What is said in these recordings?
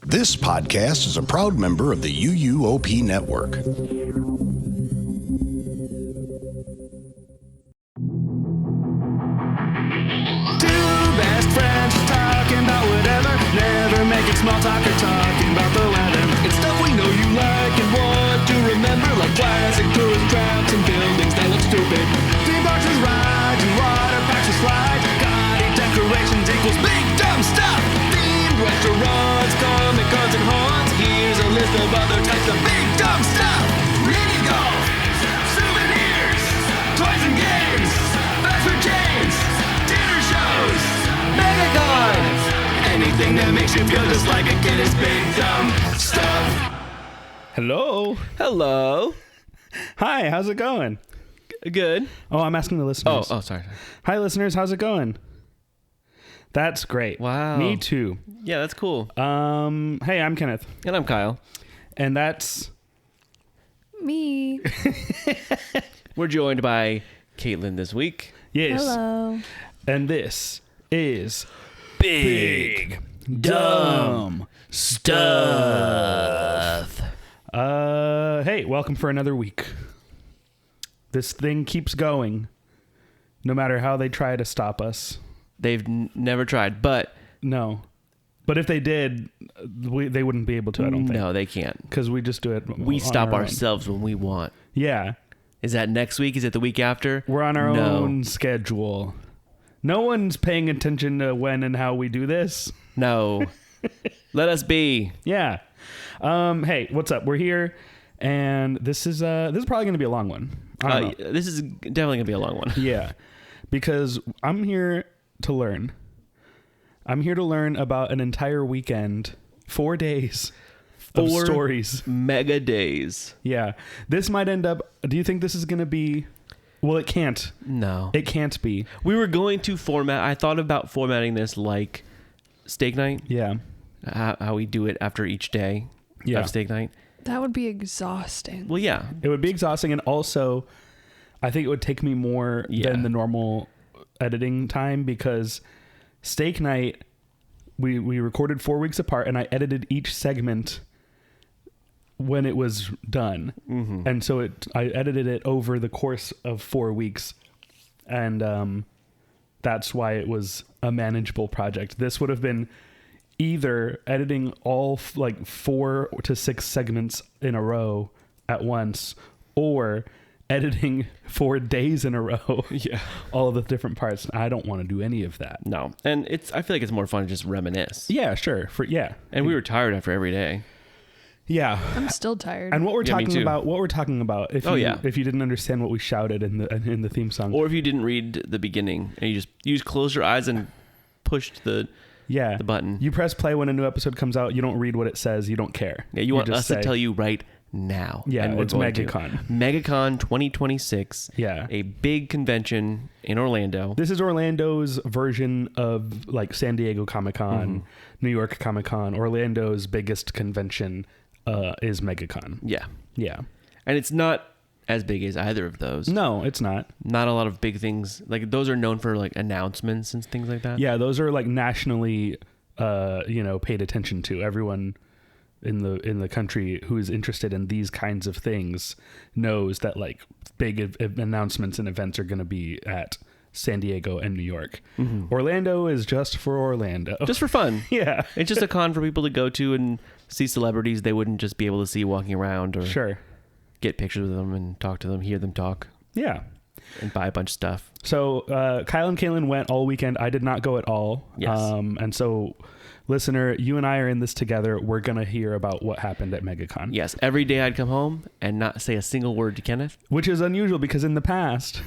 This podcast is a proud member of the UUOP Network. Two best friends talking about whatever, never making small talk or talking about the weather. It's stuff we know you like and want to remember, like classic tourist traps and buildings that look stupid. Theme parks and rides and water parks and slides. Gaudy decorations equals big dumb stuff. Themed restaurants, comic cons and haunts. Here's a list of other types of big dumb stuff. Mini golf, souvenirs, toys and games, fast food chains, dinner shows, MegaCon. Anything that makes you feel just like a kid is big dumb stuff. Hello. Hello. Hi, how's it going? Good. Oh, I'm asking the listeners. Oh, sorry. Hi, listeners, how's it going? That's great. Wow. Me too. Yeah, that's cool. Hey, I'm Kenneth. And I'm Kyle. And that's... Me. We're joined by Caitlin this week. Yes. Hello. And this is Big Dumb Stuff. Hey, welcome for another week. This thing keeps going, no matter how they try to stop us. They've never tried, but... No. But if they did, they wouldn't be able to, I don't think. No, they can't. Because we just do it We on stop our own. ourselves when we want. Yeah. Is that next week? Is it the week after? We're on our own schedule. No one's paying attention to when and how we do this. No. Let us be. Yeah. Hey, what's up? We're here, and this is probably going to be a long one. I don't know. This is definitely going to be a long one. Yeah, because I'm here to learn. I'm here to learn about an entire weekend, 4 days of 4 stories. mega days. Yeah. This might end up... Do you think this is going to be... Well, it can't. No. It can't be. We were going to format... I thought about formatting this like steak night. Yeah. How we do it after each day of steak night. That would be exhausting. Well, yeah. It would be exhausting, and also I think it would take me more than the normal editing time, because steak night, we recorded 4 weeks apart, and I edited each segment when it was done. Mm-hmm. And so I edited it over the course of 4 weeks, and that's why it was a manageable project. This would have been either editing all 4 to 6 segments in a row at once, or editing 4 days in a row. Yeah. All of the different parts. I don't want to do any of that. No. And I feel like it's more fun to just reminisce. Yeah, sure. And we were tired after every day. Yeah. I'm still tired. And what we're Yeah, me talking too. about, if you didn't understand what we shouted in the theme song. Or if you didn't read the beginning and you just closed your eyes and pushed the button. You press play when a new episode comes out. You don't read what it says. You don't care. Yeah, you want just us to tell you right now. Yeah, and it's MegaCon. MegaCon 2026. Yeah. A big convention in Orlando. This is Orlando's version of like San Diego Comic-Con, New York Comic-Con. Orlando's biggest convention is MegaCon. Yeah. Yeah. And it's not as big as either of those. No, it's not. Not a lot of big things. Like those are known for like announcements and things like that. Yeah, those are like nationally paid attention to. Everyone in the country who is interested in these kinds of things knows that like big announcements and events are going to be at San Diego and New York. Mm-hmm. Orlando is just for Orlando. Just for fun. Yeah. It's just a con for people to go to and see celebrities they wouldn't just be able to see walking around, or sure, get pictures with them and talk to them, hear them talk. Yeah. And buy a bunch of stuff. So Kyle and Kaylin went all weekend. I did not go at all. Yes. And so, listener, you and I are in this together. We're going to hear about what happened at MegaCon. Yes. Every day I'd come home and not say a single word to Kenneth. Which is unusual, because in the past,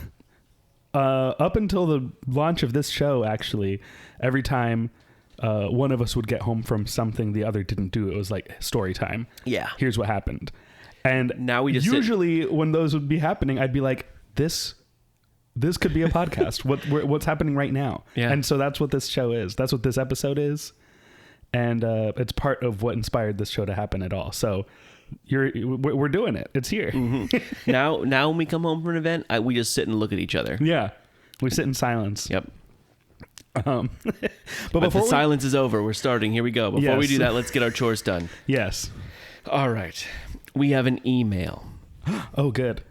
up until the launch of this show, actually, every time one of us would get home from something the other didn't do, it was like story time. Yeah. Here's what happened. And now we just usually when those would be happening, I'd be like, this could be a podcast. What's happening right now? Yeah. And so that's what this show is. That's what this episode is. And it's part of what inspired this show to happen at all. So we're doing it. It's here. Mm-hmm. Now when we come home from an event, we just sit and look at each other. Yeah. We sit in silence. Yep. But But the silence is over. We're starting. Here we go. Before we Yes. do that, let's get our chores done. Yes. All right. We have an email. Oh, good.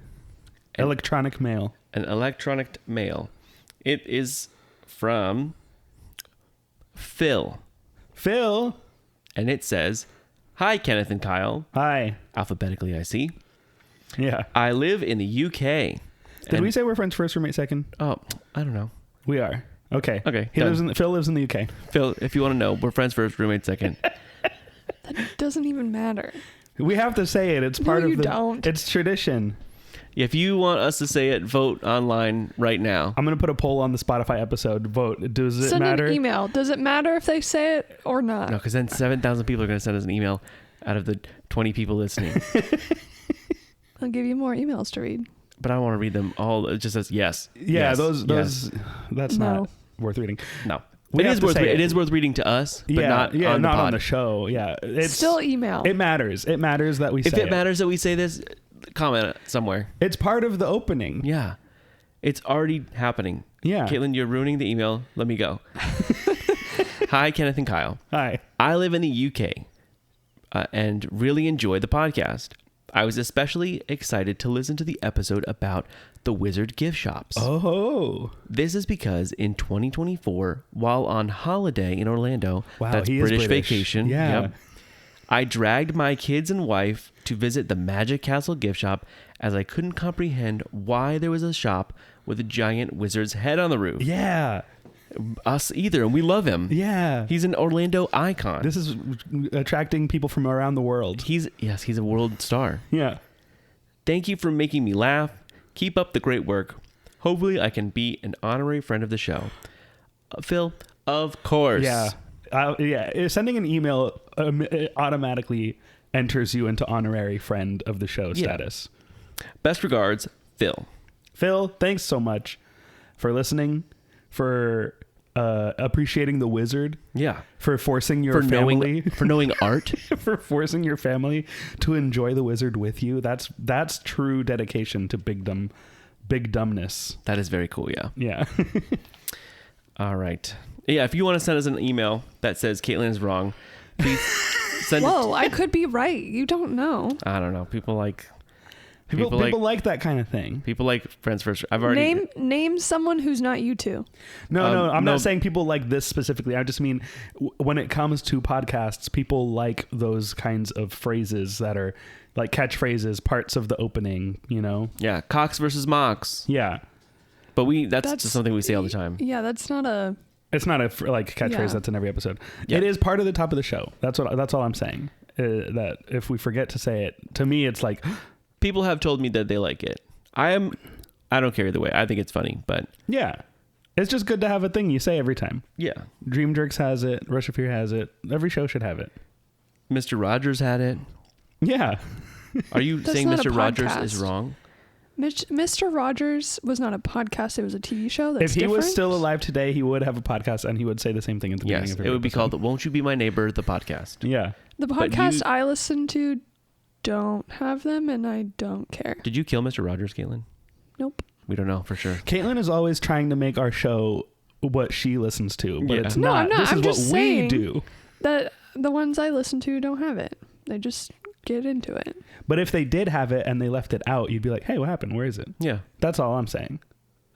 Electronic mail. An electronic mail. It is from Phil. Phil. And it says, "Hi, Kenneth and Kyle." Hi. Alphabetically, I see. Yeah. "I live in the UK." Did we say we're friends first, roommate second? Oh, I don't know. We are. Okay. Okay, Phil lives in the UK. Phil, if you want to know, we're friends first, roommate second. That doesn't even matter. We have to say it. It's part No, of you the. don't. It's tradition. If you want us to say it, vote online right now. I'm gonna put a poll on the Spotify episode. Vote. Does it Send matter? an email. Does it matter if they say it or not? No, because then 7,000 people are going to send us an email out of the 20 people listening. I'll give you more emails to read. But I don't want to read them all. It just says yes. Yeah, yes, those. yes. That's No. not worth reading. No. We It have is to worth say it is worth reading to us, but not on the not pod. on the show. Yeah, it's Still email. It matters. It matters that we If say it matters that we say this, comment somewhere. It's part of the opening. Yeah. It's already happening. Yeah. Caitlin, you're ruining the email. Let me go. Hi, Kenneth and Kyle. Hi. I live in the UK and really enjoy the podcast. I was especially excited to listen to the episode about the Wizard gift shops. Oh. This is because in 2024, while on holiday in Orlando, Wow, that's he is British British. vacation. Yeah. I dragged my kids and wife to visit the Magic Castle gift shop as I couldn't comprehend why there was a shop with a giant wizard's head on the roof. Yeah. Us either, and we love him. Yeah. He's an Orlando icon. This is attracting people from around the world. He's a world star. Yeah. Thank you for making me laugh. Keep up the great work. Hopefully I can be an honorary friend of the show. Phil, of course. Yeah. Yeah. Sending an email automatically enters you into honorary friend of the show status. Best regards, Phil. Phil, thanks so much for listening, for appreciating the wizard. Yeah. For forcing your family. For knowing art. For forcing your family to enjoy the wizard with you. That's true dedication to big dumbness. That is very cool, yeah. Yeah. All right. Yeah, if you want to send us an email that says Caitlin is wrong, please send Whoa, I could be right. You don't know. I don't know. People like People like that kind of thing. people like friends first. I've already Name someone who's not you two. No, I'm no. not saying people like this specifically. I just mean when it comes to podcasts, people like those kinds of phrases that are like catchphrases, parts of the opening, you know? Yeah, Cox versus Mox. Yeah. But that's just something we say all the time. Yeah, that's not a. It's not a catchphrase Yeah. that's in every episode. Yeah. It is part of the top of the show. That's all I'm saying. That if we forget to say it, to me, it's like, People have told me that they like it. I don't care either way. I think it's funny, but yeah, it's just good to have a thing you say every time. yeah. Dream Jerks has it. Rush of Fear has it. Every show should have it. Mr. Rogers had it. Yeah. Are you That's saying not a Mr. Rogers podcast. is wrong? Mr. Rogers was not a podcast. It was a TV show. That's If he different. was still alive today, he would have a podcast and he would say the same thing at the beginning Yes, of it every would be episode. called "Won't You Be My Neighbor?" the podcast. Yeah. The But podcast you- I listen to don't have them, and I don't care. Did you kill Mr. Rogers, Caitlin? Nope. We don't know for sure. Caitlin is always trying to make our show what she listens to, but Yeah. it's No, not. I'm not. This I'm is just what we saying do. That the ones I listen to don't have it. They just get into it. But if they did have it and they left it out, you'd be like, hey, what happened? Where is it? Yeah. That's all I'm saying.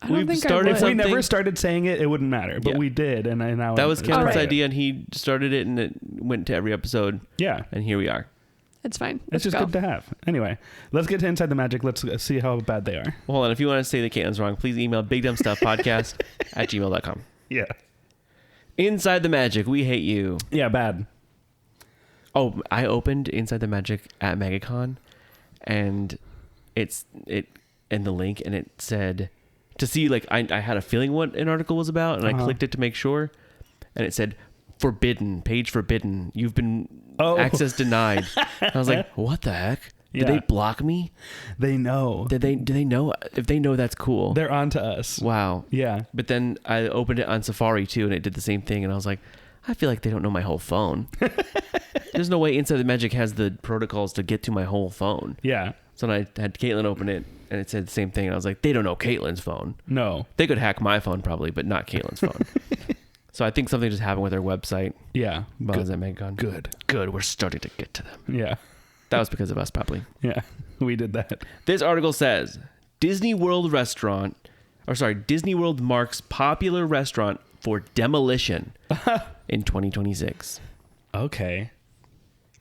I don't We've think started I If would. we something- never started saying it, it wouldn't matter. But Yeah. we did, and now That was it's Kenneth's part of it. idea, and he started it, and it went to every episode, Yeah. and here we are. It's fine. It's Let's just go. good to have. Anyway, let's get to Inside the Magic. Let's see how bad they are. Well, hold on. If you want to say that Caitlin's wrong, please email bigdumbstuffpodcast@gmail.com. Yeah. Inside the Magic, we hate you. Yeah, bad. Oh, I opened Inside the Magic at MegaCon, and it in the link, and it said to see, like, I had a feeling what an article was about, and I clicked it to make sure, and it said forbidden, page forbidden, you've been access denied. I was like, what the heck? Did Yeah. they block me? They know. Do they know? If they know, that's cool. They're on to us. Wow. Yeah. But then I opened it on Safari too, and it did the same thing, and I was like, I feel like they don't know my whole phone. There's no way Inside the Magic has the protocols to get to my whole phone. Yeah. So then I had Caitlin open it, and it said the same thing, and I was like, they don't know Caitlin's phone. No. They could hack my phone probably, but not Caitlin's phone. So I think something just happened with their website Yeah. while I was at MegaCon. Good. We're starting to get to them. Yeah. That was because of us, probably. Yeah. We did that. This article says Disney World marks popular restaurant for demolition in 2026. Okay.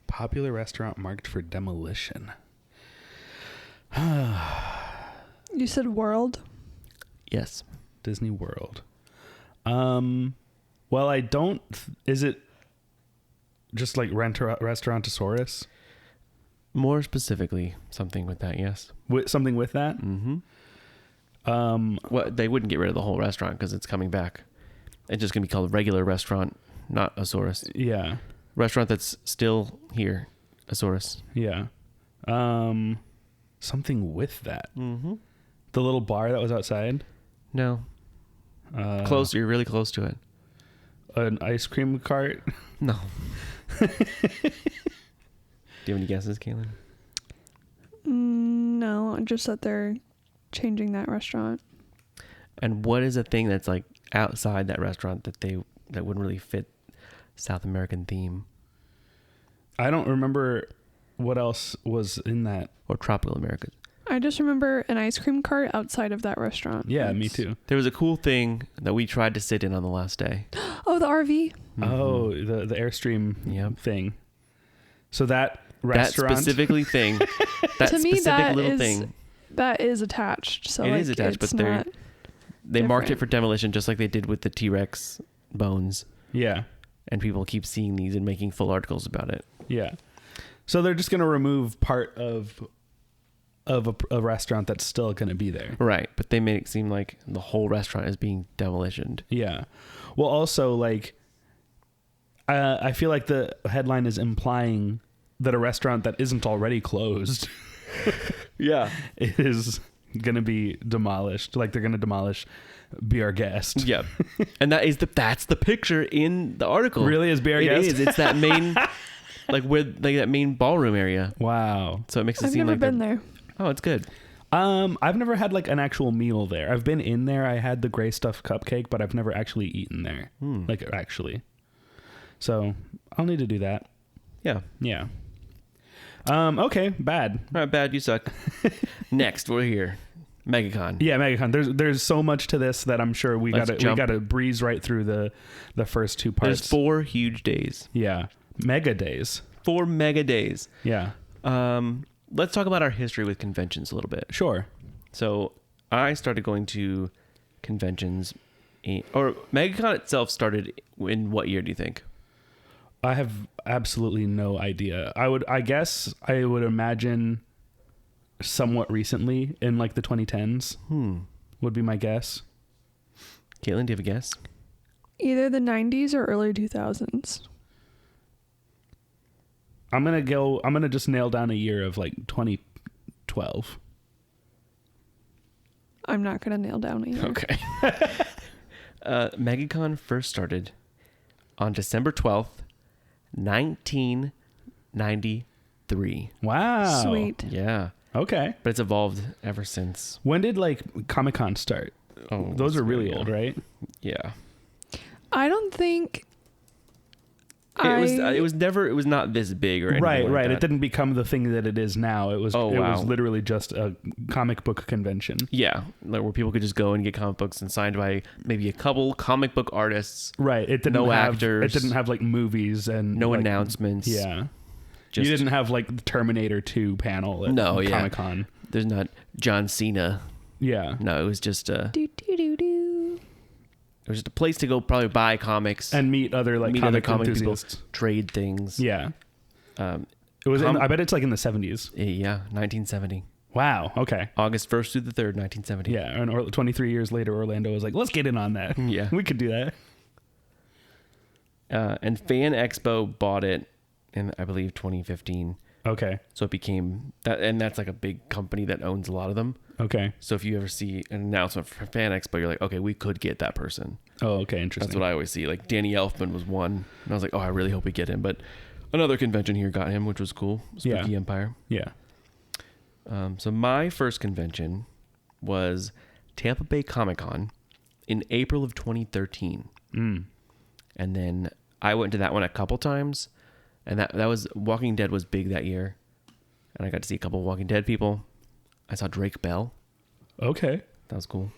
Popular restaurant marked for demolition. You said world? Yes. Disney World. Well, I don't. Is it just like Restaurantosaurus? More specifically, something with that, yes. Something with that? Mm-hmm. Well, they wouldn't get rid of the whole restaurant because it's coming back. It's just going to be called regular restaurant, not Asaurus. Yeah. Restaurant that's still here, Asaurus. Yeah. Something with that. Mm-hmm. The little bar that was outside? No. Close. You're really close to it. An ice cream cart? No. Do you have any guesses, Caitlin? No, just that they're changing that restaurant. And what is a thing that's like outside that restaurant that wouldn't really fit South American theme I don't remember what else was in that. or tropical America? I just remember an ice cream cart outside of that restaurant. Yeah, me too. There was a cool thing that we tried to sit in on the last day. Oh, the RV. Oh, the Airstream Yep. thing. So that restaurant. That specifically thing. That To me, specific that little is- thing. That is attached. So It like, is attached, it's but not they marked it different. for demolition just like they did with the T-Rex bones. Yeah. And people keep seeing these and making full articles about it. Yeah. So they're just going to remove part of a restaurant that's still going to be there. Right. But they made it seem like the whole restaurant is being demolitioned. Yeah. Well, also, like, I feel like the headline is implying that a restaurant that isn't already closed Yeah. is going to be demolished. Like, they're going to demolish Be Our Guest. Yep. And that's the picture in the article. Really is Be Our Guest? It is. It's that main, that main ballroom area. Wow. So it makes it I've seem never like been there. Oh, it's good. I've never had like an actual meal there. I've been in there. I had the gray stuffed cupcake, but I've never actually eaten there. Like, actually. So I'll need to do that. Yeah. Yeah. Okay, bad. All right, bad. You suck. Next, we're here. MegaCon. Yeah, MegaCon. There's so much to this that I'm sure we gotta breeze right through the first two parts. There's 4 huge days. Yeah, mega days. 4 mega days. Yeah, Let's talk about our history with conventions a little bit. sure. So I started going to conventions, or MegaCon itself started in what year do you think? I have absolutely no idea. I guess I would imagine somewhat recently in like the 2010s. Would be my guess. Caitlin, do you have a guess? Either the 90s or early 2000s. I'm gonna just nail down a year of like 2012. I'm not going to nail down a year. Okay. MegaCon first started on December 12th, 1993. Wow. Sweet. Yeah. Okay. But it's evolved ever since. When did like Comic-Con start? Oh, Those are that's really weird. old, right? Yeah. I don't think It was not this big or anything Right. like that. It didn't become the thing that it is now. It was wow. literally just a comic book convention. Yeah, like where people could just go and get comic books and signed by maybe a couple comic book artists. Right. It didn't No have actors. It didn't have like movies and No like, announcements. Yeah. Just, You didn't have like the Terminator 2 panel at Comic-Con. There's not John Cena. Yeah. No, it was just Do, do, do, do. it was just a place to go probably buy comics And meet other like comic people, enthusiasts. trade things. Yeah. Um, It was I bet it's like in the 70s. yeah, 1970. Wow. Okay. August 1st through the 3rd, 1970. Yeah, and 23 years later, Orlando was like, let's get in on that. Yeah. We could do that. And Fan Expo bought it in, I believe, 2015. Okay. So it became that, and that's like a big company that owns a lot of them. Okay. So if you ever see an announcement for Fan Expo, you're like, okay, we could get that person. Oh, okay. Interesting. That's what I always see. Like Danny Elfman was one, and I was like, oh, I really hope we get him. But another convention here got him, which was cool. Spooky Empire. Yeah. So my first convention was Tampa Bay Comic Con in April of 2013. And then I went to that one a couple times, and that was Walking Dead was big that year, and I got to see a couple Walking Dead people. I saw Drake Bell. Okay. That was cool.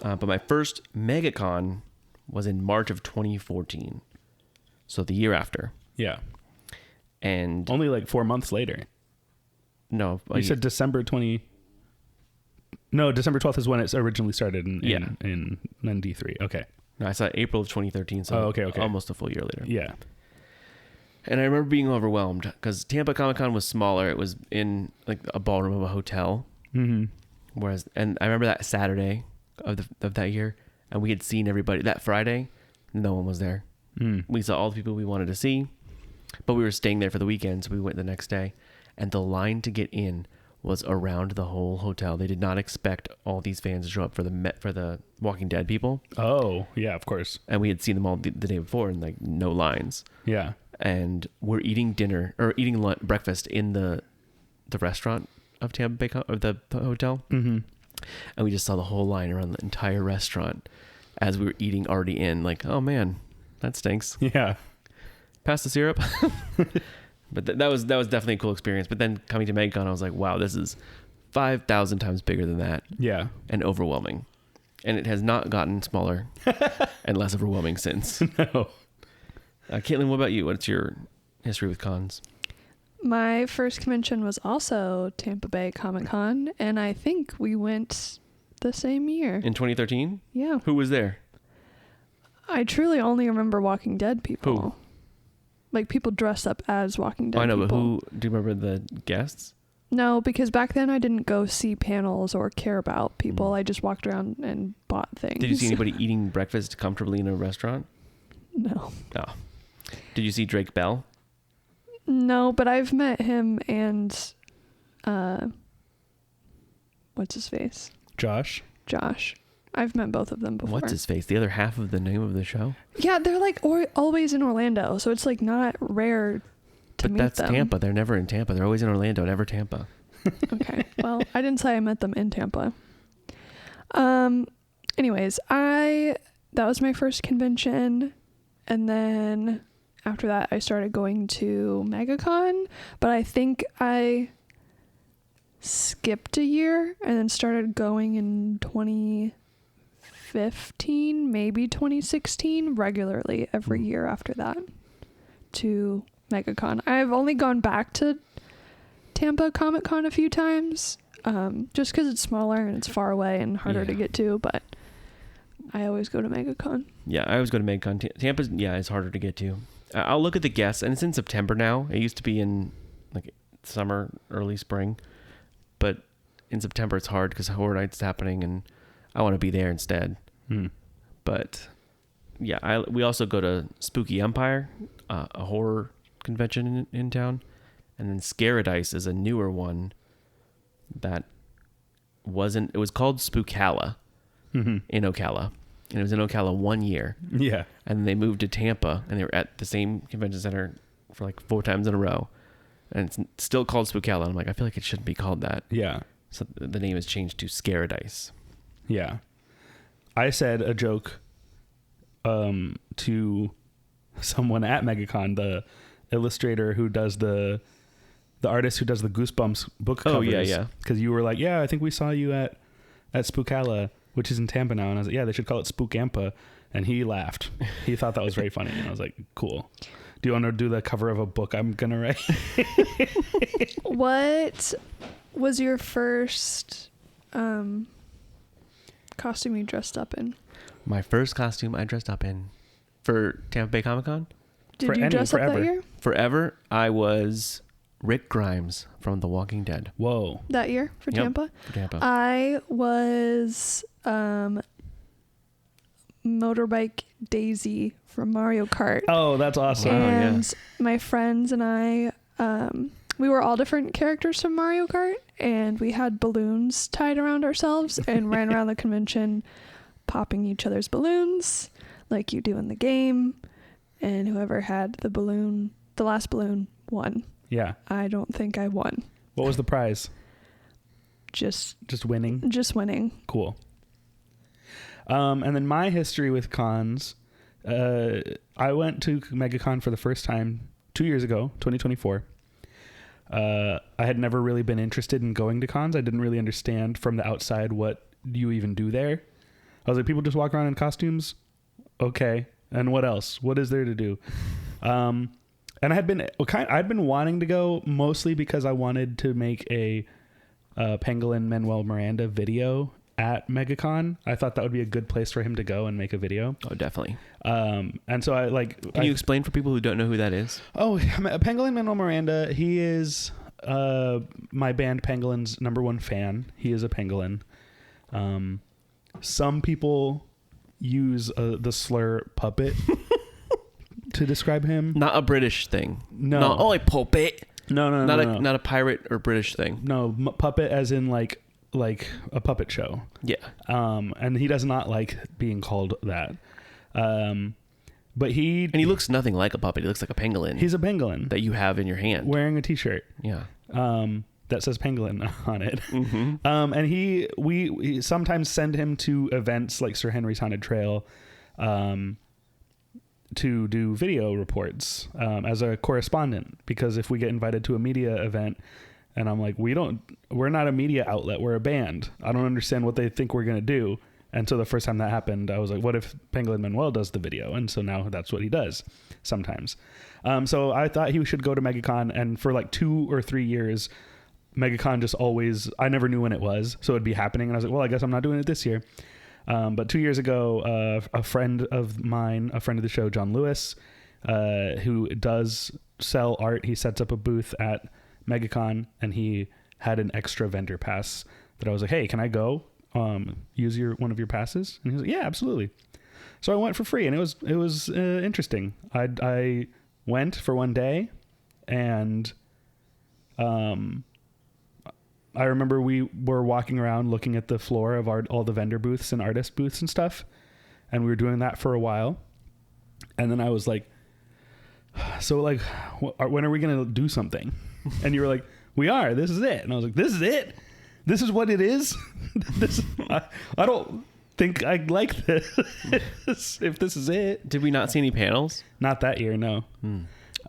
But my first MegaCon was in March of 2014, so the year after. Yeah. And Only like 4 months later. no, You said December 20. No, December 12th is when it originally started in 93. Okay. no, I saw April of 2013, so Okay. almost a full year later. Yeah. And I remember being overwhelmed because Tampa Comic Con was smaller. It was in like a ballroom of a hotel. Mm-hmm. And I remember that Saturday of that year, and we had seen everybody. That Friday, no one was there. We saw all the people we wanted to see, but we were staying there for the weekend, so we went the next day. And the line to get in was around the whole hotel. They did not expect all these fans to show up for the Walking Dead people. Oh, yeah, of course. And we had seen them all the day before, and like no lines. Yeah. And we're eating breakfast in the restaurant of Tampa Bay, of the hotel. Mm-hmm. And we just saw the whole line around the entire restaurant as we were eating already in. Like, oh man, that stinks. Yeah. Pass the syrup. But that was definitely a cool experience. But then coming to MegaCon, I was like, wow, this is 5,000 times bigger than that. Yeah. And overwhelming. And it has not gotten smaller and less overwhelming since. No. Caitlin, what about you? What's your history with cons? My first convention was also Tampa Bay Comic Con, and I think we went the same year. In 2013? Yeah. Who was there? I truly only remember Walking Dead people. Who? Like people dressed up as Walking Dead I know, people. but who? Do you remember the guests? No, because back then I didn't go see panels or care about people. I just walked around and bought things. Did you see anybody eating breakfast comfortably in a restaurant? No. No. Did you see Drake Bell? No, but I've met him and what's his face? Josh. I've met both of them before. What's his face? The other half of the name of the show? Yeah, they're like always in Orlando, so it's like not rare to meet them. But that's Tampa. They're never in Tampa. They're always in Orlando, never Tampa. Okay. Well, I didn't say I met them in Tampa. Anyways, that was my first convention, and then after that I started going to MegaCon, but I think I skipped a year and then started going in 2015, maybe 2016, regularly every year after that to MegaCon. I've only gone back to Tampa Comic Con a few times, just because it's smaller and it's far away and harder to get to, but I always go to MegaCon. Yeah, I always go to MegaCon. Tampa's, it's harder to get to. I'll look at the guests, and it's in September now. It used to be in like summer, early spring, but in September it's hard because Horror Night's happening, and I want to be there instead. But yeah, we also go to Spooky Empire, a horror convention in town, and then Scaradise is a newer one that it was called Spookala in Ocala. And it was in Ocala 1 year. Yeah. And then they moved to Tampa, and they were at the same convention center for like 4 times in a row. And it's still called Spookala. I'm like, I feel like it shouldn't be called that. Yeah. So the name has changed to Scaradise. Yeah. I said a joke to someone at MegaCon, the illustrator who does the artist who does the Goosebumps book covers. Oh, yeah. Because you were like, yeah, I think we saw you at Spookala, which is in Tampa now. And I was like, yeah, they should call it Spookampa. And he laughed. He thought that was very funny. And I was like, cool. Do you want to do the cover of a book I'm going to write? What was your first costume you dressed up in? My first costume I dressed up in for Tampa Bay Comic Con? Did you dress up that year? Forever, I was Rick Grimes from The Walking Dead. Whoa. That year for Tampa? For Tampa. I was Motorbike Daisy from Mario Kart. Oh, that's awesome. And my friends and I, we were all different characters from Mario Kart, and we had balloons tied around ourselves and ran around the convention popping each other's balloons like you do in the game, and whoever had the last balloon won. Yeah. I don't think I won. What was the prize? Just winning? Just winning. Cool. And then my history with cons I went to MegaCon for the first time 2 years ago, 2024. I had never really been interested in going to cons. I didn't really understand from the outside what you even do there. I was like, people just walk around in costumes? Okay. And what else? What is there to do? And I'd been wanting to go mostly because I wanted to make a Pangolin Manuel Miranda video at MegaCon. I thought that would be a good place for him to go and make a video. Oh, definitely. And so Can you explain for people who don't know who that is? Oh, Pangolin Manuel Miranda. He is my band Pangolin's #1 fan. He is a pangolin. Some people use the slur puppet to describe him. Not a British thing. No. Not, oh, a puppet. No. Not a pirate or British thing. No, puppet as in like a puppet show. Yeah. And he does not like being called that. But he looks nothing like a puppet. He looks like a pangolin. He's a pangolin that you have in your hand, wearing a t-shirt. Yeah. That says pangolin on it. Mm-hmm. And we sometimes send him to events like Sir Henry's Haunted Trail, to do video reports, as a correspondent, because if we get invited to a media event and I'm like, we're not a media outlet, we're a band. I don't understand what they think we're going to do. And so the first time that happened, I was like, what if Pangolin Manuel does the video? And so now that's what he does sometimes. So I thought he should go to MegaCon, and for like 2 or 3 years, MegaCon just always, I never knew when it was, so it'd be happening. And I was like, well, I guess I'm not doing it this year. But 2 years ago, a friend of mine, a friend of the show, John Lewis, who does sell art, he sets up a booth at MegaCon, and he had an extra vendor pass that I was like, hey, can I go use one of your passes? And he was like, yeah, absolutely. So I went for free, and it was interesting. I went for one day, and I remember we were walking around looking at the floor of all the vendor booths and artist booths and stuff, and we were doing that for a while. And then I was like, so like, when are we going to do something? And you were like, we are. This is it. And I was like, this is it? This is what it is? I don't think I like this if this is it. Did we not see any panels? Not that year, no.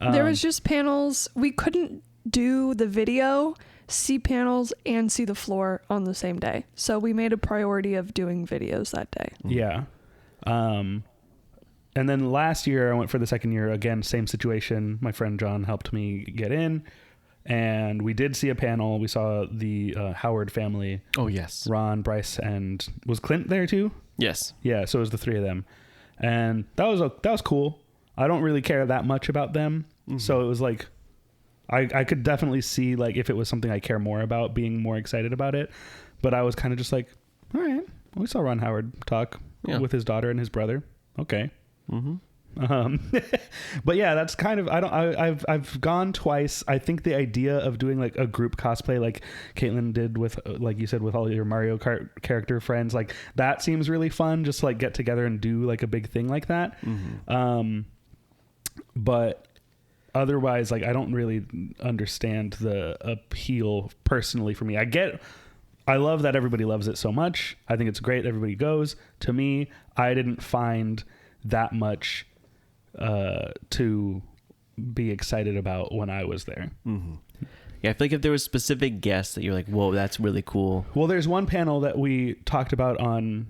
There was just panels. We couldn't do the video, see panels, and see the floor on the same day. So we made a priority of doing videos that day. Yeah. And then last year I went for the second year. Again, same situation. My friend John helped me get in, and we did see a panel. We saw the Howard family. Oh, yes. Ron, Bryce, and was Clint there too? Yes. Yeah, so it was the three of them. And that was cool. I don't really care that much about them. Mm-hmm. So it was like, I could definitely see, like, if it was something I care more about, being more excited about it. But I was kind of just like, all right, we saw Ron Howard talk with his daughter and his brother. Okay. Mm-hmm. But yeah, that's kind of, I've gone twice. I think the idea of doing like a group cosplay, like Caitlin did with, like you said, with all your Mario Kart character friends, like that seems really fun. Just like get together and do like a big thing like that. Mm-hmm. But otherwise, like, I don't really understand the appeal personally for me. I love that everybody loves it so much. I think it's great. Everybody goes. To me, I didn't find that much to be excited about when I was there. Mm-hmm. Yeah, I feel like if there was specific guests that you're like, whoa, that's really cool. Well, there's one panel that we talked about on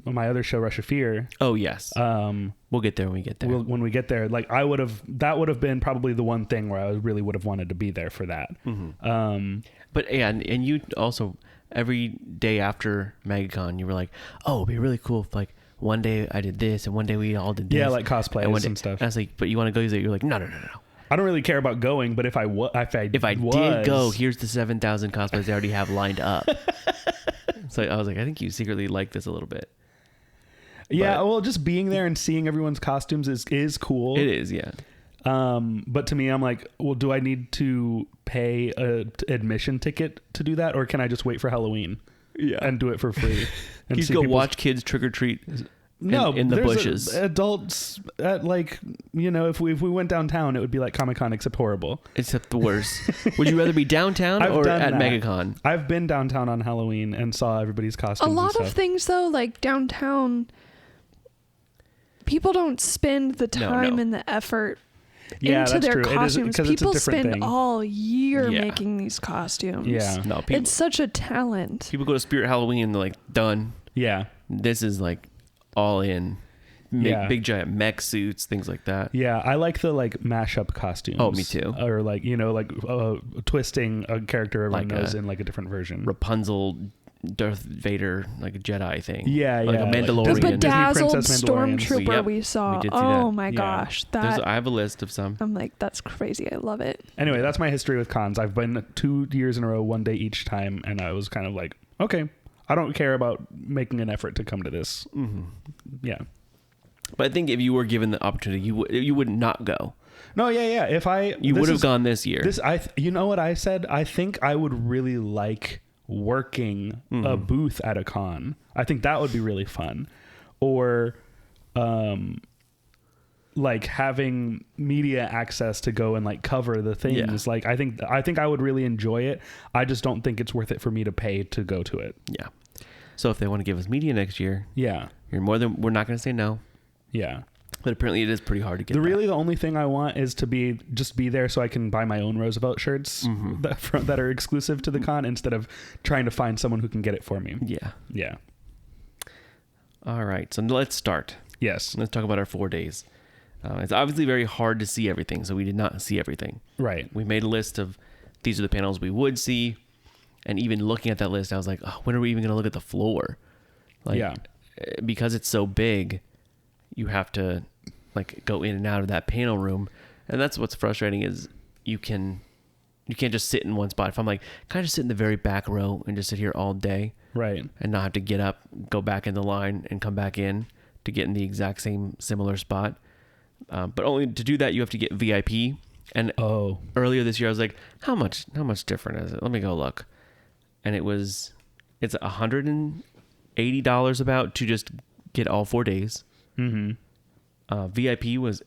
my other show, Rush of Fear. Oh, yes. We'll get there when we get there. When we get there, like that would have been probably the one thing where I really would have wanted to be there for that. Mm-hmm. But yeah, and you also, every day after MegaCon, you were like, oh, it'd be really cool if, like, one day I did this and one day we all did this. Yeah, like cosplays and stuff. And I was like, but you want to go? You're like, no. I don't really care about going, but if I did go, here's the 7,000 cosplays they already have lined up. So I was like, I think you secretly like this a little bit. Yeah, well, just being there and seeing everyone's costumes is cool. It is, yeah. But to me, I'm like, well, do I need to pay a admission ticket to do that, or can I just wait for Halloween? Yeah, and do it for free. And you go watch kids trick or treat. No, in the bushes. Adults at, like, if we went downtown, it would be like Comic-Con except horrible. Except the worst. Would you rather be downtown or at MegaCon? I've been downtown on Halloween and saw everybody's costumes. A lot of things though, like downtown, people don't spend the time No. and the effort Yeah, into that's their true. costumes. Because it's a People different spend thing. all year Yeah. making these costumes. Yeah. No, people, It's such a talent. people go to Spirit Halloween and they're like, done. Yeah. This is like all in. Yeah. Big giant mech suits, things like that. Yeah, I like the like mashup costumes. Oh, me too. Or like, you know, like twisting a character everyone Like knows a in like a different version. Rapunzel, Darth Vader, like a Jedi thing. Yeah, like yeah, a like Mandalorian. The Disney bedazzled Princess Mandalorians. stormtrooper Yep, we saw. we did see Oh that. my Yeah. gosh. I have a list of some. I'm like, that's crazy. I love it. Anyway, that's my history with cons. I've been 2 years in a row, one day each time, and I was kind of like, okay, I don't care about making an effort to come to this. Mm-hmm. Yeah. But I think if you were given the opportunity, you would not go. No, yeah. If You would have gone this year. You know what I said? I think I would really like working a booth at a con. I think that would be really fun. Or, like having media access to go and like cover the things. Yeah. Like I think I would really enjoy it. I just don't think it's worth it for me to pay to go to it. Yeah. So if they want to give us media next year, Yeah. we're not going to say no. Yeah. But apparently it is pretty hard to get. The only thing I want is to be there so I can buy my own Roosevelt shirts that are exclusive to the con instead of trying to find someone who can get it for me. Yeah. Yeah. All right. So let's start. Yes. Let's talk about our 4 days. It's obviously very hard to see everything, so we did not see everything. Right. We made a list of these are the panels we would see, and even looking at that list, I was like, oh, when are we even going to look at the floor? Like, Yeah. Because it's so big, you have to like go in and out of that panel room, and that's what's frustrating is you can't just sit in one spot. If I'm like, can I just sit in the very back row and just sit here all day, Right. and not have to get up, go back in the line, and come back in to get in the exact same similar spot? But only to do that, you have to get VIP. And earlier this year, I was like, how much different is it? Let me go look. And it's $180 about to just get all 4 days. Mm-hmm. VIP was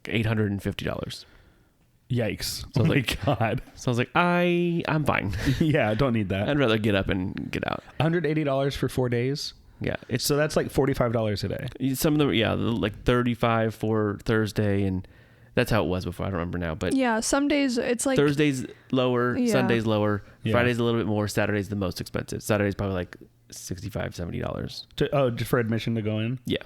$850. Yikes. So Oh my like- God. So I was like, I'm fine. Yeah. Don't need that. I'd rather get up and get out. $180 for 4 days. Yeah. It's So that's like $45 a day. some of them, like 35 for Thursday, and that's how it was before. I don't remember now, but Yeah, some days it's like Thursday's lower, Yeah. Sunday's lower, Yeah. Friday's a little bit more, Saturday's the most expensive. Saturday's probably like $65, $70. Just for admission to go in. Yeah.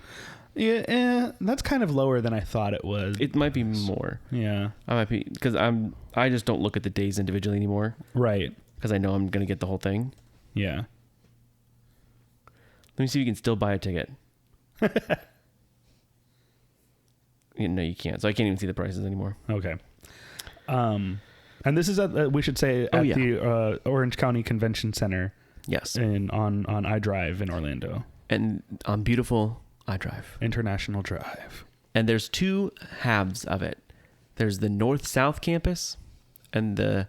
Yeah. That's kind of lower than I thought it was. It might be more. Yeah. I might be, because I just don't look at the days individually anymore, Right. because I know I'm going to get the whole thing. Yeah. Let me see if you can still buy a ticket. No, you can't. So I can't even see the prices anymore. Okay. And this is we should say at the Orange County Convention Center Yes. on iDrive in Orlando. And on beautiful iDrive. International Drive. And there's 2 halves of it. There's the north-south campus and the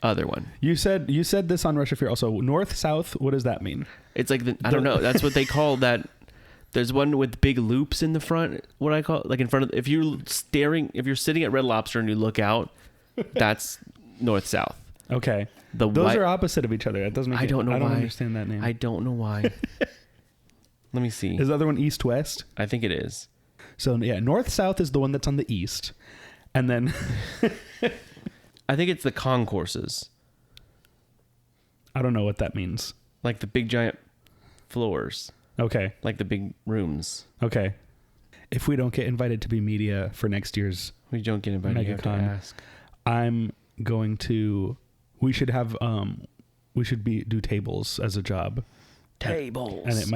other one. You said this on Rush of Fear also. North, south, what does that mean? It's like I don't know. That's what they call that. There's one with big loops in the front. What I call like in front of. If you're sitting at Red Lobster and you look out, that's north south. Okay. Those are opposite of each other. That doesn't make I don't know I don't why. understand that name. I don't know why. Let me see. Is the other one east west? I think it is. So yeah, north south is the one that's on the east. And then I think it's the concourses. I don't know what that means. Like the big giant floors. Okay. Like the big rooms. Okay. If we don't get invited to be media for next year's We don't get invited. You have to MegaCon, ask. I'm going to. We should have. We should do tables as a job, Tables. and it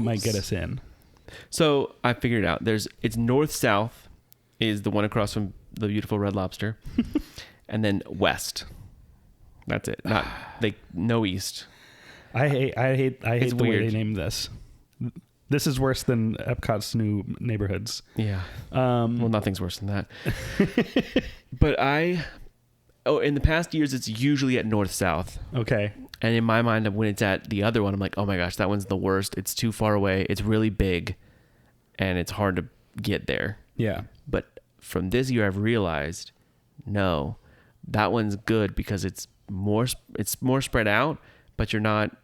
might get us in. So I figured it out. It's north south is the one across from the beautiful Red Lobster, and then west. That's it. No east. I hate It's the way weird. they named this. This is worse than Epcot's new neighborhoods. Yeah. Well, nothing's worse than that. But in the past years, it's usually at north south. Okay. And in my mind, when it's at the other one, I'm like, oh my gosh, that one's the worst. It's too far away. It's really big, and it's hard to get there. Yeah. But from this year, I've realized, no, that one's good because it's more spread out, but you're not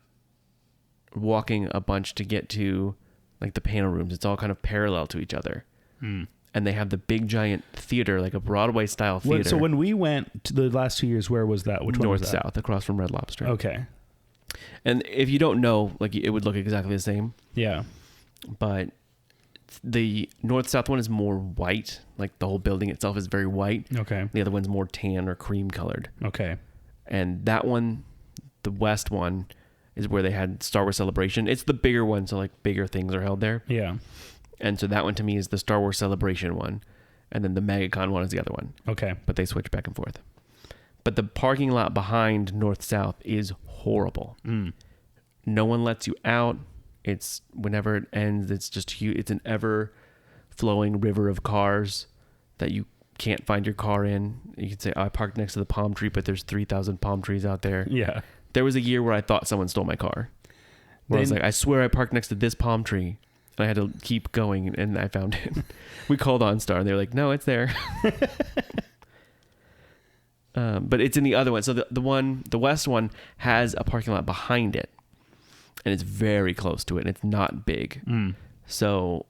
walking a bunch to get to like the panel rooms. It's all kind of parallel to each other. and they have the big giant theater, like a Broadway style theater. So when we went to the last 2 years, where was that? Which one was that? North-south, across from Red Lobster. Okay. And if you don't know, like, it would look exactly the same. Yeah. But the north-south one is more white. Like, the whole building itself is very white. Okay. The other one's more tan or cream colored. Okay. And that one, the west one, is where they had Star Wars Celebration. It's the bigger one, so like bigger things are held there. Yeah. And so that one to me is the Star Wars Celebration one. And then the MegaCon one is the other one. Okay. But they switch back and forth. But the parking lot behind north-south is horrible. No one lets you out. It's whenever it ends, it's just huge. It's an ever-flowing river of cars that you can't find your car in. You can say, oh, I parked next to the palm tree, but there's 3,000 palm trees out there. Yeah. There was a year where I thought someone stole my car. Where I was like, I swear I parked next to this palm tree. And I had to keep going, and I found it. We called OnStar, and they were like, no, it's there. But it's in the other one. So the west one has a parking lot behind it, and it's very close to it, and it's not big. So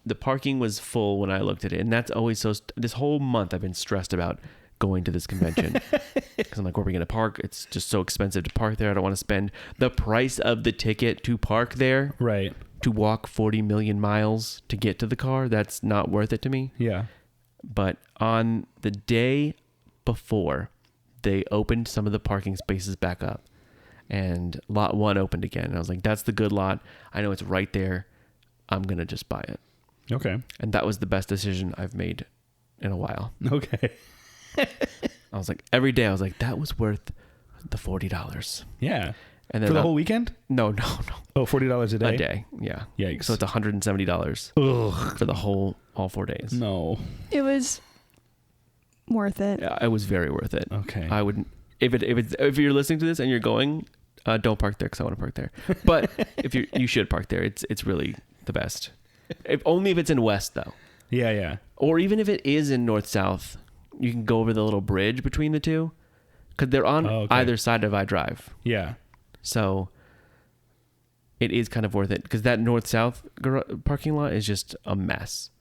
the parking was full when I looked at it, and that's always this whole month I've been stressed about going to this convention because I'm like, where are we going to park? It's just so expensive to park there. I don't want to spend the price of the ticket to park there. Right. To walk 40 million miles to get to the car. That's not worth it to me. Yeah. But on the day before, they opened some of the parking spaces back up, and lot 1 opened again. And I was like, that's the good lot. I know it's right there. I'm going to just buy it. Okay. And that was the best decision I've made in a while. Okay. I was like, every day I was like, that was worth the $40. Yeah. And then for the whole weekend? No. Oh, $40 a day? A day, yeah. Yikes. So it's $170 Ugh. for the all 4 days. No. It was worth it. Yeah, it was very worth it. Okay. I wouldn't, if you're listening to this and you're going, don't park there because I want to park there. But if you should park there. It's really the best. Only if it's in west though. Yeah, yeah. Or even if it is in north-south, you can go over the little bridge between the two because they're on either side of iDrive. Yeah. So it is kind of worth it because that north-south parking lot is just a mess.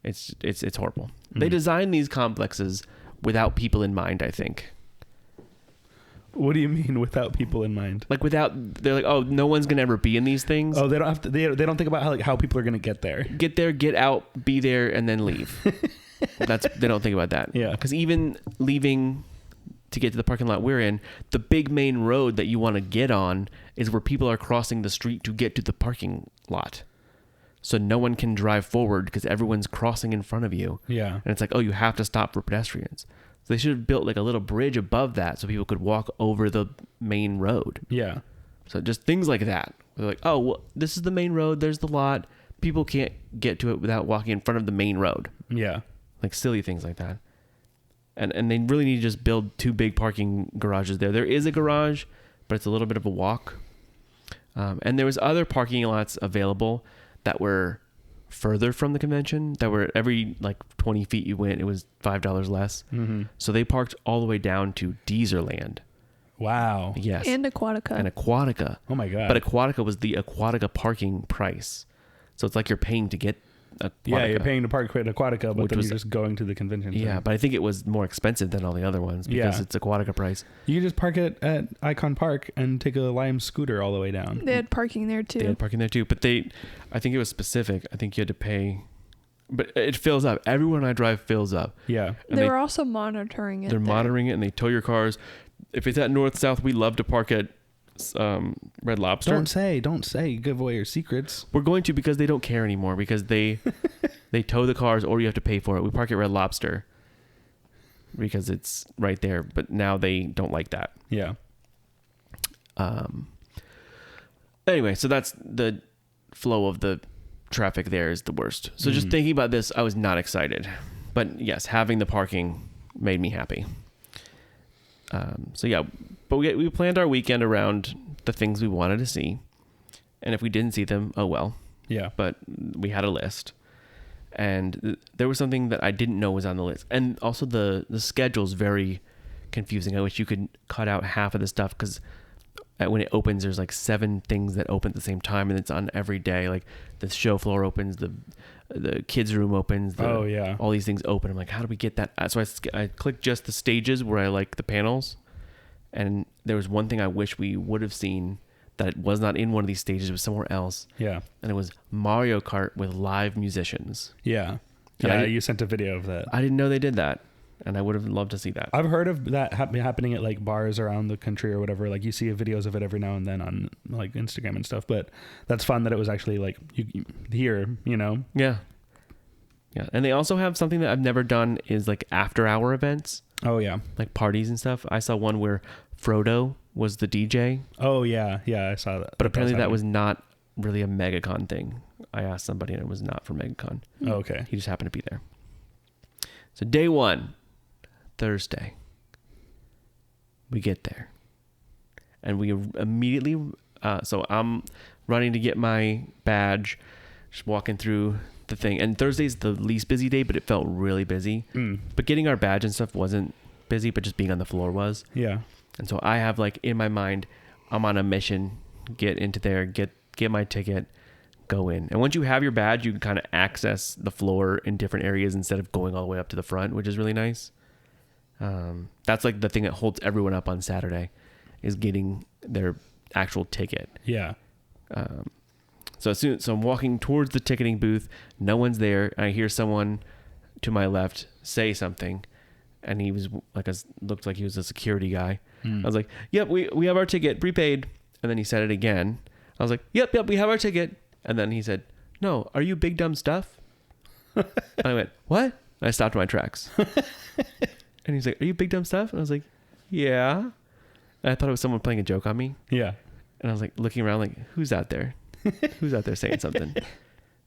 It's horrible. They designed these complexes without people in mind, I think. What do you mean without people in mind? Like they're like, oh, no one's gonna ever be in these things. Oh, they don't have to. They don't think about how people are gonna get there. Get there, get out, be there, and then leave. They don't think about that. Yeah. Because even leaving to get to the parking lot we're in, the big main road that you want to get on is where people are crossing the street to get to the parking lot. So no one can drive forward because everyone's crossing in front of you. Yeah. And it's like, oh, you have to stop for pedestrians. So they should have built like a little bridge above that so people could walk over the main road. Yeah. So just things like that. They're like, oh, well, this is the main road. There's the lot. People can't get to it without walking in front of the main road. Yeah. Like silly things like that. And they really need to just build 2 big parking garages there. There is a garage, but it's a little bit of a walk. And there was other parking lots available that were further from the convention, that were every like 20 feet you went, it was $5 less. Mm-hmm. So they parked all the way down to Deezerland. Wow. Yes. And Aquatica. Oh my God. But Aquatica was the Aquatica parking price. So it's like you're paying to get Aquatica. Yeah, you're paying to park at Aquatica, but Which then was- you're just going to the convention. Yeah, center. but I think it was more expensive than all the other ones because Yeah. it's Aquatica price. You can just park it at Icon Park and take a Lime scooter all the way down. They had parking there too. They had parking there too, but I think it was specific. I think you had to pay, but it fills up. Everywhere I drive fills up. Yeah. And They were also monitoring it. They're monitoring it and they tow your cars. If it's at north-south, we love to park at Red Lobster. Don't say. Give away your secrets. We're going to because they don't care anymore because they tow the cars or you have to pay for it. We park at Red Lobster because it's right there, but now they don't like that. Yeah. Anyway, so that's the flow of the traffic there is the worst. So just thinking about this, I was not excited. But yes, having the parking made me happy. So yeah, but we planned our weekend around the things we wanted to see. And if we didn't see them, oh well. Yeah. But we had a list. And there was something that I didn't know was on the list. And also the schedule's very confusing. I wish you could cut out half of the stuff because when it opens, there's like 7 things that open at the same time, and it's on every day. Like the show floor opens, the kids room opens. All these things open. I'm like, how do we get that? So I clicked just the stages where I like the panels, and there was one thing I wish we would have seen that was not in one of these stages, it was somewhere else. Yeah. And it was Mario Kart with live musicians. Yeah. And Yeah, you sent a video of that. I didn't know they did that, and I would have loved to see that. I've heard of that happening at like bars around the country or whatever. Like you see videos of it every now and then on like Instagram and stuff. But that's fun that it was actually like you here, you know? Yeah. Yeah. And they also have something that I've never done is like after hour events. Oh yeah. Like parties and stuff. I saw one where Frodo was the DJ. Oh yeah. Yeah, I saw that. But apparently that was not really a MegaCon thing. I asked somebody and it was not for MegaCon. Oh, okay. He just happened to be there. So day 1, Thursday, we get there. And we immediately, so I'm running to get my badge, just walking through the thing. And Thursday's the least busy day, but it felt really busy. But getting our badge and stuff wasn't busy, but just being on the floor was. Yeah. And so I have like in my mind, I'm on a mission, get into there, get my ticket, go in. And once you have your badge, you can kind of access the floor in different areas instead of going all the way up to the front, which is really nice. That's like the thing that holds everyone up on Saturday is getting their actual ticket. Yeah. So I'm walking towards the ticketing booth. No one's there. And I hear someone to my left say something. And he was like, looked like he was a security guy. I was like, yep, we have our ticket prepaid. And then he said it again. I was like, yep, we have our ticket. And then he said, no, are you Big Dumb Stuff? And I went, what? And I stopped in my tracks. And he's like, are you Big Dumb Stuff? And I was like, yeah. And I thought it was someone playing a joke on me. Yeah. And I was like looking around like, who's out there? Who's out there saying something?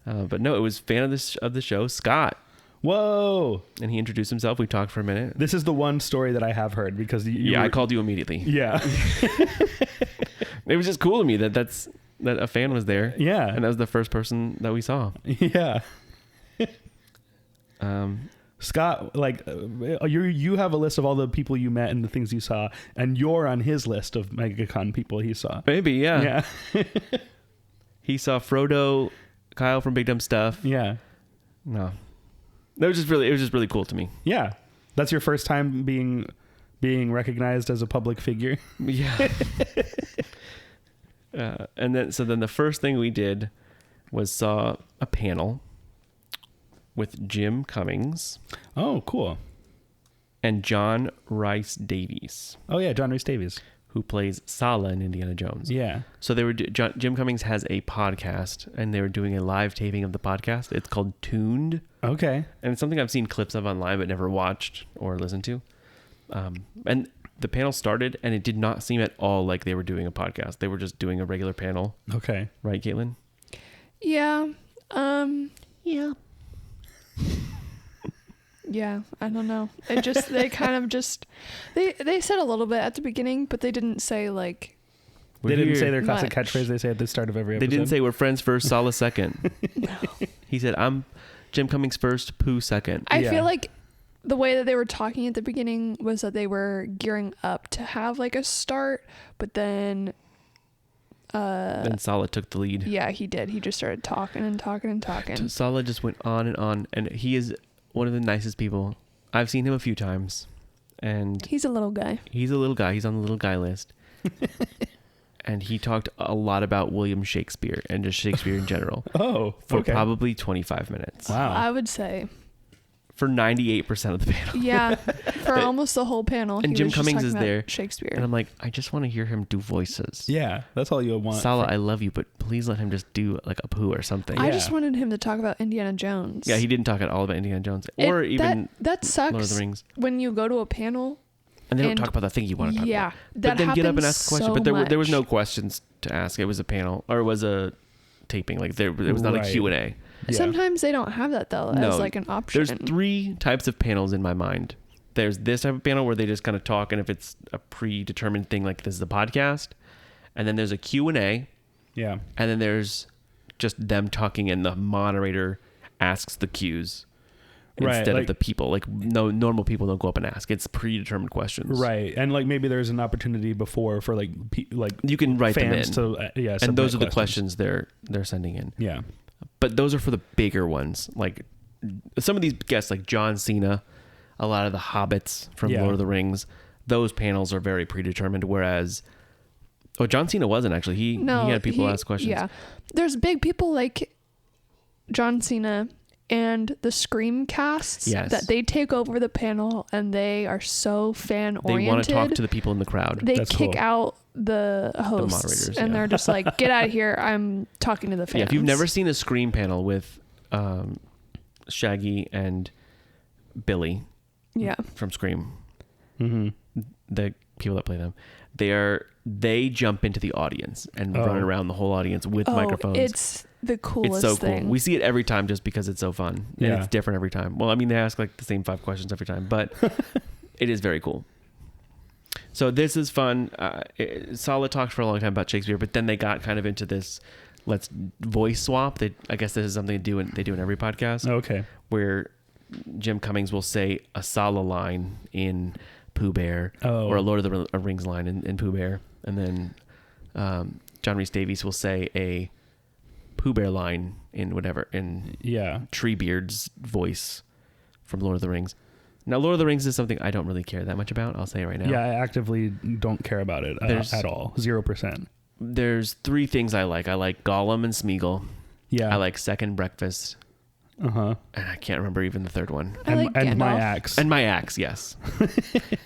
But no, it was fan of the show, Scott. Whoa. And he introduced himself. We talked for a minute. This is the one story that I have heard because I called you immediately. Yeah. It was just cool to me that a fan was there. Yeah. And that was the first person that we saw. Yeah. Scott, like you have a list of all the people you met and the things you saw, and you're on his list of MegaCon people he saw. Maybe, yeah. Yeah. He saw Frodo, Kyle from Big Dumb Stuff. Yeah. No. It was just really cool to me. Yeah. That's your first time being recognized as a public figure. Yeah. And then the first thing we did was saw a panel with Jim Cummings. Oh, cool. And John Rhys Davies. Oh yeah, John Rhys Davies, who plays Sala in Indiana Jones. Yeah. So Jim Cummings has a podcast, and they were doing a live taping of the podcast. It's called Tuned. Okay. And it's something I've seen clips of online, but never watched or listened to. And the panel started, and it did not seem at all like they were doing a podcast. They were just doing a regular panel. Okay. Right, Caitlin? Yeah. Yeah. Yeah, I don't know. They kind of just they said a little bit at the beginning, but they didn't say like They didn't say their classic much. catchphrase they say at the start of every episode. They didn't say we're friends first, Sala second. No. He said, I'm Jim Cummings first, Pooh second. I Yeah. feel like the way that they were talking at the beginning was that they were gearing up to have like a start, but then Then Sala took the lead. yeah, he did. He just started talking and talking and talking. Sala just went on, and he is one of the nicest people. I've seen him a few times, and He's a little guy. he's a little guy. He's on the little guy list. And he talked a lot about William Shakespeare and just Shakespeare in general Oh, for okay. probably 25 minutes. Wow. I would say. For 98% of the panel. Yeah, for almost the whole panel. And he Jim was just Cummings talking is about there. Shakespeare. And I'm like, I just want to hear him do voices. Yeah, that's all you want. Sala, I love you, but please let him just do like a Pooh or something. I Yeah. just wanted him to talk about Indiana Jones. Yeah, he didn't talk at all about Indiana Jones or even that sucks Lord of the Rings. when you go to a panel. And they don't and- talk about the thing you want to talk Yeah, about. that But then get up and ask a question. so But there was no much. questions to ask. It was a panel, or it was a taping. Like there was not Right. a Q&A. Yeah. Sometimes they don't have that though No, as like an option. There's 3 types of panels in my mind. There's this type of panel where they just kind of talk, and if it's a predetermined thing, like this is the podcast, and then there's a Q&A, Yeah. and then there's just them talking, and the moderator asks the cues. instead like, of the people. Like no normal people don't go up and ask. It's predetermined questions. Right. And like maybe there's an opportunity before for like you can write fans them in. to and those are the questions they're sending in. Yeah. But those are for the bigger ones. Like some of these guests, like John Cena, a lot of the hobbits from Lord of the Rings, those panels are very predetermined. Whereas, John Cena wasn't actually. He had people ask questions. Yeah. There's big people like John Cena and the Scream casts that they take over the panel, and they are so fan oriented. They want to talk to the people in the crowd. They kick out the hosts, moderators, and they're just like, "Get out of here! I'm talking to the fans." Yeah, if you've never seen a Scream panel with Shaggy and Billy, from Scream, the people that play them, they jump into the audience and run around the whole audience with microphones. It's the coolest It's so thing. cool. We see it every time just because it's so fun. And it's different every time. Well, I mean, they ask like the same 5 questions every time, but it is very cool. So this is fun. Solid talked for a long time about Shakespeare, but then they got kind of into this let's voice swap. I guess this is something they do in every podcast. Okay. Where Jim Cummings will say a Sala line in Pooh Bear or a Lord of the Rings line in Pooh Bear. And then John Rhys Davies will say a Pooh Bear line in Treebeard's voice from Lord of the Rings. Now, Lord of the Rings is something I don't really care that much about. I'll say it right now. Yeah, I actively don't care about it at all. 0%. There's 3 things I like. I like Gollum and Smeagol. Yeah. I like Second Breakfast. Uh-huh. And I can't remember even the third one. And my axe. And my axe, yes.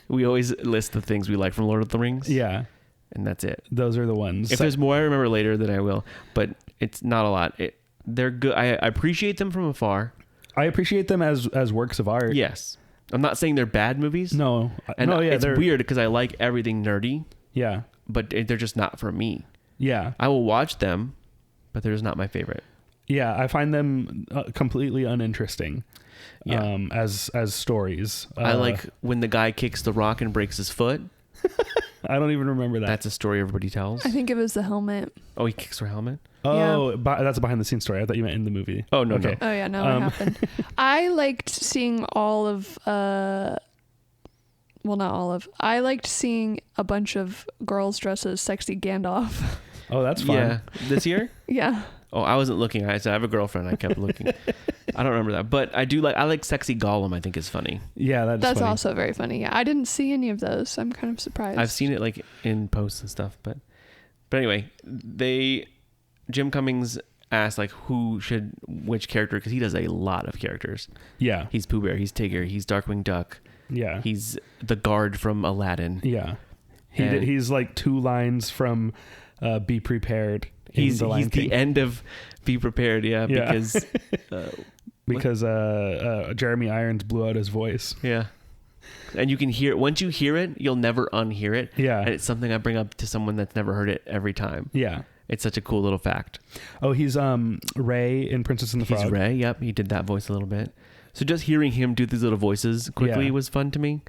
We always list the things we like from Lord of the Rings. Yeah. And that's it. Those are the ones. If there's more, I remember later, then I will. But it's not a lot. They're good. I appreciate them from afar. I appreciate them as works of art. Yes. I'm not saying they're bad movies. No. And it's weird because I like everything nerdy. Yeah. But they're just not for me. Yeah. I will watch them, but they're just not my favorite. Yeah, I find them completely uninteresting. Yeah. As stories. I like when the guy kicks the rock and breaks his foot. I don't even remember that. That's a story everybody tells. I think it was the helmet. Oh, he kicks her helmet? Oh, that's a behind the scenes story. I thought you meant in the movie. Oh, no, okay. no. Oh, yeah, no, it happened. I liked seeing all of, well, not all of, I liked seeing a bunch of girls dressed as sexy Gandalf. Oh, that's fun. Yeah. This year? Yeah. Oh, I wasn't looking. I said I have a girlfriend. I kept looking. I don't remember that, but I like sexy Gollum. I think is funny. Yeah, that's funny. also very funny. Yeah, I didn't see any of those. I'm kind of surprised. I've seen it like in posts and stuff, but anyway, Jim Cummings asked like which character, because he does a lot of characters. Yeah, he's Pooh Bear, he's Tigger, he's Darkwing Duck. Yeah, he's the guard from Aladdin. Yeah, he's like 2 lines from Be Prepared. He's the end of Be Prepared, because Jeremy Irons blew out his voice. Yeah. And you can hear it. Once you hear it, you'll never unhear it. Yeah. And it's something I bring up to someone that's never heard it every time. Yeah. It's such a cool little fact. Oh, he's Ray in Princess and the Frog. He's Ray, yep. He did that voice a little bit. So just hearing him do these little voices quickly was fun to me.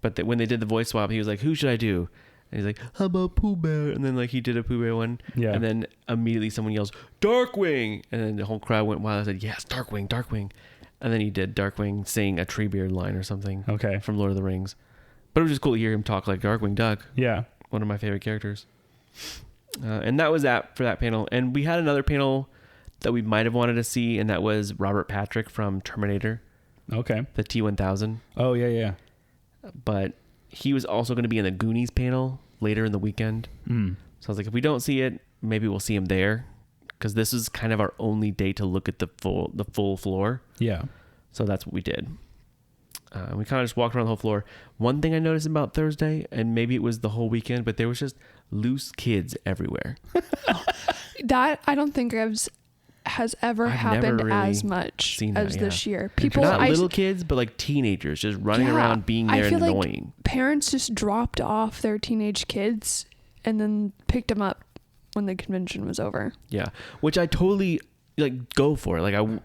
But when they did the voice swap, he was like, who should I do? And he's like, how about Pooh Bear? And then like he did a Pooh Bear one. Yeah. And then immediately someone yells, Darkwing! And then the whole crowd went wild. I said, yes, Darkwing, Darkwing. And then he did Darkwing saying a Treebeard line or something. Okay. From Lord of the Rings. But it was just cool to hear him talk like Darkwing Duck. Yeah. One of my favorite characters. And that was that for that panel. And we had another panel that we might have wanted to see, and that was Robert Patrick from Terminator. Okay. The T-1000. Oh, yeah. But he was also going to be in the Goonies panel later in the weekend. So I was like, if we don't see it, maybe we'll see him there, because this is kind of our only day to look at the full floor. Yeah. So that's what we did. We kind of just walked around the whole floor. One thing I noticed about Thursday, and maybe it was the whole weekend, but there was just loose kids everywhere. That I don't think has ever happened really as much as this year. People, not little kids, but like teenagers just running around, being there and annoying. Like parents just dropped off their teenage kids and then picked them up when the convention was over. Yeah, which I totally go for.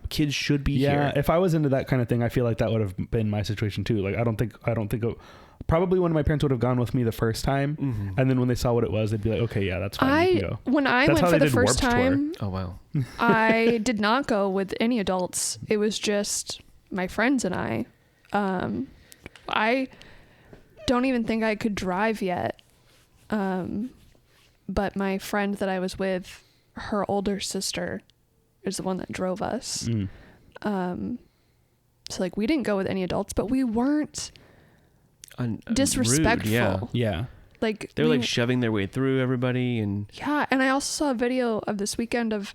Kids should be here. Yeah, if I was into that kind of thing, I feel like that would have been my situation too. Like I don't think probably one of my parents would have gone with me the first time, and then when they saw what it was, they'd be like, okay, yeah, that's fine. When I went for the first time, oh wow, I did not go with any adults. It was just my friends and I don't even think I could drive yet. But my friend that I was with, her older sister is the one that drove us. So like we didn't go with any adults, but we weren't disrespectful. Rude, yeah. Like they were like shoving their way through everybody, and and I also saw a video of this weekend of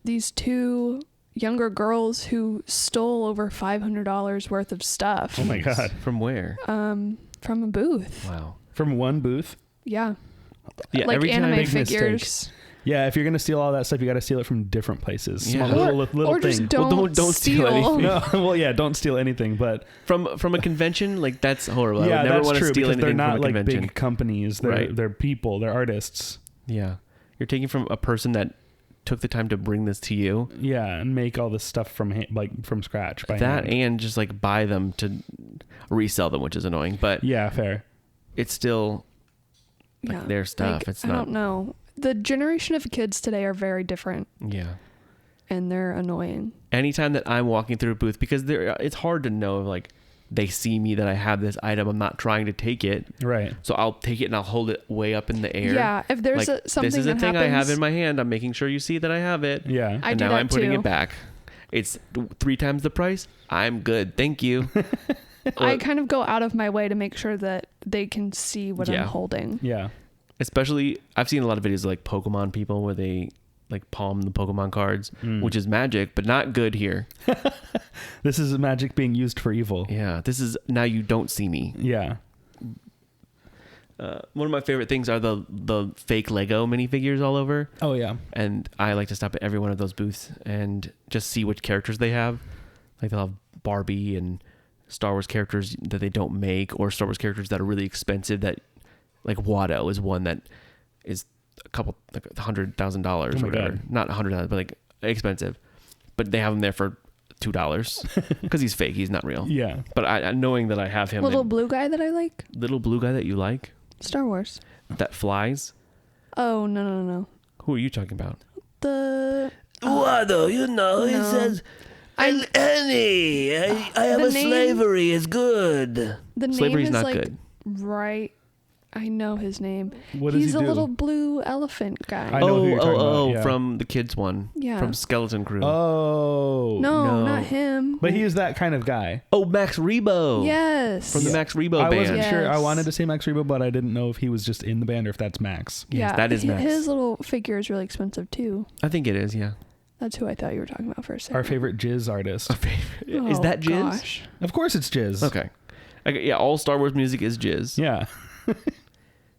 these two younger girls who stole over $500 worth of stuff. Oh my God. From where? From a booth. Wow. From one booth? Yeah. Yeah, like every time anime I make figures. Yeah, if you're gonna steal all that stuff, you got to steal it from different places. Yeah. Small, little or thing. just don't steal anything. No, well, yeah, don't steal anything. But from a convention, like that's horrible. yeah, I would never that's want to true steal because anything they're not from a like convention. big companies. They're Right. they're people. They're artists. Yeah, you're taking from a person that took the time to bring this to you. Yeah, and make all this stuff from from scratch. By That hand. and just like buy them to resell them, which is annoying. But Yeah, fair. it's still like their stuff. Like, It's I not. don't know. The generation of kids today are very different, Yeah. and they're annoying. Anytime that I'm walking through a booth, because it's hard to know if like they see me that I have this item. I'm not trying to take it. Right. So I'll take it and I'll hold it way up in the air. Yeah, if there's like, something this is a that thing I have happens- in my hand. I'm making sure you see that I have it. Yeah. I and do now that I'm putting too. it back. It's 3 times the price. I'm good. Thank you. I kind of go out of my way to make sure that they can see what Yeah. I'm holding. Yeah. Especially, I've seen a lot of videos of like Pokemon people where they like palm the Pokemon cards, which is magic, but not good here. This is magic being used for evil. Yeah, this is now you don't see me. Yeah. One of my favorite things are the fake Lego minifigures all over. Oh yeah. And I like to stop at every one of those booths and just see which characters they have. Like they'll have Barbie and Star Wars characters that they don't make, or Star Wars characters that are really expensive. That like Watto is one that is a couple like $100,000 or my whatever. God. Not $100,000, but like expensive. But they have him there for $2 because he's fake. He's not real. Yeah. But I knowing that I have him, Little blue guy that I like? little blue guy that you like Star Wars. that flies. Oh, no. Who are you talking about? The... Watto, you know, he No. says, Annie, I have The a name- slavery is good. The name Slavery's is not like good. right. I know his name. What does He's he a do? little blue elephant guy. I know who you're talking about, yeah. From the kids one. Yeah. From Skeleton Crew. Oh. no, no. not him. But he is that kind of guy. Oh, Max Rebo. Yes. From the Max Rebo I band. wasn't sure. I Yes. wanted to say Max Rebo, but I didn't know if he was just in the band or if that's Max. Yes, that is Max. His little figure is really expensive too. I think it is, yeah. That's who I thought you were talking about for a second. Our favorite Jizz artist. Is that Jizz? Gosh. Of course it's Jizz. Okay. Yeah, all Star Wars music is Jizz. Yeah.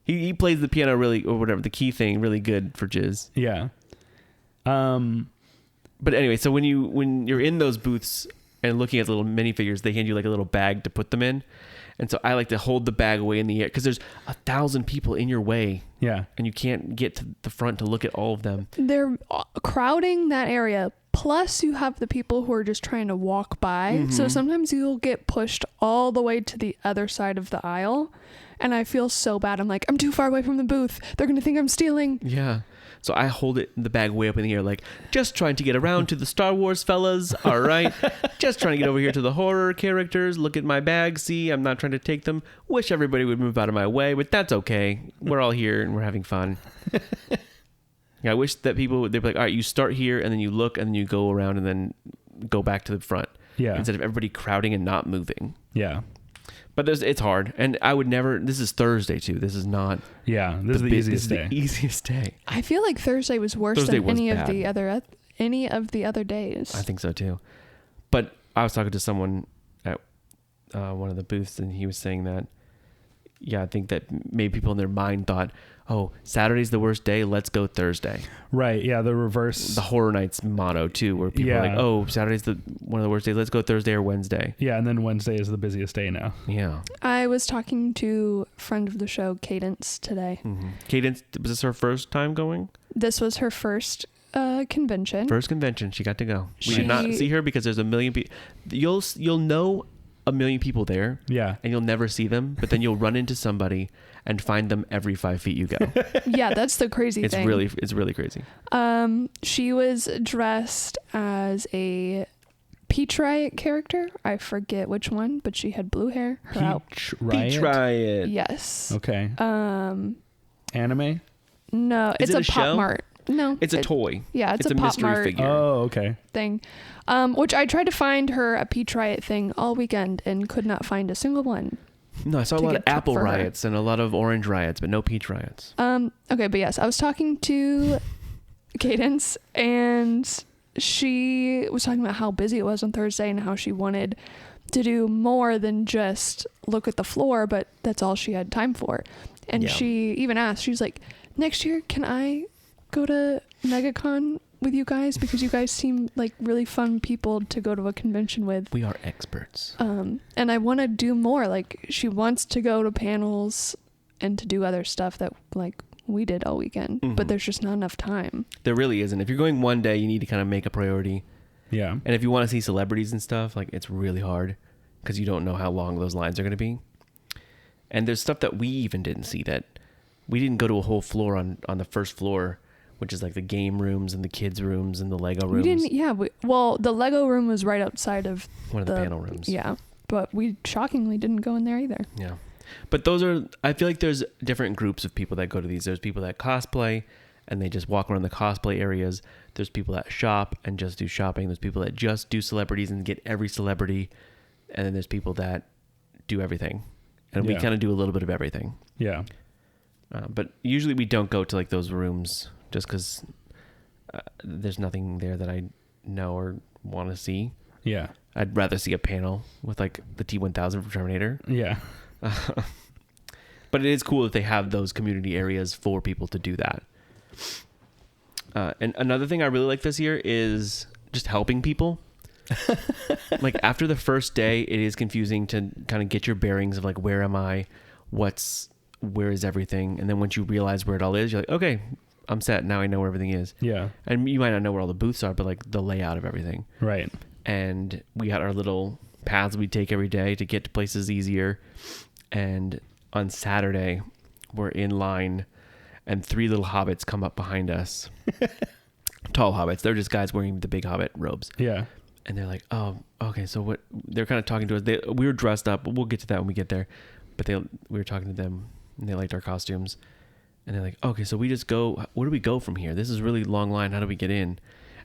He plays the piano really, or whatever, the key thing really good for Jizz. Yeah. But anyway, so when you're in those booths and looking at the little minifigures, they hand you like a little bag to put them in. And so I like to hold the bag away in the air because there's 1,000 people in your way. Yeah. And you can't get to the front to look at all of them. They're crowding that area. Plus, you have the people who are just trying to walk by. Mm-hmm. So sometimes you'll get pushed all the way to the other side of the aisle. And I feel so bad. I'm like, I'm too far away from the booth. They're going to think I'm stealing. Yeah. So I hold the bag way up in the air, like, just trying to get around to the Star Wars fellas. All right. Just trying to get over here to the horror characters. Look at my bag. See, I'm not trying to take them. Wish everybody would move out of my way, but that's okay. We're all here and we're having fun. Yeah, I wish that people they'd be like, all right, you start here and then you look and then you go around and then go back to the front. Yeah. Instead of everybody crowding and not moving. Yeah. But it's hard. And I would never, this is Thursday too. This is not Yeah. This is the easiest day. the easiest day. I feel like Thursday was worse Thursday than was any bad. of the other days. I think so too. But I was talking to someone at one of the booths and he was saying that, yeah, I think that maybe people in their mind thought, oh, Saturday's the worst day. Let's go Thursday. Right. Yeah. The reverse. The Horror Nights motto too, where people are like, Yeah. oh, Saturday's one of the worst days. Let's go Thursday or Wednesday. Yeah. And then Wednesday is the busiest day now. Yeah. I was talking to a friend of the show, Cadence, today. Mm-hmm. Cadence, was this her first time going? This was her first convention. First convention. She got to go. We She- did not see her because there's a million people. You'll know a million people there. Yeah. And you'll never see them, but then you'll run into somebody and find them every 5 feet you go. Yeah, that's the crazy It's thing. really crazy. She was dressed as a Peach Riot character. I forget which one, but she had blue hair. Peach Riot? Peach Riot. Yes. Okay. Anime? No, Is it's it a a Pop show? Mart. No. It's a toy. Yeah, it's a a Pop mystery Mart figure. Oh, okay. thing. Which I tried to find her a Peach Riot thing all weekend and could not find a single one. No, I saw a to lot of get apple for her. riots and a lot of orange riots, but no peach riots. Okay, but yes, I was talking to Cadence, and she was talking about how busy it was on Thursday and how she wanted to do more than just look at the floor, but that's all she had time for. And Yeah. she even asked, she's like, next year, can I go to MegaCon with you guys? Because you guys seem like really fun people to go to a convention with. We are experts. And I want to do more. Like, she wants to go to panels and to do other stuff that like we did all weekend, but there's just not enough time. There really isn't. If you're going one day, you need to kind of make a priority. Yeah. And if you want to see celebrities and stuff, like it's really hard because you don't know how long those lines are going to be. And there's stuff that we even didn't see that we didn't go to a whole floor on the first floor, which is like the game rooms and the kids rooms and the Lego rooms. We didn't, yeah. Well, the Lego room was right outside of One of the panel rooms. Yeah, but we shockingly didn't go in there either. Yeah. But those are, I feel like there's different groups of people that go to these. There's people that cosplay and they just walk around the cosplay areas. There's people that shop and just do shopping. There's people that just do celebrities and get every celebrity. And then there's people that do everything. And we Yeah. kind of do a little bit of everything. Yeah. But usually we don't go to like those rooms just because there's nothing there that I know or want to see. Yeah. I'd rather see a panel with like the T-1000 from Terminator. Yeah. But it is cool that they have those community areas for people to do that. And another thing I really like this year is just helping people. Like after the first day, it is confusing to kind of get your bearings of like, where am I? Where is everything? And then once you realize where it all is, you're like, okay, I'm set. Now I know where everything is. Yeah. And you might not know where all the booths are, but like the layout of everything. Right. And we got our little paths we take every day to get to places easier. And on Saturday, we're in line and 3 little hobbits come up behind us. Tall hobbits. They're just guys wearing the big hobbit robes. Yeah. And they're like, oh, okay. So what? They're kind of talking to us. We were dressed up. We'll get to that when we get there. But we were talking to them and they liked our costumes. And they're like, okay, so we just go, where do we go from here? This is a really long line. How do we get in?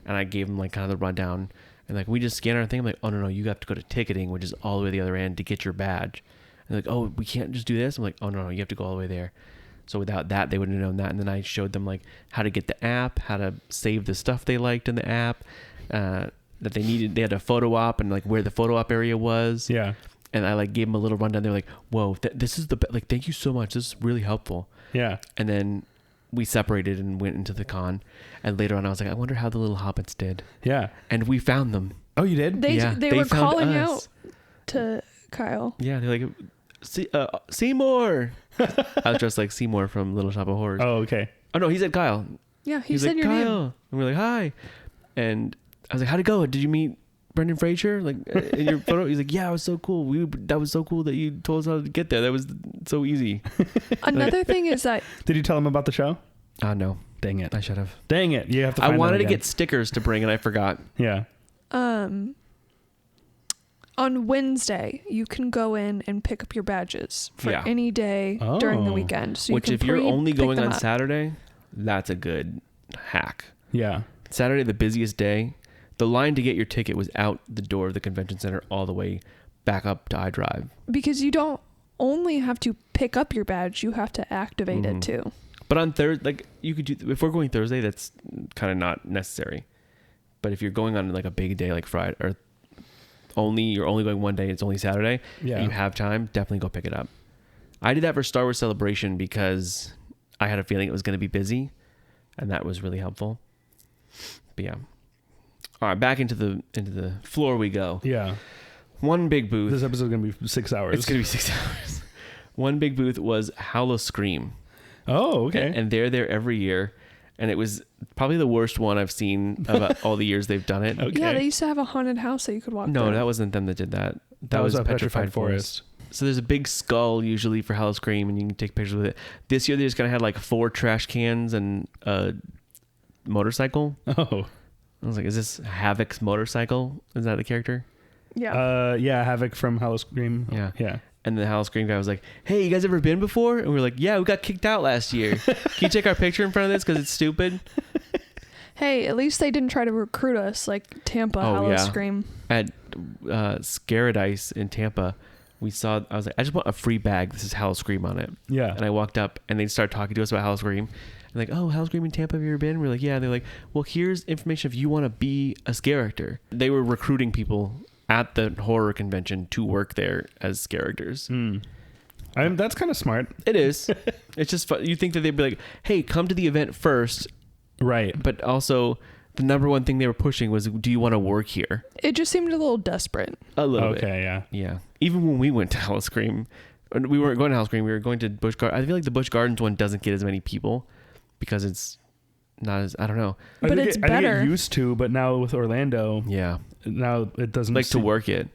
And I gave them like kind of the rundown. And like, we just scan our thing. I'm like, oh, no, you have to go to ticketing, which is all the way to the other end to get your badge. And they're like, oh, we can't just do this. I'm like, oh, no, you have to go all the way there. So without that, they wouldn't have known that. And then I showed them like how to get the app, how to save the stuff they liked in the app, that they needed. They had a photo op and like where the photo op area was. Yeah. And I like gave them a little rundown. They're like, whoa, this is like, thank you so much. This is really helpful. Yeah. And then we separated and went into the con. And later on, I was like, I wonder how the little hobbits did. Yeah. And we found them. Oh, you did? They were found calling us. out to Kyle. Yeah, they're like, Seymour. I was dressed like Seymour from Little Shop of Horrors. Oh, okay. Oh no, he said Kyle. Yeah, he He's said like, your Kyle. name. And we're like, hi. And I was like, how'd it go? Did you meet Brendan Fraser? Like in your photo? He's like, yeah, it was so cool. That was so cool that you told us how to get there. That was so easy. Another thing is that Did you tell him about the show? No. Dang it. I should have. Dang it. You have to I find wanted them to again. get stickers to bring and I forgot. Yeah. on Wednesday you can go in and pick up your badges for Yeah. any day during the Oh. weekend. So you Which can if you're only pick going them on up. Saturday, that's a good hack. Yeah. Saturday, the busiest day, the line to get your ticket was out the door of the convention center all the way back up to iDrive. Because you don't only have to pick up your badge, you have to activate it too. But on Thursday, like you could do, if we're going Thursday, that's kind of not necessary. But if you're going on like a big day like Friday or you're only going one day, it's only Saturday, Yeah. and you have time, definitely go pick it up. I did that for Star Wars Celebration because I had a feeling it was going to be busy, and that was really helpful. But yeah. All right, back into the floor we go. Yeah. One big booth. This episode's going to be 6 hours. It's going to be 6 hours. One big booth was Howl Scream. Oh, okay. And they're there every year. And it was probably the worst one I've seen about all the years they've done it. Okay. Yeah, they used to have a haunted house that you could walk No, through. that wasn't them that did that. That was a Petrified Forest. So there's a big skull usually for Howl Scream, and you can take pictures with it. This year they just kind of had like 4 trash cans and a motorcycle. Oh. I was like, is this Havoc's motorcycle? Is that the character? Yeah. Yeah, Havoc from Howl-O-Scream. Yeah. Yeah. And the Howl-O-Scream guy was like, hey, you guys ever been before? And we were like, yeah, we got kicked out last year. Can you take our picture in front of this because it's stupid? Hey, at least they didn't try to recruit us like Tampa Howl-O-Scream. At Scaradice in Tampa, I was like, I just want a free bag. This is Howl-O-Scream on it. Yeah. And I walked up and they started talking to us about Howl-O-Scream. And like, oh, Howl-O-Scream in Tampa, have you ever been? We're like, yeah. And they're like, well, here's information if you want to be a character. They were recruiting people at the horror convention to work there as characters. That's kind of smart. It is. It's just fun. You think that they'd be like, hey, come to the event first. Right. But also, the number one thing they were pushing was, do you want to work here? It just seemed a little desperate. A little bit. Okay, yeah. Yeah. Even when we went to Howl-O-Scream, we weren't going to Howl-O-Scream, we were going to Busch Gardens. I feel like the Busch Gardens one doesn't get as many people because it's not as, I don't know. But it's I better. think it used to, but now with Orlando, Yeah. now it doesn't Like to work it.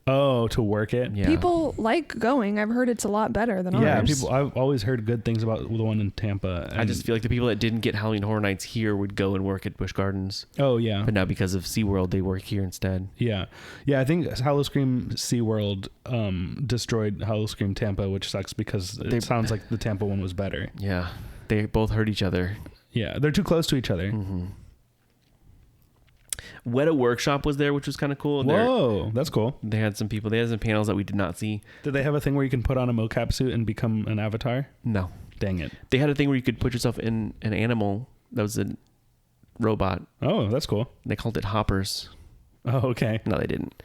Oh, to work it. Yeah. People like going. I've heard it's a lot better than Yeah, ours. I've always heard good things about the one in Tampa. I just feel like the people that didn't get Halloween Horror Nights here would go and work at Busch Gardens. Oh yeah. But now because of SeaWorld, they work here instead. Yeah. I think Howl-O-Scream SeaWorld destroyed Howl-O-Scream Tampa, which sucks because it sounds like the Tampa one was better. Yeah. They both hurt each other. Yeah, they're too close to each other. Mm-hmm. Weta Workshop was there, which was kind of cool. Whoa, that's cool. They had some people. They had some panels that we did not see. Did they have a thing where you can put on a mocap suit and become an avatar? No. Dang it. They had a thing where you could put yourself in an animal that was a robot. Oh, that's cool. They called it Hoppers. Oh, okay. No, they didn't.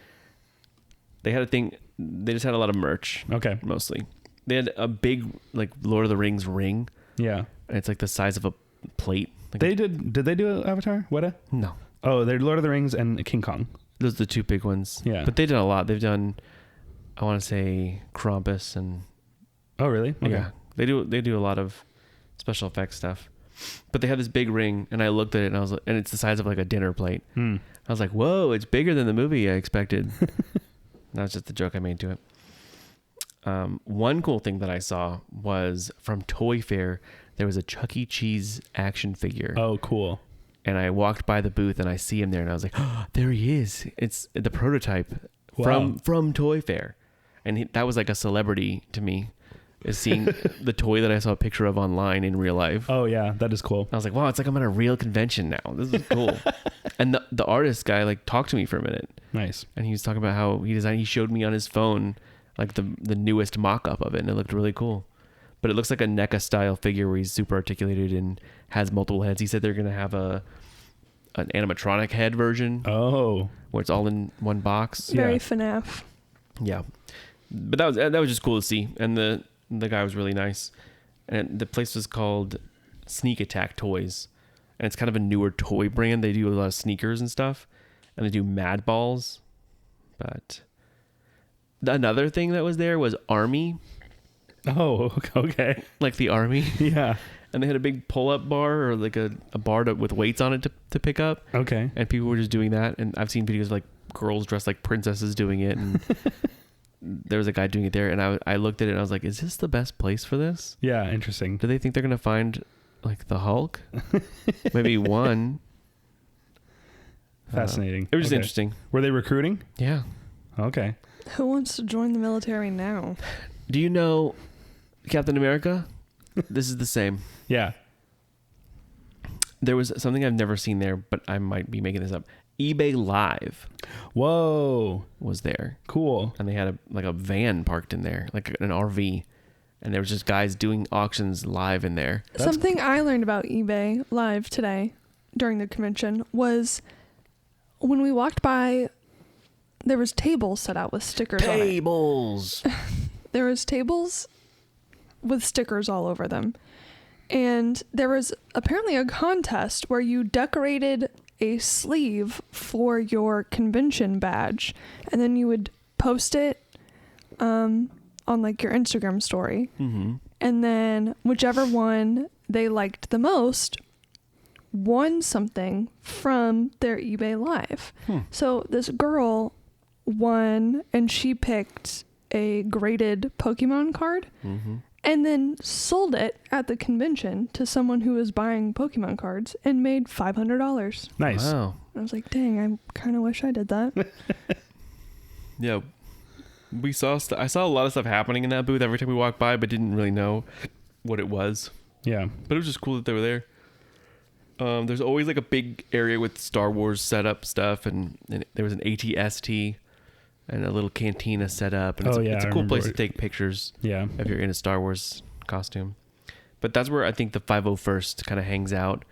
They had a thing. They just had a lot of merch. Okay. Mostly. They had a big, like, Lord of the Rings ring. Yeah. And it's like the size of a plate. Like Did they do an Avatar? Weta? No. Oh, they're Lord of the Rings and King Kong. Those are the two big ones. Yeah. But they did a lot. They've done, I want to say, Krampus and... Oh, really? Okay. Yeah. They do a lot of special effects stuff. But they had this big ring, and I looked at it, and I was like, and it's the size of like a dinner plate. I was like, whoa, it's bigger than the movie I expected. That was just the joke I made to it. One cool thing that I saw was from Toy Fair, there was a Chuck E. Cheese action figure. Oh, cool. And I walked by the booth and I see him there and I was like, oh, there he is. It's the prototype Wow. from Toy Fair. And that was like a celebrity to me, is seeing the toy that I saw a picture of online in real life. Oh, yeah. That is cool. I was like, wow, it's like I'm at a real convention now. This is cool. And the artist guy like talked to me for a minute. Nice. And he was talking about how he showed me on his phone like the newest mock-up of it, and it looked really cool. But it looks like a NECA style figure where he's super articulated and has multiple heads. He said they're going to have an animatronic head version. Oh. Where it's all in one box. Very FNAF. Yeah. But that was just cool to see. And the guy was really nice. And the place was called Sneak Attack Toys. And it's kind of a newer toy brand. They do a lot of sneakers and stuff. And they do Mad Balls. But another thing that was there was Army. Oh, okay. Like the Army. Yeah. And they had a big pull-up bar or like a bar with weights on it to pick up. Okay. And people were just doing that. And I've seen videos of like girls dressed like princesses doing it. And there was a guy doing it there. And I looked at it and I was like, is this the best place for this? Yeah, interesting. Do they think they're going to find like the Hulk? Maybe one. Fascinating. It was just Okay. interesting. Were they recruiting? Yeah. Okay. Who wants to join the military now? Do you know Captain America? This is the same. Yeah. There was something I've never seen there, but I might be making this up. eBay Live Whoa. was there. Cool. And they had a van parked in there, like an RV. And there was just guys doing auctions live in there. Something I learned about eBay Live today during the convention was when we walked by, there was tables set out with stickers on it. Tables! There was tables with stickers all over them. And there was apparently a contest where you decorated a sleeve for your convention badge. And then you would post it on like your Instagram story. Mm-hmm. And then whichever one they liked the most won something from their eBay Live. So this girl won and she picked a graded Pokemon card. Mm-hmm. and then sold it at the convention to someone who was buying Pokemon cards and made $500. Nice. Wow. I was like, dang, I kind of wish I did that. Yeah. I saw a lot of stuff happening in that booth every time we walked by, but didn't really know what it was. Yeah. But it was just cool that they were there. There's always like a big area with Star Wars setup stuff, and there was an AT-ST and a little cantina set up. And it's a cool place to take pictures. Yeah. If you're in a Star Wars costume. But that's where I think the 501st kind of hangs out.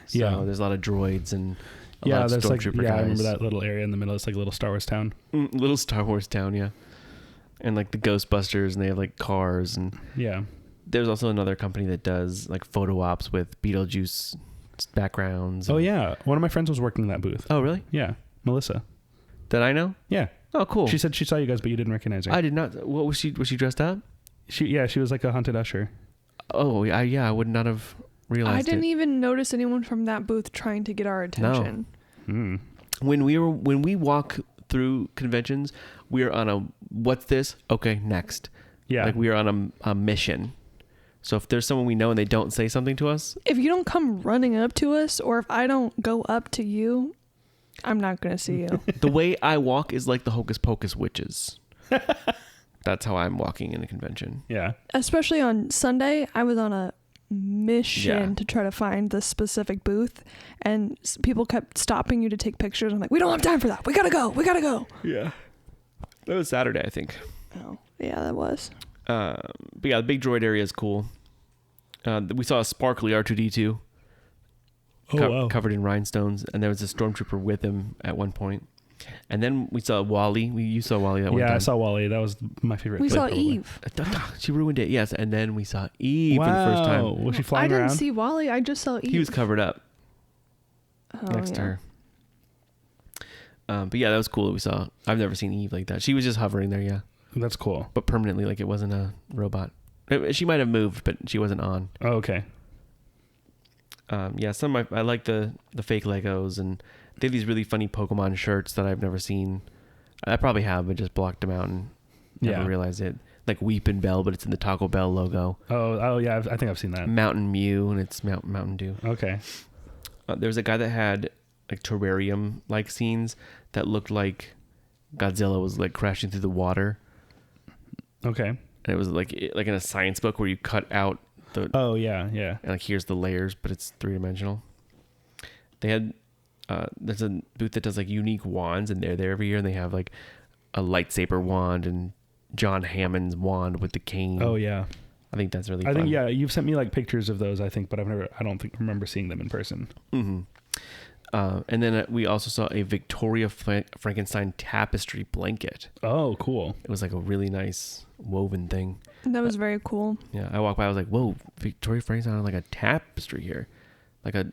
So there's a lot of droids and a lot of Stormtrooper guys. I remember that little area in the middle. It's like a little Star Wars town. Little Star Wars town, yeah. And like the Ghostbusters, and they have like cars, and there's also another company that does like photo ops with Beetlejuice backgrounds. Oh yeah, one of my friends was working in that booth. Oh really? Yeah, Melissa. Did I know? Yeah. Oh cool. She said she saw you guys, but you didn't recognize her. I did not. What was she? Was she dressed up? She was like a haunted usher. Oh I would not have realized. I didn't even notice anyone from that booth trying to get our attention. No. When we walk through conventions, we are on a what's this? Okay, next. Yeah. Like we are on a mission. So if there's someone we know and they don't say something to us, If you don't come running up to us, or if I don't go up to you, I'm not going to see you. the way I walk is like the Hocus Pocus witches. That's how I'm walking in a convention. Yeah. Especially on Sunday, I was on a mission Yeah. to try to find the specific booth, and people kept stopping you to take pictures. I'm like, we don't have time for that. We got to go. Yeah. That was Saturday, I think. Oh, yeah, that was. But yeah, the big droid area is cool. We saw a sparkly R2-D2 Wow. covered in rhinestones, and there was a stormtrooper with him at one point. And then we saw Wally. You saw Wally that one time. Yeah, I saw Wally. That was my favorite. We play, saw probably. Eve. She ruined it, yes. And then we saw Eve for the first Wow. time. Was she I flying didn't around? see Wally. I just saw Eve. He was covered up Oh, next to yeah. her. But yeah, that was cool that we saw. I've never seen Eve like that. She was just hovering there, yeah. That's cool. But permanently, like it wasn't a robot. She might have moved, but she wasn't on. Oh, okay. Yeah, I like the fake Legos, and they have these really funny Pokemon shirts that I've never seen. I probably have, but just blocked them out and never realized it. Like Weep and Bell, but it's in the Taco Bell logo. Oh yeah, I think I've seen that. Mountain Mew, and it's Mountain Dew. Okay. There's a guy that had like terrarium-like scenes that looked like Godzilla was like crashing through the water. Okay. And it was like in a science book where you cut out the Oh yeah. and like here's the layers, but it's 3-dimensional. They had there's a booth that does like unique wands, and they're there every year, and they have like a lightsaber wand and John Hammond's wand with the cane. Oh yeah. I think that's really I fun. think you've sent me like pictures of those, I think, but I don't remember seeing them in person. Mm-hmm. And then we also saw a Victoria Frankenstein tapestry blanket. Oh, cool. It was like a really nice woven thing. That was very cool. Yeah, I walked by, I was like, whoa, Victoria Frankenstein on like a tapestry here. Like a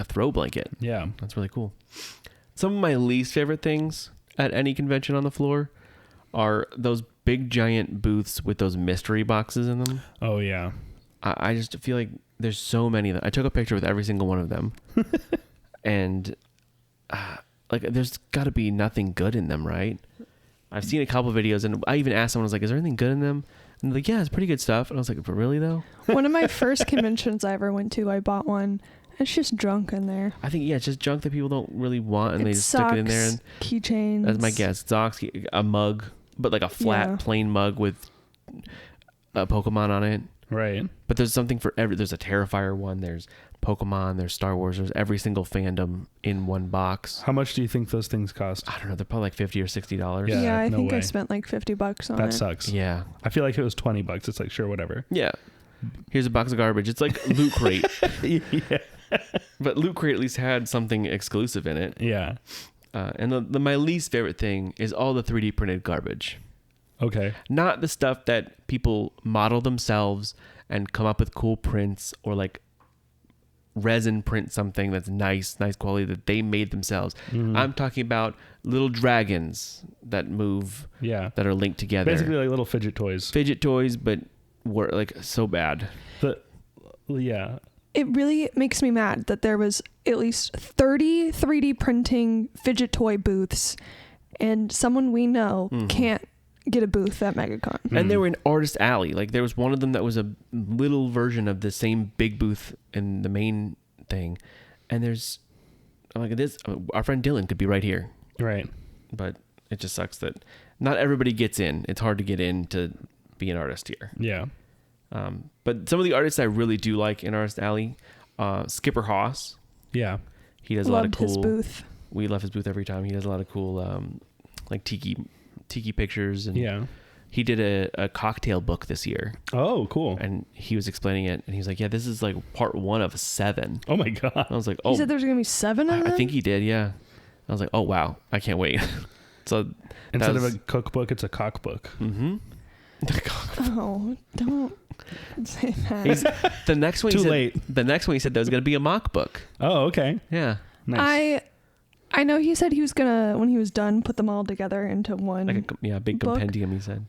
throw blanket. Yeah. That's really cool. Some of my least favorite things at any convention on the floor are those big giant booths with those mystery boxes in them. Oh yeah. I just feel like there's so many of them. I took a picture with every single one of them. And like there's got to be nothing good in them, right? I've seen a couple of videos, and I even asked someone, I was like, is there anything good in them? And they're like, yeah, it's pretty good stuff. And I was like, but really though? One of my first conventions I ever went to, I bought one. It's just junk in there. I think, yeah, it's just junk that people don't really want, and they just socks, stick it in there. And keychains. that's my guess. Socks, a mug, but like a flat, plain mug with a Pokemon on it. Right. But there's something for there's a Terrifier one, there's Pokemon, there's Star Wars, there's every single fandom in one box. How much do you think those things cost? I don't know, they're probably like $50 or $60. Yeah. I no think I way. spent like $50 on it. That sucks. Yeah. I feel like if it was $20, it's like, sure, whatever. Yeah. Here's a box of garbage. It's like Loot Crate. Yeah. But Loot Crate at least had something exclusive in it. Yeah. And my least favorite thing is all the 3D printed garbage. Okay. Not the stuff that people model themselves and come up with cool prints, or like resin print something that's nice quality that they made themselves. Mm-hmm. I'm talking about little dragons that move, Yeah. that are linked together. Basically like little fidget toys. Fidget toys, but were like so bad. Yeah. It really makes me mad that there was at least 30 3D printing fidget toy booths, and someone we know can't get a booth at MegaCon. And they were in Artist Alley. Like there was one of them that was a little version of the same big booth in the main thing. And there's like this. Our friend Dylan could be right here, Right. but it just sucks that not everybody gets in. It's hard to get in to be an artist here. Yeah. But some of the artists I really do like in Artist Alley, Skipper Haas. Yeah. He does a lot of Loved cool. his booth. We love his booth every time. He does a lot of cool, like tiki pictures, and Yeah. he did a cocktail book this year, Oh, cool. and he was explaining it, and he's like, "Yeah, this is like part 1 of 7." Oh my God. I was like, He "Oh, said there's gonna be 7 of them. I think he did." Yeah, I was like, "Oh wow, I can't wait." So Instead of a cookbook, it's a cockbook. mm-hmm. Oh, don't say that. The next one. Too he said, late. The next one he said there was going to be a mock book. Oh, okay. Yeah, Nice. I know he said he was gonna, when he was done, put them all together into one. like a big book. compendium. He said.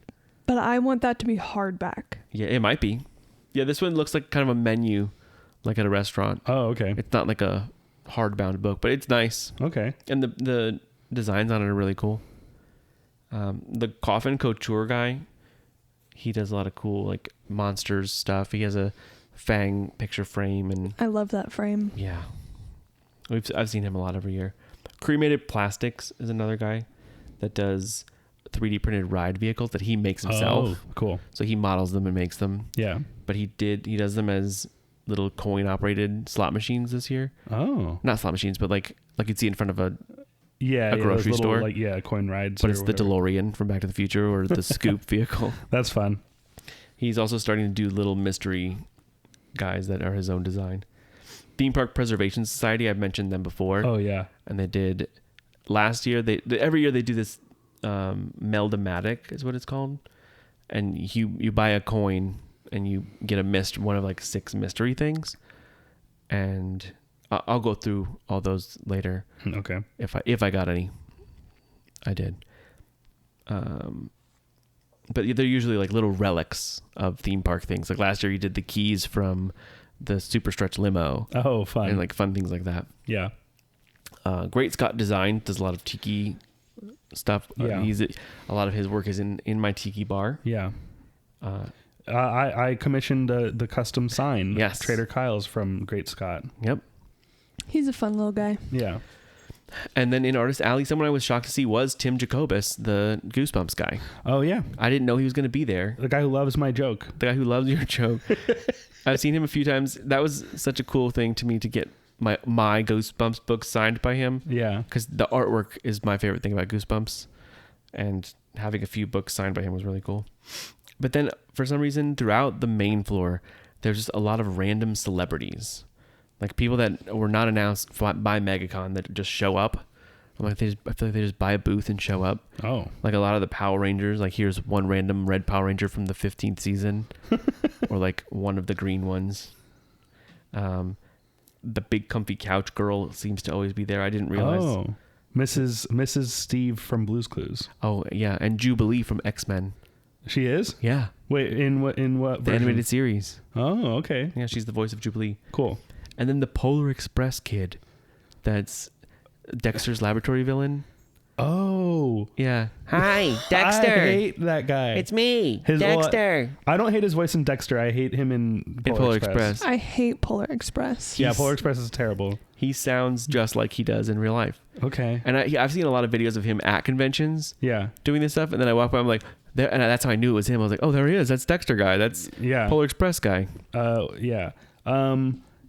But I want that to be hardback. Yeah, it might be. Yeah, this one looks like kind of a menu, like at a restaurant. Oh, okay. It's not like a hardbound book, but it's nice. Okay. And the designs on it are really cool. The Coffin Couture guy, he does a lot of cool like monsters stuff. He has a Fang picture frame, and I love that frame. yeah, I've seen him a lot every year. Cremated Plastics is another guy that does 3D printed ride vehicles that he makes himself. Oh, cool. So he models them and makes them. Yeah. But he does them as little coin operated slot machines this year. Oh. Not slot machines, but like you'd see in front of a Yeah. grocery those little, store. Like, yeah, coin rides. but or it's the whatever. DeLorean from Back to the Future or the Scoop vehicle. That's fun. He's also starting to do little mystery guys that are his own design. Theme Park Preservation Society, I've mentioned them before. Oh, yeah. And they did last year. Every year they do this Meldomatic is what it's called. And you buy a coin and you get one of like 6 mystery things. And I'll go through all those later. Okay. If I got any. I did. But they're usually like little relics of theme park things. Like last year you did the keys from the Super Stretch limo. Oh, fun. And like fun things like that. Yeah. Great Scott Design does a lot of tiki stuff. Yeah. A lot of his work is in my tiki bar. Yeah. I commissioned the custom sign. Yes. Trader Kyle's from Great Scott. Yep. He's a fun little guy. Yeah. And then in Artist Alley, someone I was shocked to see was Tim Jacobus, the Goosebumps guy. Oh, yeah. I didn't know he was going to be there. The guy who loves my joke. The guy who loves your joke. I've seen him a few times. That was such a cool thing to me to get my Goosebumps book signed by him. Yeah. Because the artwork is my favorite thing about Goosebumps. And having a few books signed by him was really cool. But then for some reason throughout the main floor, there's just a lot of random celebrities. Like people that were not announced by MegaCon that just show up. I'm like, I feel like they just buy a booth and show up. Oh. Like a lot of the Power Rangers, like here's one random red Power Ranger from the 15th season. Or like one of the green ones. The big comfy couch girl seems to always be there. I didn't realize. Oh. Mrs. Steve from Blue's Clues. Oh yeah, and Jubilee from X-Men. She is? Yeah. Wait, in what The version? animated series. Oh, okay. Yeah, she's the voice of Jubilee. Cool. And then the Polar Express kid, that's Dexter's laboratory villain. Oh. Yeah. Hi, Dexter. I hate that guy. It's me, His- Dexter. I don't hate his voice in Dexter. I hate him in Polar Express. I hate Polar Express. Yeah, He's- Polar Express is terrible. He sounds just like he does in real life. Okay. And I've seen a lot of videos of him at conventions Yeah. doing this stuff. And then I walk by, I'm like, there, and that's how I knew it was him. I was like, oh, there he is. That's Dexter guy. That's Yeah. Polar Express guy. Yeah.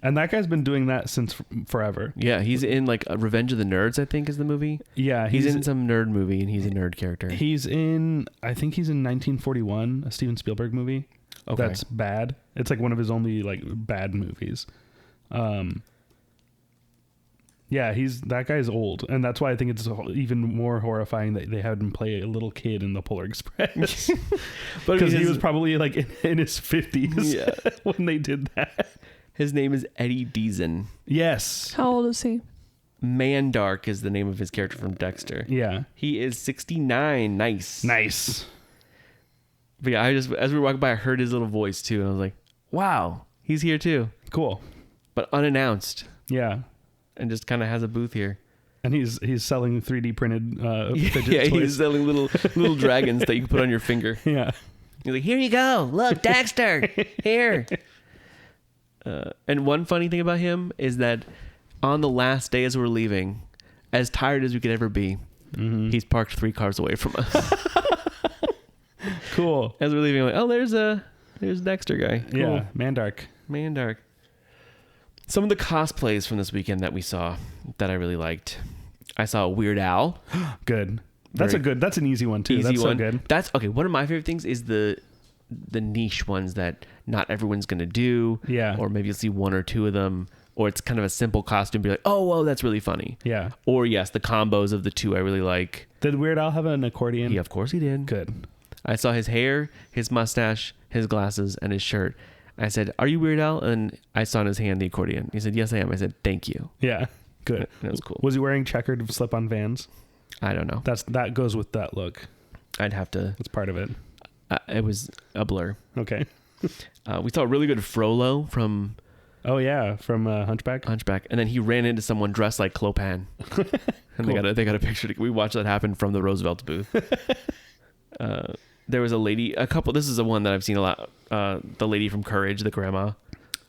And that guy's been doing that since forever. Yeah, he's in like Revenge of the Nerds, I think is the movie. Yeah. He's in some nerd movie and he's a nerd character. I think he's in 1941, a Steven Spielberg movie. Okay. That's bad. It's like one of his only like bad movies. Yeah, that guy's old, and that's why I think it's even more horrifying that they had him play a little kid in the Polar Express. But Because he was probably like in his 50s Yeah. when they did that. His name is Eddie Deason. Yes. How old is he? Mandark is the name of his character from Dexter. Yeah. He is 69. Nice. Nice. But yeah, as we were walking by, I heard his little voice too, and I was like, wow, he's here too. Cool. But unannounced. Yeah. And just kind of has a booth here. And he's selling 3D printed fidget Yeah, toys. he's selling little dragons that you can put on your finger. Yeah. He's like, here you go. Look, Dexter. Here. And one funny thing about him is that on the last day as we're leaving, as tired as we could ever be, he's parked 3 cars away from us. Cool. As we're leaving, I'm like, oh, there's Dexter guy. Cool. Yeah. Mandark. Mandark. Some of the cosplays from this weekend that we saw that I really liked. I saw Weird Al. Good. That's an easy one too. Easy That's one. so good. That's okay. One of my favorite things is the niche ones that not everyone's gonna do. Yeah. Or maybe you'll see 1 or 2 of them, or it's kind of a simple costume. Be like, oh, whoa, that's really funny. Yeah. Or yes, the combos of the 2 I really like. Did Weird Al have an accordion? Yeah, of course he did. Good. I saw his hair, his mustache, his glasses, and his shirt. I said, "Are you Weird Al?" And I saw in his hand the accordion. He said, "Yes, I am." I said, "Thank you." Yeah. Good. That was cool. Was he wearing checkered slip-on Vans? I don't know. That goes with that look. I'd have to. That's part of it. It was a blur. Okay. We saw a really good Frollo from Oh yeah, from Hunchback. and then he ran into someone dressed like Clopan, and Cool. they got a picture. We watched that happen from the Roosevelt booth. There was a couple. This is the one that I've seen a lot. The lady from Courage, the grandma,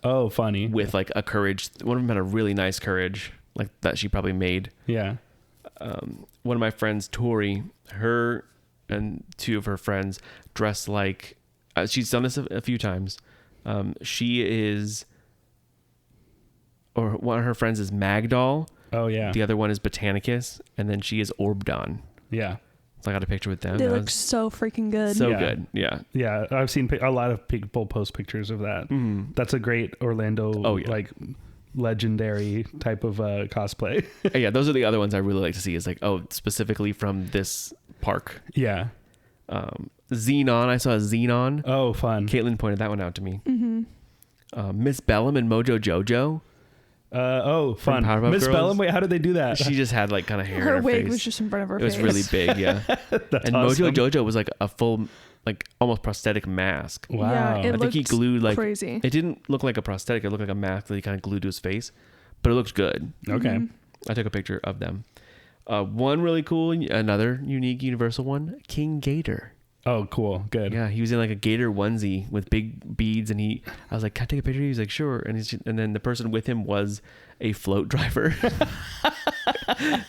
Oh, funny. with like a Courage. One of them had a really nice Courage, like that she probably made. Yeah. One of my friends, Tori, her and 2 of her friends dressed like. She's done this a few times. She is, or one of her friends is Magdoll. Oh yeah. The other one is Botanicus, and then she is Orbdon. Yeah. So I got a picture with them. They That look was so freaking good. so Yeah. good. Yeah. Yeah. I've seen a lot of people post pictures of that. Mhm. That's a great Orlando, Oh, yeah. like legendary type of cosplay. Yeah, those are the other ones I really like to see. Is like, oh, specifically from this park. Yeah. Xenon. I saw a Xenon. Oh, fun. Caitlin pointed that one out to me. Mm-hmm. Miss Bellum and Mojo Jojo. Oh, fun. Powerpuff Miss Girls. Bellum. Wait, how did they do that? She just had like kind of hair in Her her wig face. was just in front of her It was face. really big, yeah. That's And awesome. Mojo Jojo was like a full, like almost prosthetic mask. Wow. Yeah, it I think he looked glued like crazy. It didn't look like a prosthetic. It looked like a mask that he kind of glued to his face, but it looked good. Okay. Mhm. I took a picture of them. One really cool, another unique Universal one, King Gator. Oh, cool. Good. Yeah, he was in like a gator onesie with big beads, and I was like, "Can I take a picture?" He was like, "Sure." And then the person with him was a float driver,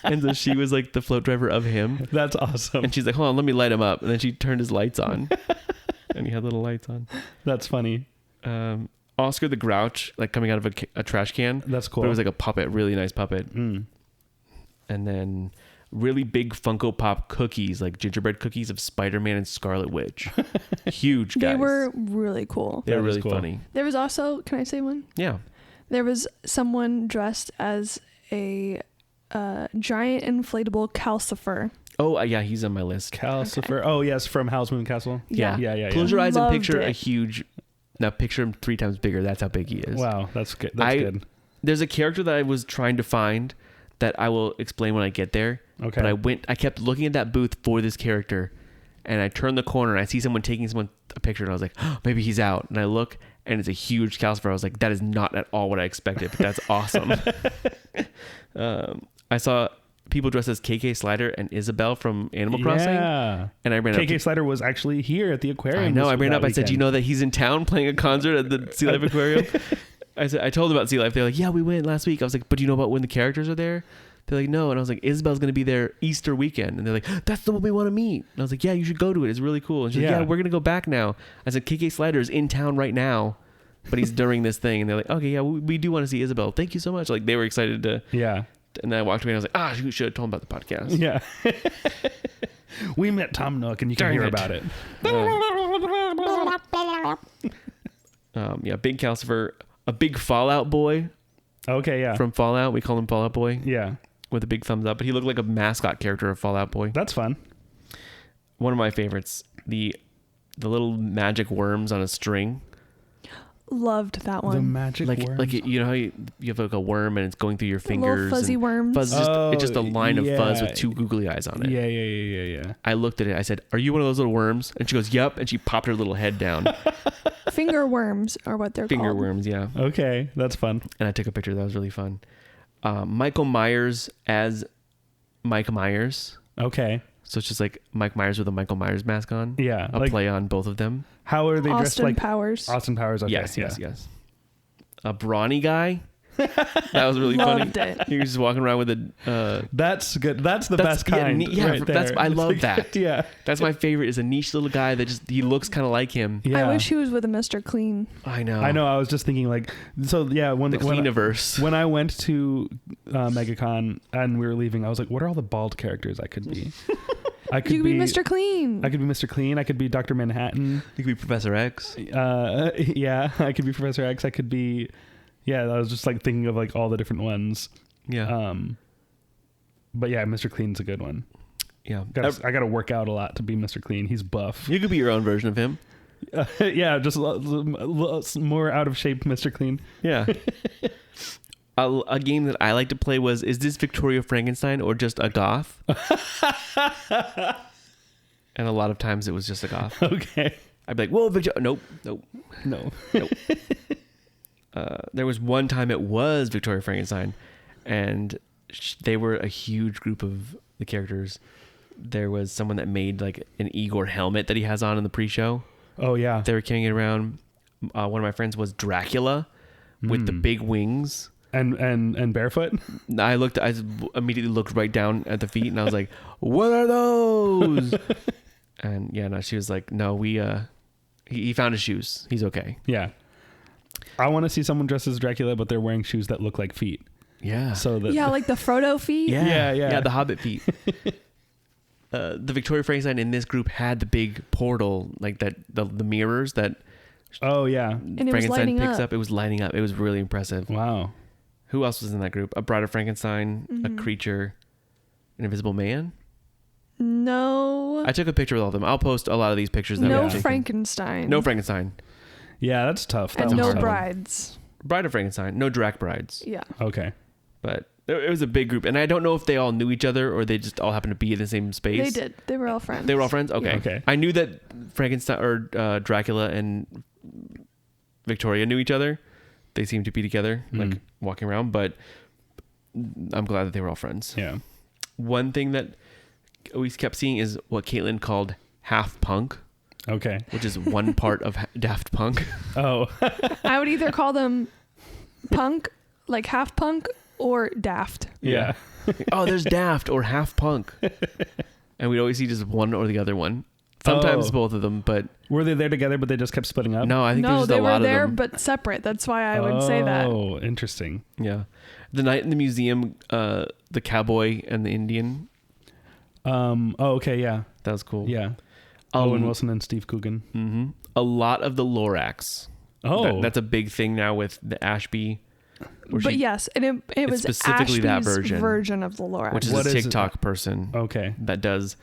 and so she was like the float driver of him. That's awesome. And she's like, "Hold on, let me light him up." And then she turned his lights on, and he had little lights on. That's funny. Oscar the Grouch, like coming out of a trash can. That's cool. But it was like a puppet, really nice puppet. Mm. And then really big Funko Pop cookies, like gingerbread cookies of Spider-Man and Scarlet Witch. Huge guys. They were really cool. They're That is really cool. funny. There was also, can I say one? Yeah. There was someone dressed as a giant inflatable calcifer. Oh, yeah, he's on my list. Calcifer. Oh, yes, from Howl's Moving Castle. Yeah. Yeah. Close your eyes and Loved picture a it. huge... Now picture him 3 times bigger. That's how big he is. Wow, that's good. That's good. There's a character that I was trying to find that I will explain when I get there. Okay. But I kept looking at that booth for this character, and I turned the corner and I see someone taking a picture, and I was like, oh, maybe he's out. And I look, and it's a huge calcifer. I was like, that is not at all what I expected, but that's awesome. I saw people dressed as KK Slider and Isabel from Animal Crossing. Yeah. And I ran up. KK Slider was actually here at the aquarium. I know. I ran that up. I said, "Do you weekend. know that he's in town playing a concert at the Sea Life Aquarium?" I told them about Sea Life. They're like, "Yeah, we went last week." I was like, "But do you know about when the characters are there?" They're like, "No." And I was like, "Isabel's going to be there Easter weekend." And they're like, "That's the one we want to meet." And I was like, "Yeah, you should go to it. It's really cool." And she's like, Yeah. "Yeah, we're going to go back now." I said, "KK Slider is in town right now, but he's during this thing." And they're like, "Okay, yeah, we do want to see Isabel. Thank you so much." Like they were excited to. Yeah. And then I walked away and I was like, you should have told him about the podcast. Yeah. We met Tom Nook, and you can Darn hear it. about it. Yeah, big calcifer, a big Fallout boy Okay, yeah. from Fallout. We call him Fallout Boy. Yeah. With a big thumbs up, but he looked like a mascot character of Fallout Boy. That's fun. One of my favorites, the little magic worms on a string. Loved that The one. magic Like worms. you know how you have like a worm and it's going through your fingers. Little fuzzy and worms. Fuzz is it's just a line of fuzz yeah. with 2 googly eyes on it. Yeah. I looked at it. I said, "Are you one of those little worms?" And she goes, "Yep." And she popped her little head down. Finger worms are what they're Finger called. worms, yeah. Okay, that's fun. And I took a picture. That was really fun. Michael Myers as Mike Myers. Okay. So it's just like Mike Myers with a Michael Myers mask on. Yeah. A like, play on both of them. how are they dressed Austin like Powers. Austin Powers? Okay. Yes. A brawny guy. That was really funny. Loved it. He was just walking around with a. That's good. That's the best kind. Yeah, right I there. love that. Yeah. That's my favorite. Is a niche little guy that he looks kind of like him. Yeah. I wish he was with a Mr. Clean. I know. I know. I was just thinking like, so yeah. The When Cleaniverse. when I went to MegaCon and we were leaving, I was like, what are all the bald characters I could be? I could You could be Mr. Clean. I could be Mr. Clean. I could be Dr. Manhattan. You could be Professor X. Yeah, I could be Professor X. I could be. Yeah, I was just like thinking of like all the different ones. Yeah. But yeah, Mr. Clean's a good one. Yeah. I got to work out a lot to be Mr. Clean. He's buff. You could be your own version of him. Yeah, just more out of shape, Mr. Clean. Yeah. A game that I like to play was, is this Victoria Frankenstein or just a goth? And a lot of times it was just a goth. Okay. I'd be like, whoa, Victoria. Nope. No. There was one time it was Victoria Frankenstein, and they were a huge group of the characters. There was someone that made like an Igor helmet that he has on in the pre-show. Oh yeah. They were carrying it around. One of my friends was Dracula with the big wings. And barefoot. I immediately looked right down at the feet, and I was like, what are those? And yeah, no, she was like, no, he found his shoes. He's okay. Yeah. I want to see someone dressed as Dracula, but they're wearing shoes that look like feet. Yeah. So that Yeah, like the Frodo feet. Yeah. Yeah, the Hobbit feet. The Victoria Frankenstein in this group had the big portal, like that, the mirrors that Oh yeah. And it was Frankenstein lighting picks up. up. It was lighting up. It was really impressive. Wow. Who else was in that group? A Bride of Frankenstein, a creature, an Invisible Man. No. I took a picture with all of them. I'll post a lot of these pictures. That No we've taken. Frankenstein. No Frankenstein. Yeah, that's tough. That And one's no tough. brides. Bride of Frankenstein. No Drac brides. Yeah. Okay. But it was a big group, and I don't know if they all knew each other or they just all happened to be in the same space. They did. They were all friends. They were all friends. Okay. Yeah. Okay. I knew that Frankenstein or Dracula and Victoria knew each other. They seemed to be together, like walking around. But I'm glad that they were all friends. Yeah. One thing that we kept seeing is what Caitlin called half punk, Okay. which is one part of Daft Punk. Oh. I would either call them punk, like half punk, or daft. Yeah. Oh, there's Daft or half punk. And we'd always see just one or the other one. Sometimes Oh. both of them, but Were they there together, but they just kept splitting up? no, I think No, there's just they a were lot there of them. but separate. That's why I would say that. Oh, interesting. Yeah. The night in the museum, the cowboy and the Indian, Oh, okay. Yeah. that was cool. Yeah. Um, Owen Wilson and Steve Coogan. Mm-hmm. A lot of the Lorax. Oh. That's a big thing now with the Ashby. But yes, and it was specifically that Ashby's version. of the Lorax. Which is What a is it? TikTok person Okay. that does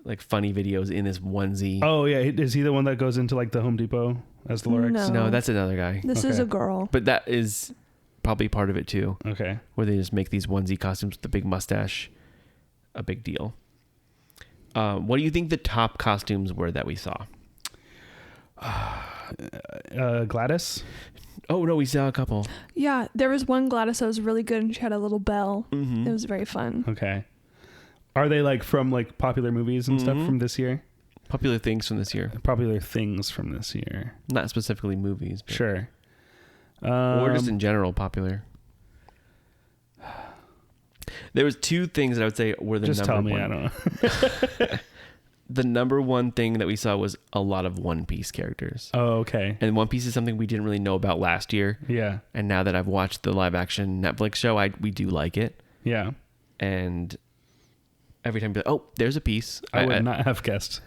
like funny videos in this onesie. Oh, yeah. Is he the one that goes into like the Home Depot as the Lorax? No. No, that's another guy. This is Okay. a girl. But that is probably part of it too, Okay. where they just make these onesie costumes with the big mustache a big deal. What do you think the top costumes were that we saw? Gladys? Oh, no, we saw a couple. Yeah, there was one Gladys that was really good, and she had a little bell. Mm-hmm. It was very fun. Okay. Are they like from like popular movies and stuff from this year? Popular things from this year. Popular things from this year. Not specifically movies, but Sure. or just in general popular. There was two things that I would say were the just number tell me. one. I don't know. The number one thing that we saw was a lot of One Piece characters. Oh, okay. And One Piece is something we didn't really know about last year. Yeah. And now that I've watched the live action Netflix show, we do like it. Yeah. And every time you're like, oh, there's a piece. I would not have guessed.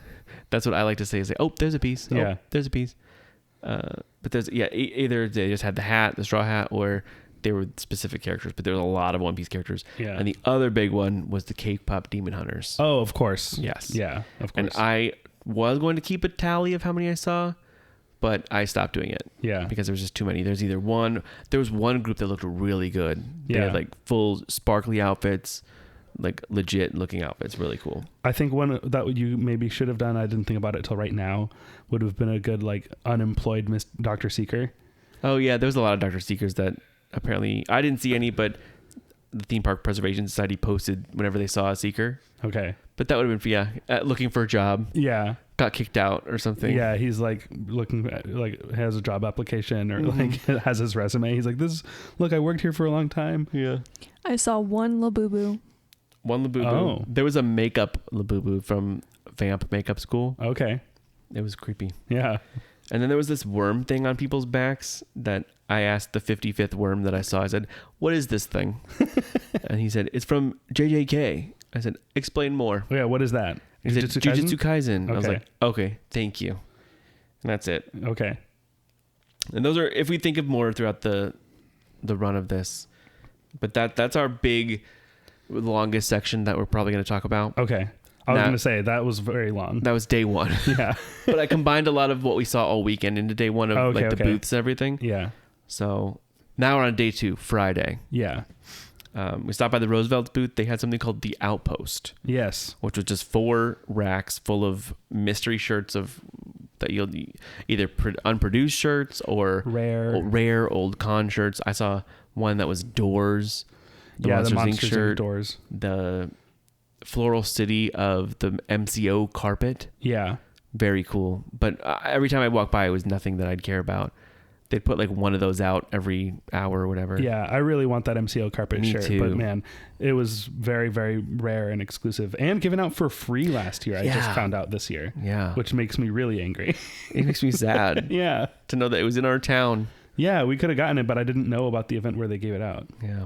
That's what I like to say is like, oh, there's a piece. Oh, Yeah. there's a piece. But there's, either they just had the hat, the straw hat, or they were specific characters, but there was a lot of One Piece characters. Yeah. And the other big one was the K-pop Demon Hunters. Oh, of course. Yes. Yeah, of course. And I was going to keep a tally of how many I saw, but I stopped doing it. Yeah. Because there was just too many. There was one group that looked really good. They Yeah. had like full sparkly outfits, like legit looking outfits. Really cool. I think one that you maybe should have done, I didn't think about it till right now, would have been a good like unemployed Miss Dr. Seeker. Oh yeah, there was a lot of Dr. Seekers that apparently I didn't see any, but the Theme Park Preservation Society posted whenever they saw a seeker. Okay. But that would have been looking for a job. Yeah. Got kicked out or something. Yeah, he's like looking at, like has a job application or like has his resume. He's like, look, I worked here for a long time. Yeah. I saw one Labubu. One Labubu. Oh. There was a makeup Labubu from Vamp Makeup School. Okay. It was creepy. Yeah. And then there was this worm thing on people's backs that I asked the 55th worm that I saw. I said, "What is this thing?" And he said, "It's from JJK." I said, "Explain more." Yeah, what is that? He said, Jujutsu Kaisen. I was Okay. like, "Okay, thank you." And that's it. Okay. And those are, if we think of more throughout the run of this, but that's our big, longest section that we're probably going to talk about. Okay. I was going to say that was very long. That was day one. Yeah. But I combined a lot of what we saw all weekend into day one of the booths and everything. Yeah. So now we're on day 2, Friday. Yeah. We stopped by the Roosevelt's booth. They had something called the Outpost. Yes. Which was just 4 racks full of mystery shirts that you'll either unproduced shirts or rare old con shirts. I saw one that was Doors. The Monsters Inc. Monsters shirt. Doors. The Floral City of the MCO carpet. Yeah. Very cool. But every time I walk by, it was nothing that I'd care about. They'd put like one of those out every hour or whatever. Yeah, I really want that MCO carpet Me shirt. too. But man, it was very, very rare and exclusive and given out for free last year. I just found out this year. Yeah. Which makes me really angry. It makes me sad. Yeah. To know that it was in our town. Yeah, we could have gotten it, but I didn't know about the event where they gave it out. Yeah.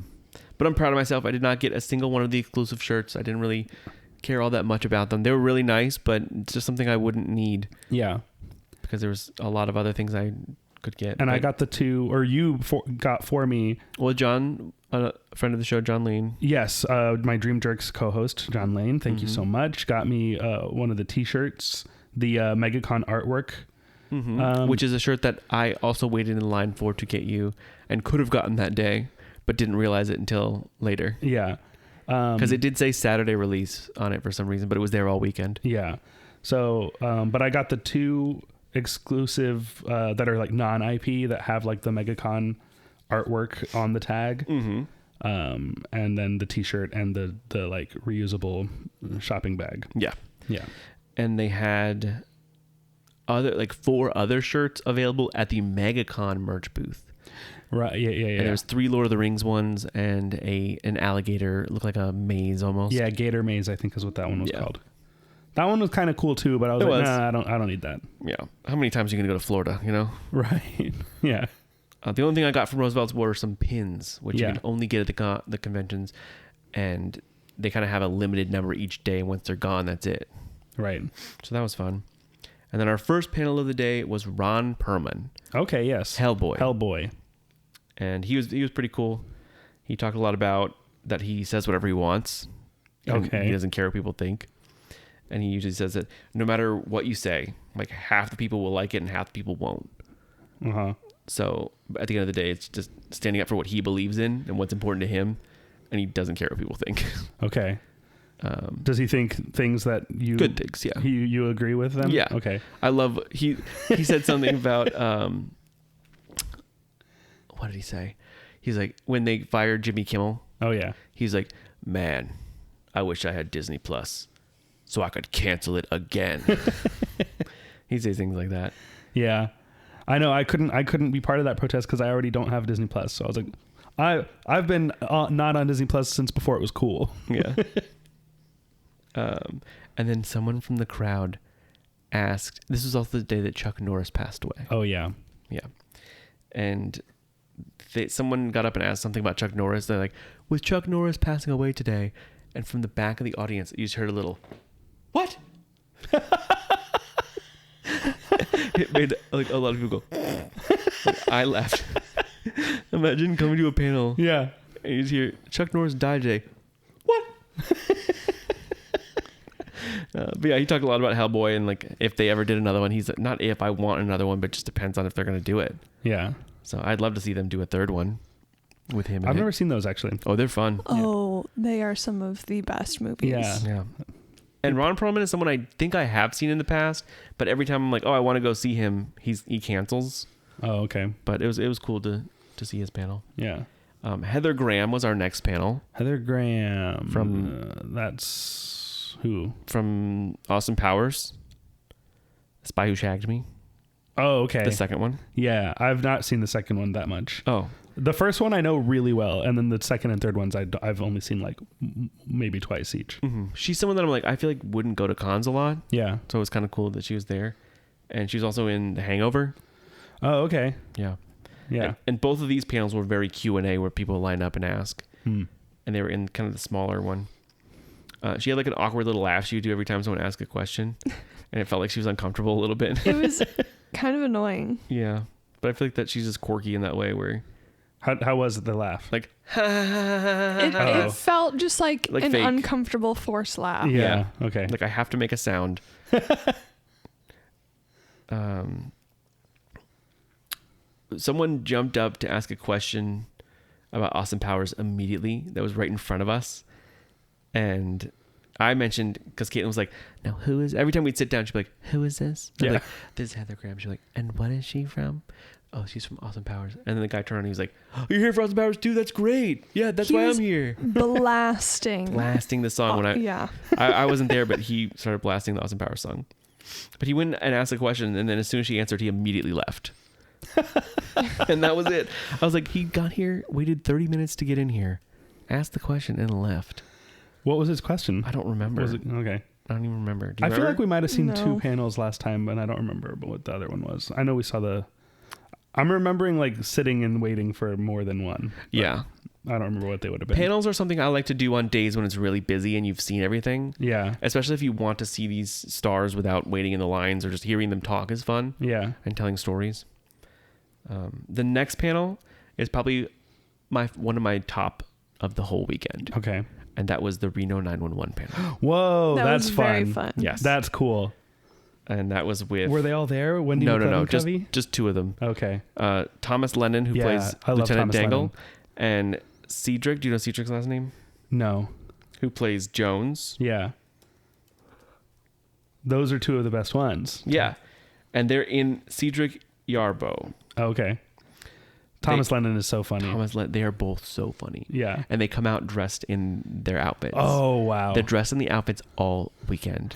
But I'm proud of myself. I did not get a single one of the exclusive shirts. I didn't really care all that much about them. They were really nice, but it's just something I wouldn't need. Yeah. Because there was a lot of other things I could get. And I got the 2, or you got for me. Well, John, a friend of the show, John Lane. Yes, my Dream Jerks co-host, John Lane. Thank you so much. Got me one of the T-shirts, the MegaCon artwork. Which is a shirt that I also waited in line for to get you and could have gotten that day, but didn't realize it until later. Yeah. Because it did say Saturday release on it for some reason, but it was there all weekend. Yeah. So, but I got the 2 exclusive that are like non-IP that have like the MegaCon artwork on the tag. And then the T-shirt and the like reusable shopping bag. Yeah. Yeah. And they had 4 other shirts available at the MegaCon merch booth. Right. Yeah. And there's 3 Lord of the Rings ones and an alligator, looked like a maze almost. Yeah, Gator Maze, I think is what that one was called. That one was kind of cool too, but I was nah, I don't need that. Yeah. How many times are you gonna go to Florida? You know. Right. Yeah. The only thing I got from Roosevelt's were some pins, which you can only get at the conventions, and they kind of have a limited number each day. Once they're gone, that's it. Right. So that was fun. And then our first panel of the day was Ron Perlman. Okay. Yes. Hellboy. And he was pretty cool. He talked a lot about that he says whatever he wants. Okay. He doesn't care what people think. And he usually says that no matter what you say, like half the people will like it and half the people won't. Uh-huh. So at the end of the day, it's just standing up for what he believes in and what's important to him. And he doesn't care what people think. Okay. Does he think things that you... Good things, yeah. You agree with them? Yeah. Okay. I love... He said something about... what did he say? He's like, when they fired Jimmy Kimmel... Oh, yeah. He's like, man, I wish I had Disney Plus so I could cancel it again. He says things like that. Yeah. I know. I couldn't be part of that protest because I already don't have Disney Plus. So I was like, I've been not on Disney Plus since before it was cool. Yeah. And then someone from the crowd asked, this was also the day that Chuck Norris passed away. Oh, yeah. Yeah. And someone got up and asked something about Chuck Norris. They're like, was Chuck Norris passing away today? And from the back of the audience, you just heard a little, what? It made like a lot of people go. Like, I laughed. Imagine coming to a panel. Yeah. And you just hear, Chuck Norris died today. What? But yeah, he talked a lot about Hellboy and like if they ever did another one. He's like, not if, I want another one, but just depends on if they're going to do it. Yeah. So I'd love to see them do a third one with him. I've never seen those actually. Oh, they're fun. Oh, they are some of the best movies. Yeah. Yeah. And Ron Perlman is someone I think I have seen in the past, but every time I'm like, oh, I want to go see him, he cancels. Oh, okay. But it was cool to see his panel. Yeah. Heather Graham was our next panel. Heather Graham From that's who? From Austin Powers, Spy Who Shagged Me. Oh, okay. The second one. Yeah, I've not seen the second one that much. Oh, the first one I know really well, and then the second and third ones I've only seen like maybe twice each. mm-hmm. She's someone that I'm like, I feel like wouldn't go to cons a lot. Yeah. So it was kind of cool that she was there, and she's also in The Hangover. Oh, okay. Yeah. Yeah. And both of these panels were very Q&A where people line up and ask. Hmm. And they were in kind of the smaller one. She had like an awkward little laugh she would do every time someone asked a question. And it felt like she was uncomfortable a little bit. It was kind of annoying. Yeah. But I feel like that she's just quirky in that way where... How was the laugh? Like... It felt just like an fake. uncomfortable forced laugh. Yeah. Okay. Like I have to make a sound. Someone jumped up to ask a question about Austin Powers immediately that was right in front of us. And I mentioned, because Caitlin was like, now who is, every time we'd sit down, she'd be like, who is this? And I'd be like, this is Heather Graham. She'd be like, and what is she from? Oh, she's from Austin Powers. And then the guy turned on and he was like, oh, you're here for Austin Powers too? That's great. Yeah, that's why I'm here. Blasting The song when I wasn't there, but he started blasting the Austin Powers song. But he went and asked a question, and then as soon as she answered, he immediately left. And that was it. I was like, he got here, waited 30 minutes to get in here, asked the question, and left. What was his question? I don't remember. Was it, okay. I don't even remember. Do you I remember? feel like we might have seen No. 2 panels last time, but I don't remember what the other one was. I know we saw I'm remembering like sitting and waiting for more than one. Yeah. I don't remember what they would have been. Panels are something I like to do on days when it's really busy and you've seen everything. Yeah. Especially if you want to see these stars without waiting in the lines or just hearing them talk is fun. Yeah. And telling stories. The next panel is probably one of my top of the whole weekend. Okay. And that was the Reno 911 panel. Whoa, that's was fun. very fun. Yes. That's cool. And that was with... Were they all there? Wendy No. McLovin-Covey? Just 2 of them. Okay. Thomas Lennon, who plays I love Lieutenant Thomas Dangle. Lennon. And Cedric, do you know Cedric's last name? No. Who plays Jones. Yeah. Those are 2 of the best ones. Yeah. And they're in Cedric Yarbo. Okay. Thomas Lennon is so funny. They are both so funny. Yeah. And they come out dressed in their outfits. Oh, wow. They're dressed in the outfits all weekend.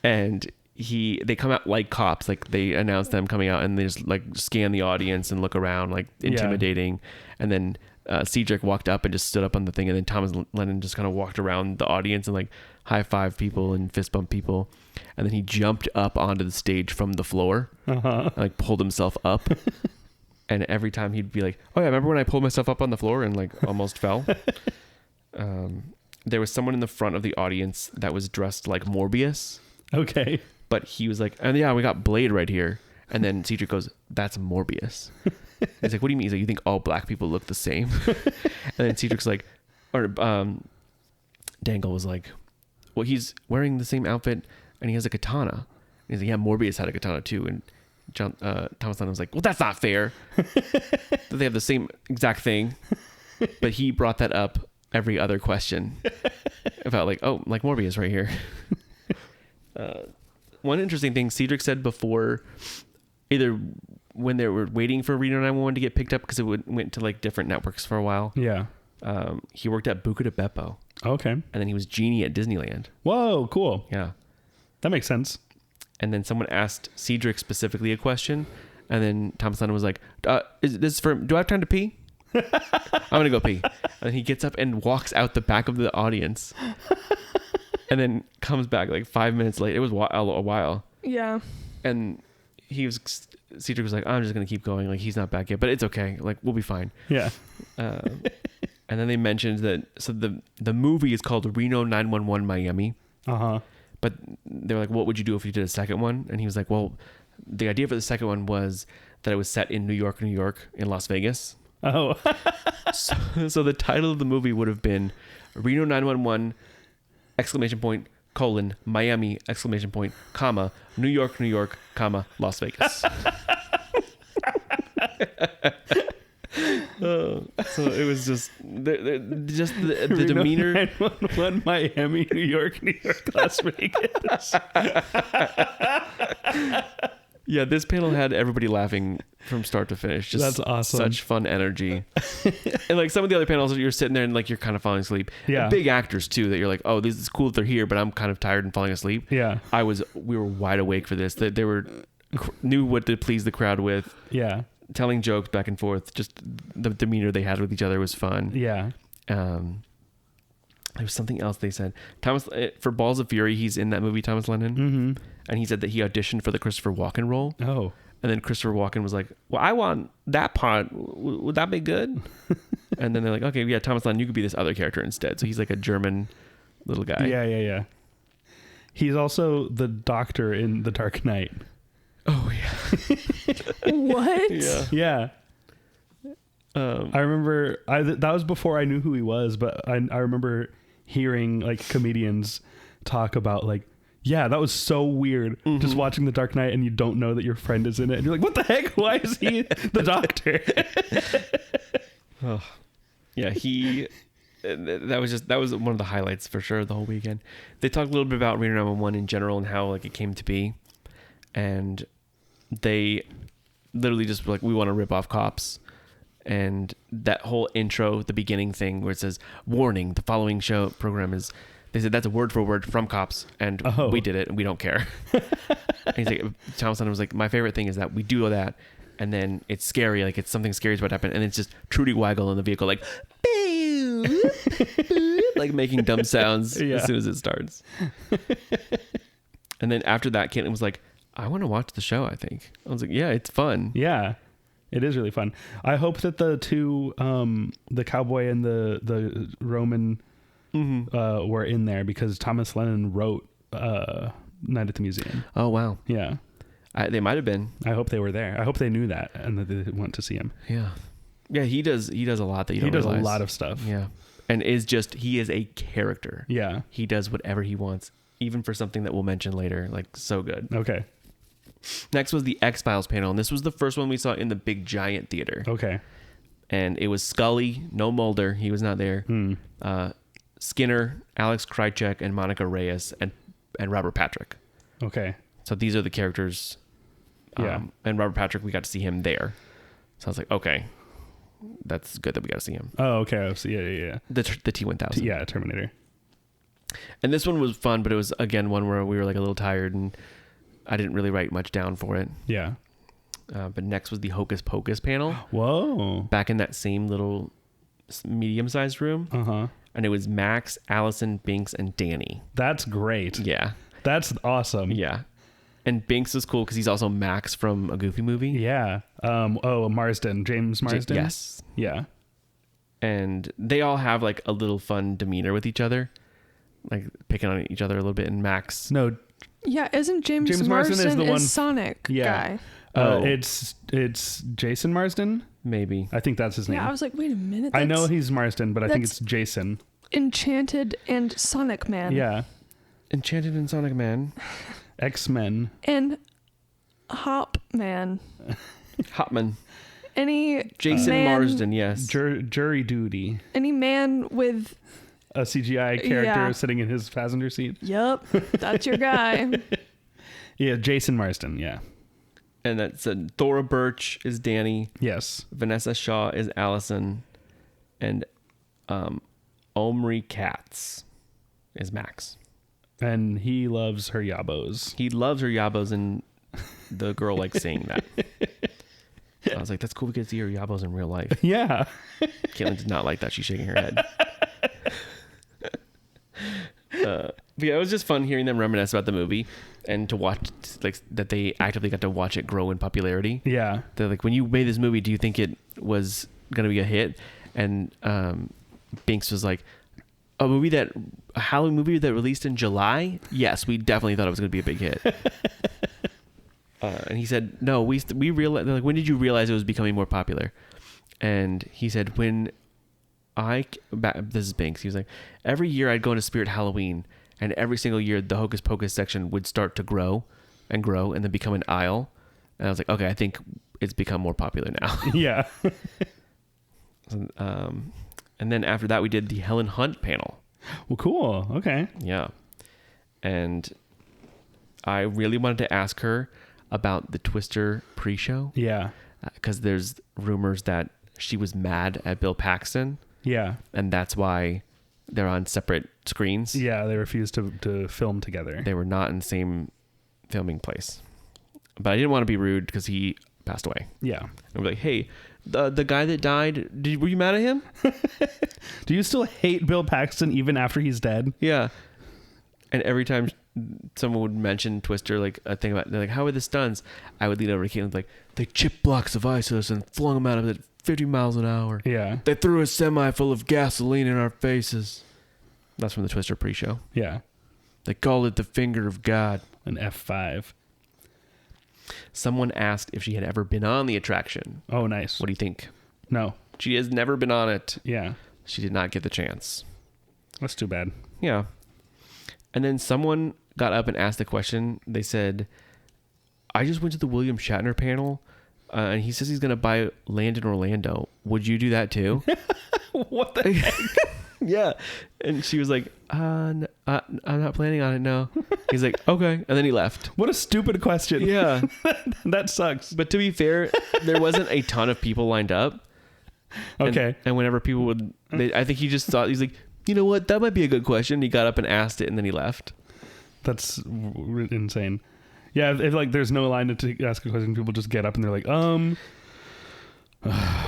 And they come out like cops. Like they announce them coming out and they just like scan the audience and look around like intimidating. And then Cedric walked up and just stood up on the thing. And then Thomas Lennon just kind of walked around the audience and like high-five people and fist bump people. And then he jumped up onto the stage from the floor. And, like pulled himself up. And every time he'd be like, oh yeah, remember when I pulled myself up on the floor and like almost fell? There was someone in the front of the audience that was dressed like Morbius. Okay. But he was like, and yeah, we got Blade right here. And then Cedric goes, that's Morbius. He's like, what do you mean? He's like, you think all black people look the same? And then Cedric's like, or Dangle was like, well, he's wearing the same outfit and he has a katana. And he's like, yeah, Morbius had a katana too. And Thomas Lennon was like, well, that's not fair. That they have the same exact thing. But he brought that up every other question about like, oh, like Morbius right here. One interesting thing Cedric said before, either when they were waiting for Reno 911 to get picked up because it went to like different networks for a while. Yeah. He worked at Buca de Beppo. Okay. And then he was Genie at Disneyland. Whoa, cool. Yeah. That makes sense. And then someone asked Cedric specifically a question. And then Thomas Lennon was like, is this do I have time to pee? I'm going to go pee. And then he gets up and walks out the back of the audience. And then comes back like 5 minutes late. It was a while. Yeah. And Cedric was like, I'm just going to keep going. Like, he's not back yet, but it's okay. Like, we'll be fine. Yeah. And then they mentioned that, so the movie is called Reno 911 Miami. Uh-huh. But they were like, what would you do if you did a second one? And he was like, well, the idea for the second one was that it was set in New York, in Las Vegas. Oh. So the title of the movie would have been Reno 911 ! Miami ! New York, Las Vegas. So it was just the demeanor. 911 Miami, New York, Las Vegas. Yeah, this panel had everybody laughing from start to finish. Just That's awesome. Such fun energy. And like some of the other panels, you're sitting there and like you're kind of falling asleep. Yeah. And big actors too, that you're like, oh, this is cool that they're here, but I'm kind of tired and falling asleep. Yeah. We were wide awake for this. They were knew what to please the crowd with. Yeah. Telling jokes back and forth. Just the demeanor they had with each other was fun. Yeah. There was something else they said. Thomas for Balls of Fury, he's in that movie, Thomas Lennon, Mm-hmm. and he said that he auditioned for the Christopher Walken role. Oh. And then Christopher Walken was like, "Well, I want that part. Would that be good?" And then they're like, "Okay, yeah, Thomas Lennon, you could be this other character instead." So he's like a German little guy. Yeah. He's also the Doctor in The Dark Knight. Oh yeah. What? Yeah. Yeah. I remember that was before I knew who he was, but I remember hearing like comedians talk about like, yeah, that was so weird. Just watching The Dark Knight and you don't know that your friend is in it. And you're like, what the heck? Why is he the Doctor? Oh. Yeah, that was one of the highlights for sure the whole weekend. They talked a little bit about Reno 911 in general and how like it came to be. And they literally just were like, we want to rip off cops. And that whole intro, the beginning thing where it says, warning, the following show program is, they said that's a word for word from cops, and we did it, and we don't care. And he's like, Thomas Lennon was like, my favorite thing is that we do that, and then it's scary, like it's something scary is about to happen, and it's just Trudy Weigel in the vehicle, like, like making dumb sounds as soon as it starts. And then after that, Caitlin was like, I want to watch the show, I think. I was like, yeah, it's fun. Yeah. It is really fun. I hope that the two, the cowboy and the Roman, were in there because Thomas Lennon wrote Night at the Museum. Oh wow! Yeah, they might have been. I hope they were there. I hope they knew that and that they went to see him. Yeah, yeah. He does a lot that you don't He does realize. a lot of stuff. Yeah, and he is a character. Yeah, he does whatever he wants, even for something that we'll mention later. Like so good. Okay. Next was the X-Files panel, and this was the first one we saw in the big giant theater. Okay. And it was Scully, no Mulder, he was not there. Skinner, Alex Krycek, and Monica Reyes, and Robert Patrick. Okay. So these are the characters. Yeah. And Robert Patrick, we got to see him there. So I was like, okay, that's good that we got to see him. Oh, okay. So yeah. The T-1000. Yeah, Terminator. And this one was fun, but it was again one where we were like a little tired and I didn't really write much down for it. Yeah. But next was the Hocus Pocus panel. Whoa. Back in that same little medium-sized room. Uh-huh. And it was Max, Allison, Binks, and Danny. That's great. Yeah. That's awesome. Yeah. And Binks is cool because he's also Max from a Goofy movie. Yeah. Marsden. James Marsden? Yes. Yeah. And they all have like a little fun demeanor with each other. Like picking on each other a little bit. And Max... No. Yeah, isn't James Marsden Marsden is the one Sonic guy? It's Jason Marsden. Maybe. I think that's his name. Yeah, I was like, wait a minute. I know he's Marsden, but I think it's that's Jason. Enchanted and Sonic Man. Yeah. Enchanted and Sonic Man. X-Men. And Hop Man. Hopman. Any Jason man, Marsden, yes. Jury duty. Any man with... A CGI character sitting in his passenger seat. Yep, that's your guy. Yeah, Jason Marsden, yeah. And that's Thora Birch is Danny. Yes. Vanessa Shaw is Allison. And Omri Katz is Max. And he loves her yabos. He loves her yabos, and the girl likes saying that. So I was like, that's cool. We get to see her yabos in real life. Yeah. Caitlin did not like that. She's shaking her head. But yeah, it was just fun hearing them reminisce about the movie and to watch like that they actively got to watch it grow in popularity. Yeah. They're like, when you made this movie, do you think it was going to be a hit? And Binks was like, a Halloween movie that released in July? Yes, we definitely thought it was going to be a big hit. And he said, no, we realized, like, when did you realize it was becoming more popular? And he said, this is Binks. He was like, every year I'd go into Spirit Halloween, and every single year the Hocus Pocus section would start to grow, and then become an aisle. And I was like, okay, I think it's become more popular now. Yeah. And then after that, we did the Helen Hunt panel. Well, cool. Okay. Yeah. And I really wanted to ask her about the Twister pre-show. Yeah. Because there's rumors that she was mad at Bill Paxton. Yeah. And that's why they're on separate screens. Yeah, they refused to film together. They were not in the same filming place. But I didn't want to be rude because he passed away. Yeah. And we're like, hey, the guy that died, were you mad at him? Do you still hate Bill Paxton even after he's dead? Yeah. And every time someone would mention Twister, like a thing about, they're like, how are the stunts? I would lean over to Caitlin and be like, they chipped blocks of ice at us and flung them out of it 50 miles an hour. Yeah. They threw a semi full of gasoline in our faces. That's from the Twister pre-show. Yeah. They called it the finger of God. An F5. Someone asked if she had ever been on the attraction. Oh, nice. What do you think? No. She has never been on it. Yeah. She did not get the chance. That's too bad. Yeah. And then someone got up and asked the question. They said, I just went to the William Shatner panel, and he says he's going to buy land in Orlando. Would you do that too? What the heck? Yeah. And she was like, I'm not planning on it, no. He's like, okay. And then he left. What a stupid question. Yeah. That sucks. But to be fair, there wasn't a ton of people lined up. Okay. And whenever people would, I think he just thought, he's like, you know what? That might be a good question. He got up and asked it, and then he left. That's insane. Yeah, if like there's no line to ask a question, people just get up and they're like, I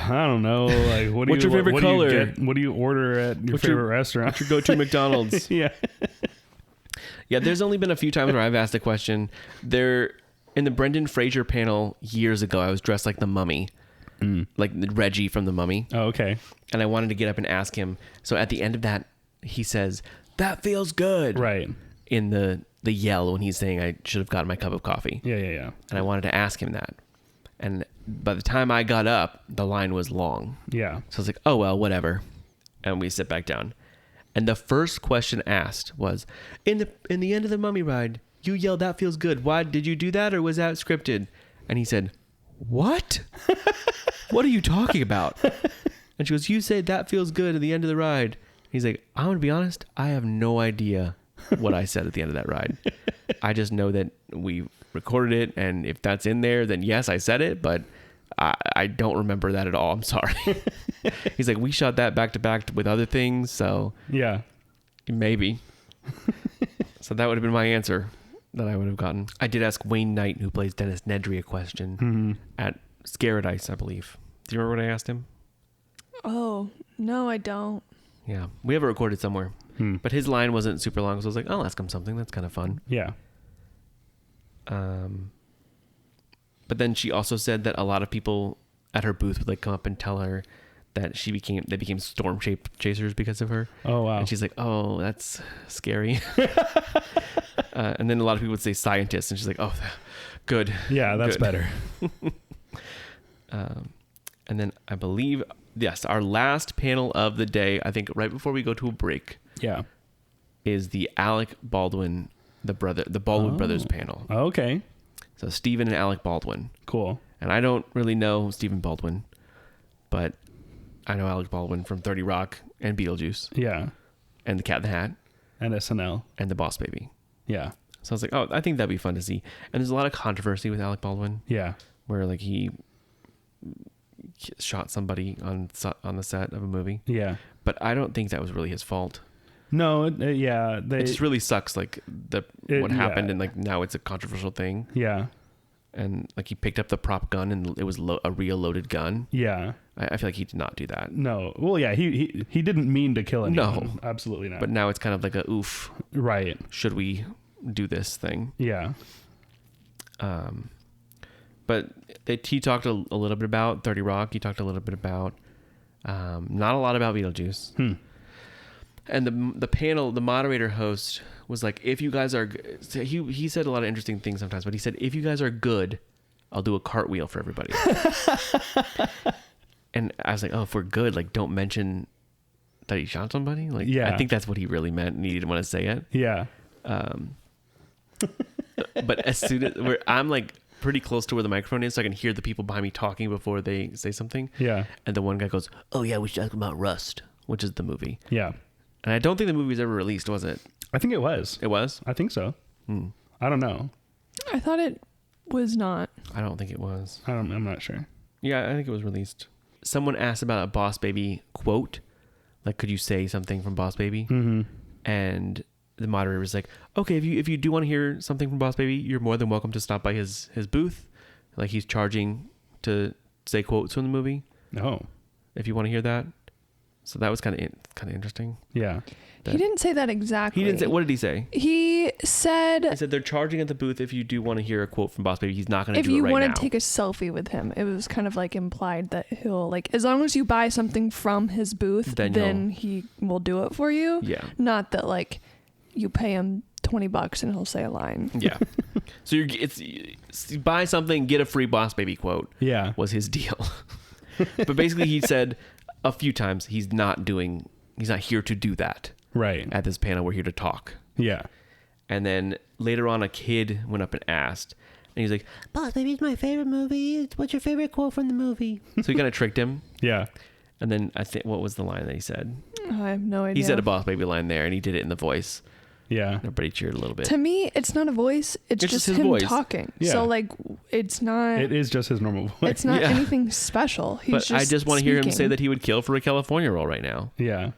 don't know. Like, What's your favorite color? What do you order at your favorite restaurant? What's your go-to McDonald's? Yeah. Yeah, there's only been a few times where I've asked a question. In the Brendan Fraser panel years ago, I was dressed like the Mummy. Like Reggie from the Mummy. Oh, okay. And I wanted to get up and ask him. So at the end of that, he says, that feels good. Right. In the yell when he's saying I should have gotten my cup of coffee. Yeah. And I wanted to ask him that. And by the time I got up, the line was long. Yeah. So I was like, oh, well, whatever. And we sit back down. And the first question asked was, in the end of the Mummy ride, you yelled, that feels good. Why did you do that, or was that scripted? And he said, what? What are you talking about? And she goes, you say that feels good at the end of the ride. He's like, I'm going to be honest, I have no idea what I said at the end of that ride. I just know that we recorded it, and if that's in there, then yes, I said it, but I don't remember that at all. I'm sorry. He's like, we shot that back to back with other things, so yeah, maybe. So that would have been my answer that I would have gotten. I did ask Wayne Knight, who plays Dennis Nedry, a question at Scaradise, I believe. Do you remember what I asked him? Oh, no, I don't. Yeah, we have it recorded somewhere. But his line wasn't super long, so I was like, I'll ask him something. That's kind of fun. Yeah. But then she also said that a lot of people at her booth would like come up and tell her that they became storm chasers because of her. Oh, wow. And she's like, oh, that's scary. And then a lot of people would say scientists, and she's like, oh, good. Yeah, that's good. better. And then I believe, yes, our last panel of the day, I think right before we go to a break, Yeah. is the Alec Baldwin, the Baldwin brothers panel. Okay. So Stephen and Alec Baldwin. Cool. And I don't really know Stephen Baldwin, but I know Alec Baldwin from 30 Rock and Beetlejuice Yeah. and The Cat in the Hat And SNL. and The Boss Baby. Yeah. So I was like, oh, I think that'd be fun to see. And there's a lot of controversy with Alec Baldwin Yeah. where like he shot somebody on the set of a movie. Yeah. But I don't think that was really his fault. No, yeah. It just really sucks, like what happened, yeah. and like now it's a controversial thing. Yeah. And like he picked up the prop gun, and it was a real loaded gun. Yeah. I feel like he did not do that. No. Well, yeah, he didn't mean to kill anyone. No. Absolutely not. But now it's kind of like a oof. Right. Should we do this thing? Yeah. But he talked a little bit about 30 Rock. He talked a little bit about not a lot about Beetlejuice. And the panel, the moderator host was like, if you guys are, he said a lot of interesting things sometimes, but he said, if you guys are good, I'll do a cartwheel for everybody. And I was like, oh, if we're good, like don't mention that he shot somebody. Like, yeah. I think that's what he really meant, and he didn't want to say it. Yeah. But as soon as I'm like pretty close to where the microphone is, so I can hear the people behind me talking before they say something. Yeah. And the one guy goes, oh yeah, we should talk about Rust, which is the movie. Yeah. And I don't think the movie was ever released, was it? I think it was. It was? I think so. I don't know. I thought it Was not. I don't think it was. I'm not sure. Yeah, I think it was released. Someone asked about a Boss Baby quote. Like, could you say something from Boss Baby? Mm-hmm. And the moderator was like, okay, if you do want to hear something from Boss Baby, you're more than welcome to stop by his booth. Like, he's charging to say quotes from the movie. Oh. If you want to hear that. So that was kind of interesting. Yeah. He didn't say that exactly. He didn't say. What did he say? He said They're charging at the booth if you do want to hear a quote from Boss Baby. He's not going to do it right now. If you want to take a selfie with him, it was kind of like implied that he'll, like, as long as you buy something from his booth, then he will do it for you. Yeah. Not that, like, you pay him $20 and he'll say a line. Yeah. So you buy something, get a free Boss Baby quote. Yeah. Was his deal. But basically he said a few times he's not here to do that. Right. At this panel, we're here to talk. Yeah. And then later on, a kid went up and asked, and he's like, Boss Baby's my favorite movie. What's your favorite quote from the movie? so he kind of tricked him. Yeah. And then I think, what was the line that he said? I have no idea. He said a Boss Baby line there, and he did it in the voice. Yeah. Everybody cheered a little bit. To me, it's not a voice. It's just his him voice. talking. Yeah. So, like, it's not. It is just his normal voice. It's not Yeah. anything special. He's But I just want to hear him say speaking. that he would kill for a California roll right now. Yeah.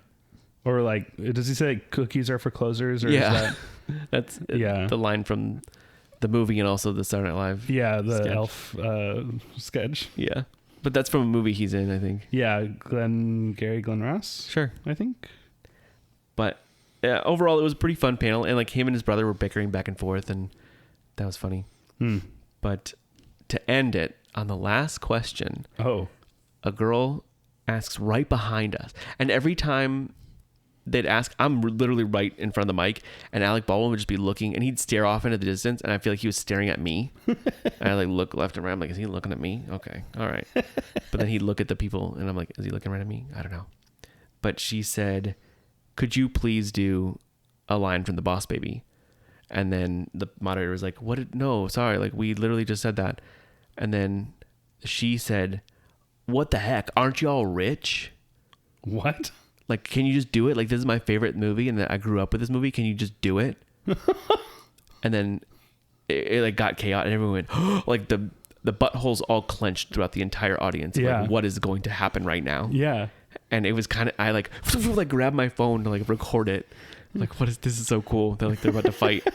Or like, does he say like, cookies are for closers? Or Yeah. is That's Yeah. the line from the movie and also the Saturday Night Live. that, yeah, the sketch. elf sketch. Yeah. But that's from a movie he's in, I think. Yeah, Gary Glenn Ross, Sure. I think. But overall, it was a pretty fun panel. And like him and his brother were bickering back and forth. And that was funny. But to end it on the last question, Oh. a girl asks right behind us. And every time they'd ask, I'm literally right in front of the mic, and Alec Baldwin would just be looking, and he'd stare off into the distance, and I feel like he was staring at me. And I like look left and right. I'm like, is he looking at me? Okay, all right. But then he'd look at the people, and I'm like, is he looking right at me? I don't know. But she said, could you please do a line from the Boss Baby? And then the moderator was like, no, sorry. Like, we literally just said that. And then she said, what the heck? Aren't y'all rich? What? Like, can you just do it? Like, this is my favorite movie, and that I grew up with this movie. Can you just do it? And then it like got chaotic, and everyone went, like the buttholes all clenched throughout the entire audience. Yeah. Like, what is going to happen right now? Yeah. And it was kind of, I like grabbed my phone to like record it. Like, this is so cool. They're about to fight.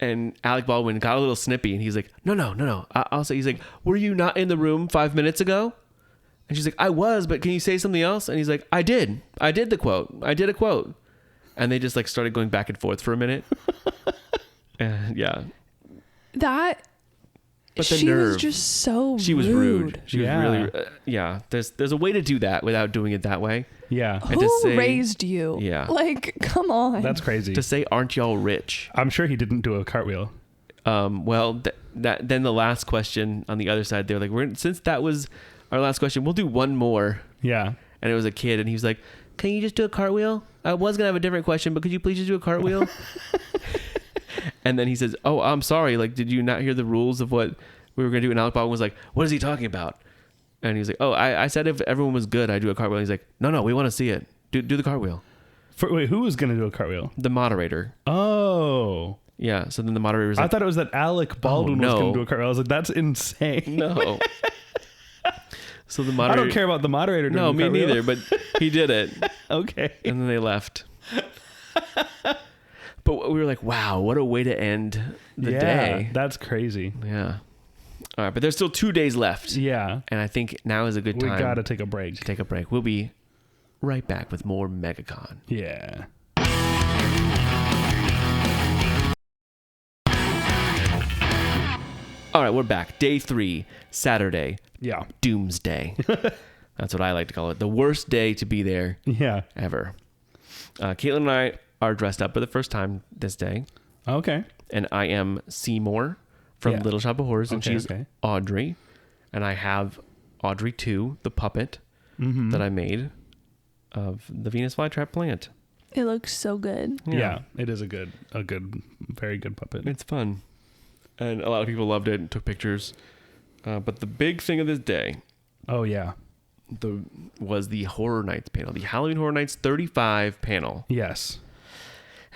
And Alec Baldwin got a little snippy, and he's like, no. I'll say, he's like, were you not in the room 5 minutes ago? And she's like, I was, but can you say something else? And he's like, I did the quote. I did a quote. And they just like started going back and forth for a minute. And yeah. That. But the she nerve. was just so She was rude. She Yeah. was really, yeah. There's a way to do that without doing it that way. Yeah. And to Who say- raised you? Yeah. Like, come on. That's crazy. To say, aren't y'all rich? I'm sure he didn't do a cartwheel. Well, then the last question on the other side, they're like, since that was our last question, we'll do one more. Yeah. And it was a kid, and he was like, can you just do a cartwheel? I was going to have a different question, but could you please just do a cartwheel? And then he says, oh, I'm sorry. Like, did you not hear the rules of what we were going to do? And Alec Baldwin was like, what is he talking about? And he was like, oh, I said if everyone was good, I'd do a cartwheel. And he's like, no, we want to see it. Do the cartwheel. Wait, who was going to do a cartweel? The moderator. Oh. Yeah. So then the moderator was like, I thought it was that Alec Baldwin was going to do a cartwheel. I was like, that's insane. no. So the I moderator. don't care about the moderator doing No, a me cartwheel. neither, but he did it. Okay. And then they left. But we were like, wow, what a way to end the day. That's crazy. Yeah. All right, but there's still 2 days left. Yeah. And I think now is a good We time got to take a break. to take a break. We'll be right back with more MegaCon. Yeah. All right, we're back. Day 3, Saturday, Yeah. Doomsday. That's what I like to call it. The worst day to be there Yeah. ever. Caitlin and I are dressed up for the first time this day. Okay. And I am Seymour from Yeah. Little Shop of Horrors, and Okay, she's okay. Audrey. And I have Audrey 2, the puppet Mm-hmm. that I made of the Venus flytrap plant. It looks so good. Yeah. It is a very good puppet. It's fun. And a lot of people loved it and took pictures. But the big thing of this day Oh, yeah. was the Horror Nights panel, the Halloween Horror Nights 35 panel. Yes.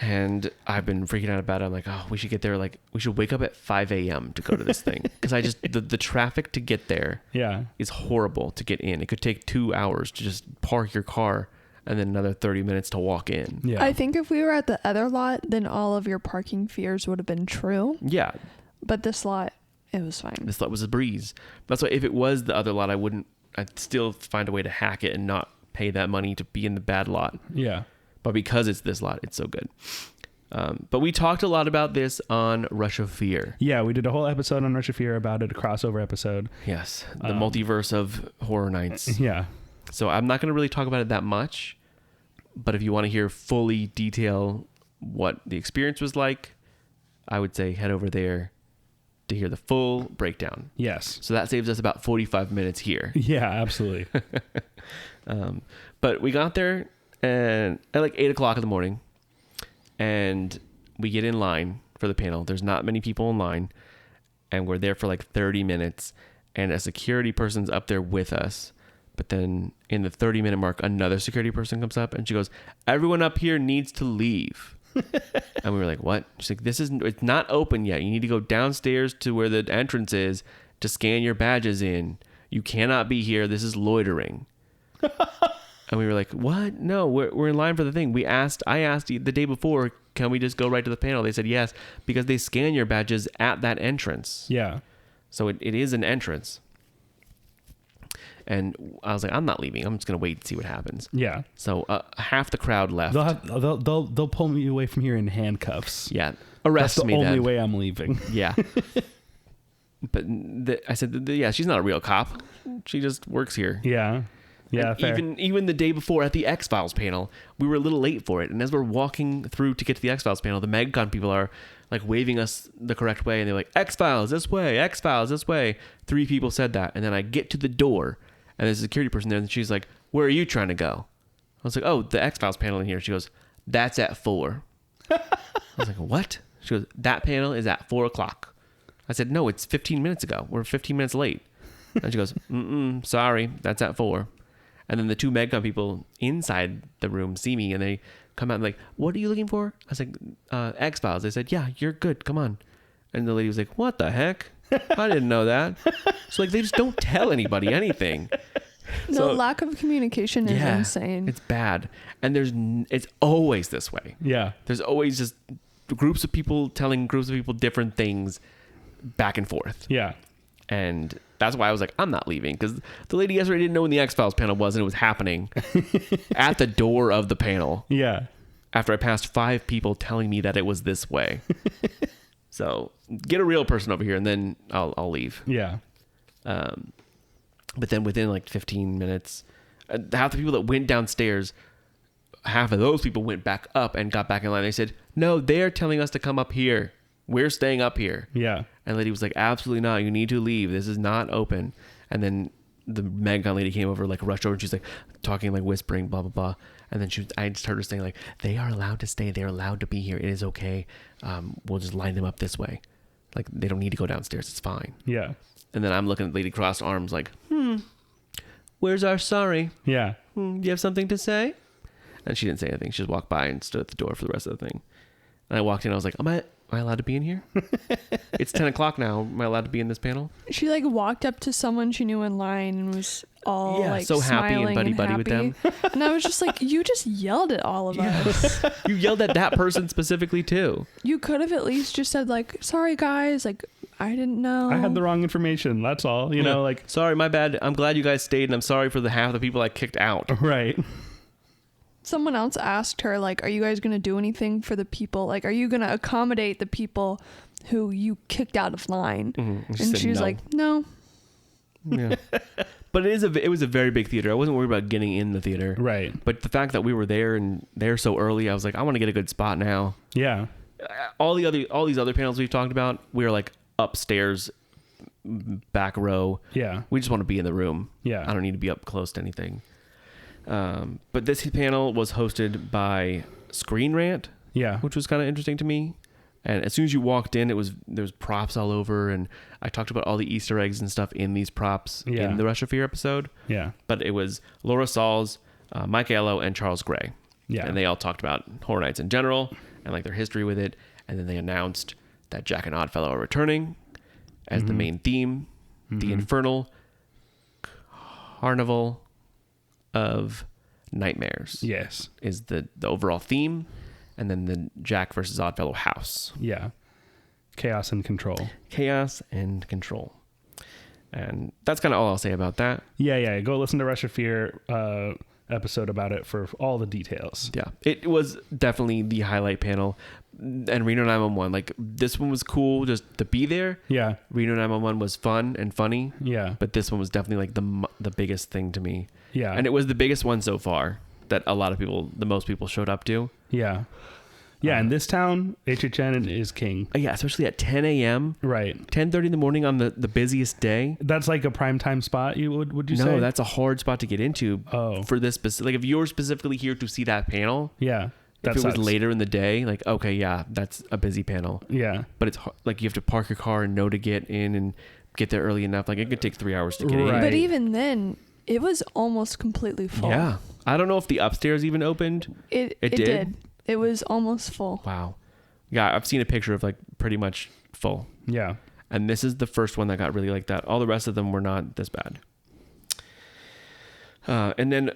And I've been freaking out about it. I'm like, oh, we should get there. Like, we should wake up at 5 a.m. to go to this thing. Because the traffic to get there is horrible to get in. It could take 2 hours to just park your car and then another 30 minutes to walk in. Yeah. I think if we were at the other lot, then all of your parking fears would have been true. Yeah. But this lot, it was fine. This lot was a breeze. That's why if it was the other lot, I'd still find a way to hack it and not pay that money to be in the bad lot. Yeah. But because it's this lot, it's so good. But we talked a lot about this on Rush of Fear. Yeah, we did a whole episode on Rush of Fear about it, a crossover episode. Yes, the multiverse of Horror Nights. Yeah. So I'm not going to really talk about it that much. But if you want to hear fully detail what the experience was like, I would say head over there to hear the full breakdown. Yes. So that saves us about 45 minutes here. Yeah, absolutely. But we got there and at like 8 o'clock in the morning, and we get in line for the panel. There's not many people in line, and we're there for like 30 minutes, and a security person's up there with us. But then in the 30-minute mark, another security person comes up and she goes, "Everyone up here needs to leave." And we were like, "What?" She's like, it's not open yet. You need to go downstairs to where the entrance is to scan your badges in. You cannot be here. This is loitering. And we were like, "What? No, we're in line for the thing." I asked the day before, "Can we just go right to the panel?" They said yes, because they scan your badges at that entrance. Yeah. So it is an entrance. And I was like, I'm not leaving. I'm just going to wait and see what happens. Yeah. So half the crowd left. They'll pull me away from here in handcuffs. Yeah. Arrest me then. That's the only way I'm leaving. Yeah. But I said, yeah, she's not a real cop. She just works here. Yeah. Yeah, fair. Even the day before at the X-Files panel, we were a little late for it. And as we're walking through to get to the X-Files panel, the MegaCon people are like waving us the correct way. And they're like, "X-Files this way, X-Files this way." 3 people said that. And then I get to the door and there's a security person there. And she's like, "Where are you trying to go?" I was like, "Oh, the X-Files panel in here." She goes, "That's at 4. I was like, "What?" She goes, "That panel is at 4 o'clock. I said, "No, it's 15 minutes ago. We're 15 minutes late." And she goes, "Sorry, that's at 4. And then the 2 MegaCon people inside the room see me and they come out and like, "What are you looking for?" I was like, "X-Files." They said, "Yeah, you're good. Come on." And the lady was like, "What the heck? I didn't know that." So like, they just don't tell anybody anything. No, lack of communication is insane. It's bad. And it's always this way. Yeah. There's always just groups of people telling groups of people different things back and forth. Yeah. And that's why I was like, I'm not leaving, because the lady yesterday didn't know when the X-Files panel was, and it was happening at the door of the panel. Yeah. After I passed 5 people telling me that it was this way. So get a real person over here, and then I'll leave. Yeah. But then within like 15 minutes, half the people that went downstairs, half of those people went back up and got back in line. They said, "No, they're telling us to come up here. We're staying up here." Yeah. And the lady was like, "Absolutely not. You need to leave. This is not open." And then the MegaCon lady came over, like rushed over, and she's like talking, like whispering, blah, blah, blah. And then I just heard her saying like, "They are allowed to stay. They're allowed to be here. It is okay. We'll just line them up this way. Like, they don't need to go downstairs. It's fine." Yeah. And then I'm looking at the lady crossed arms like, "Where's our sorry? Yeah. Do you have something to say?" And she didn't say anything. She just walked by and stood at the door for the rest of the thing. And I walked in. I was like, Am I allowed to be in here? It's 10 o'clock now. Am I allowed to be in this panel? She like walked up to someone she knew in line and was all like so happy and smiling buddy with them. And I was just like, you just yelled at all of us. You yelled at that person specifically too. You could have at least just said like, "Sorry guys, like I didn't know. I had the wrong information. That's all. You know, like, "Sorry, my bad. I'm glad you guys stayed, and I'm sorry for the half of the people I kicked out." right. Someone else asked her like, "Are you guys going to do anything for the people? Like, are you going to accommodate the people who you kicked out of line?" Mm-hmm. And she was no. like, "No." Yeah. But it was a very big theater. I wasn't worried about getting in the theater. Right. But the fact that we were there and there so early, I was like, I want to get a good spot now. Yeah. All these other panels we've talked about, we were like upstairs, back row. Yeah. We just want to be in the room. Yeah. I don't need to be up close to anything. But this panel was hosted by Screen Rant. Yeah. Which was kind of interesting to me. And as soon as you walked in, there was props all over, and I talked about all the Easter eggs and stuff in these props in the Rush of Fear episode. Yeah. But it was Laura Sauls, Mike Aiello, and Charles Gray. Yeah. And they all talked about Horror Nights in general. and like their history with it. And then they announced that Jack and Oddfellow are returning as the main theme. The Infernal Carnival of Nightmares. Yes. Is the overall theme. And then the Jack versus Oddfellow house. Yeah. Chaos and control. Chaos and control. And that's kind of all I'll say about that. Yeah. Go listen to Rush of Fear episode about it for all the details. Yeah. It was definitely the highlight panel. And Reno 911, like this one was cool just to be there. Yeah. Reno 911 was fun and funny. Yeah. But this one was definitely like the biggest thing to me. Yeah. And it was the biggest one so far that the most people showed up to. Yeah. Yeah, in this town, HHN is king. Yeah, especially at 10 a.m. Right. 10:30 in the morning on the busiest day. That's like a prime time spot, would you say? No, that's a hard spot to get into for this specific. Like if you were specifically here to see that panel. Yeah. If it was later in the day, like, okay, yeah, that's a busy panel. Yeah. But it's like you have to park your car and know to get in and get there early enough. Like it could take 3 hours to get in. But even then, it was almost completely full. Yeah. I don't know if the upstairs even opened. It did. It was almost full. Wow. Yeah, I've seen a picture of like pretty much full. Yeah. And this is the first one that got really like that. All the rest of them were not this bad. And then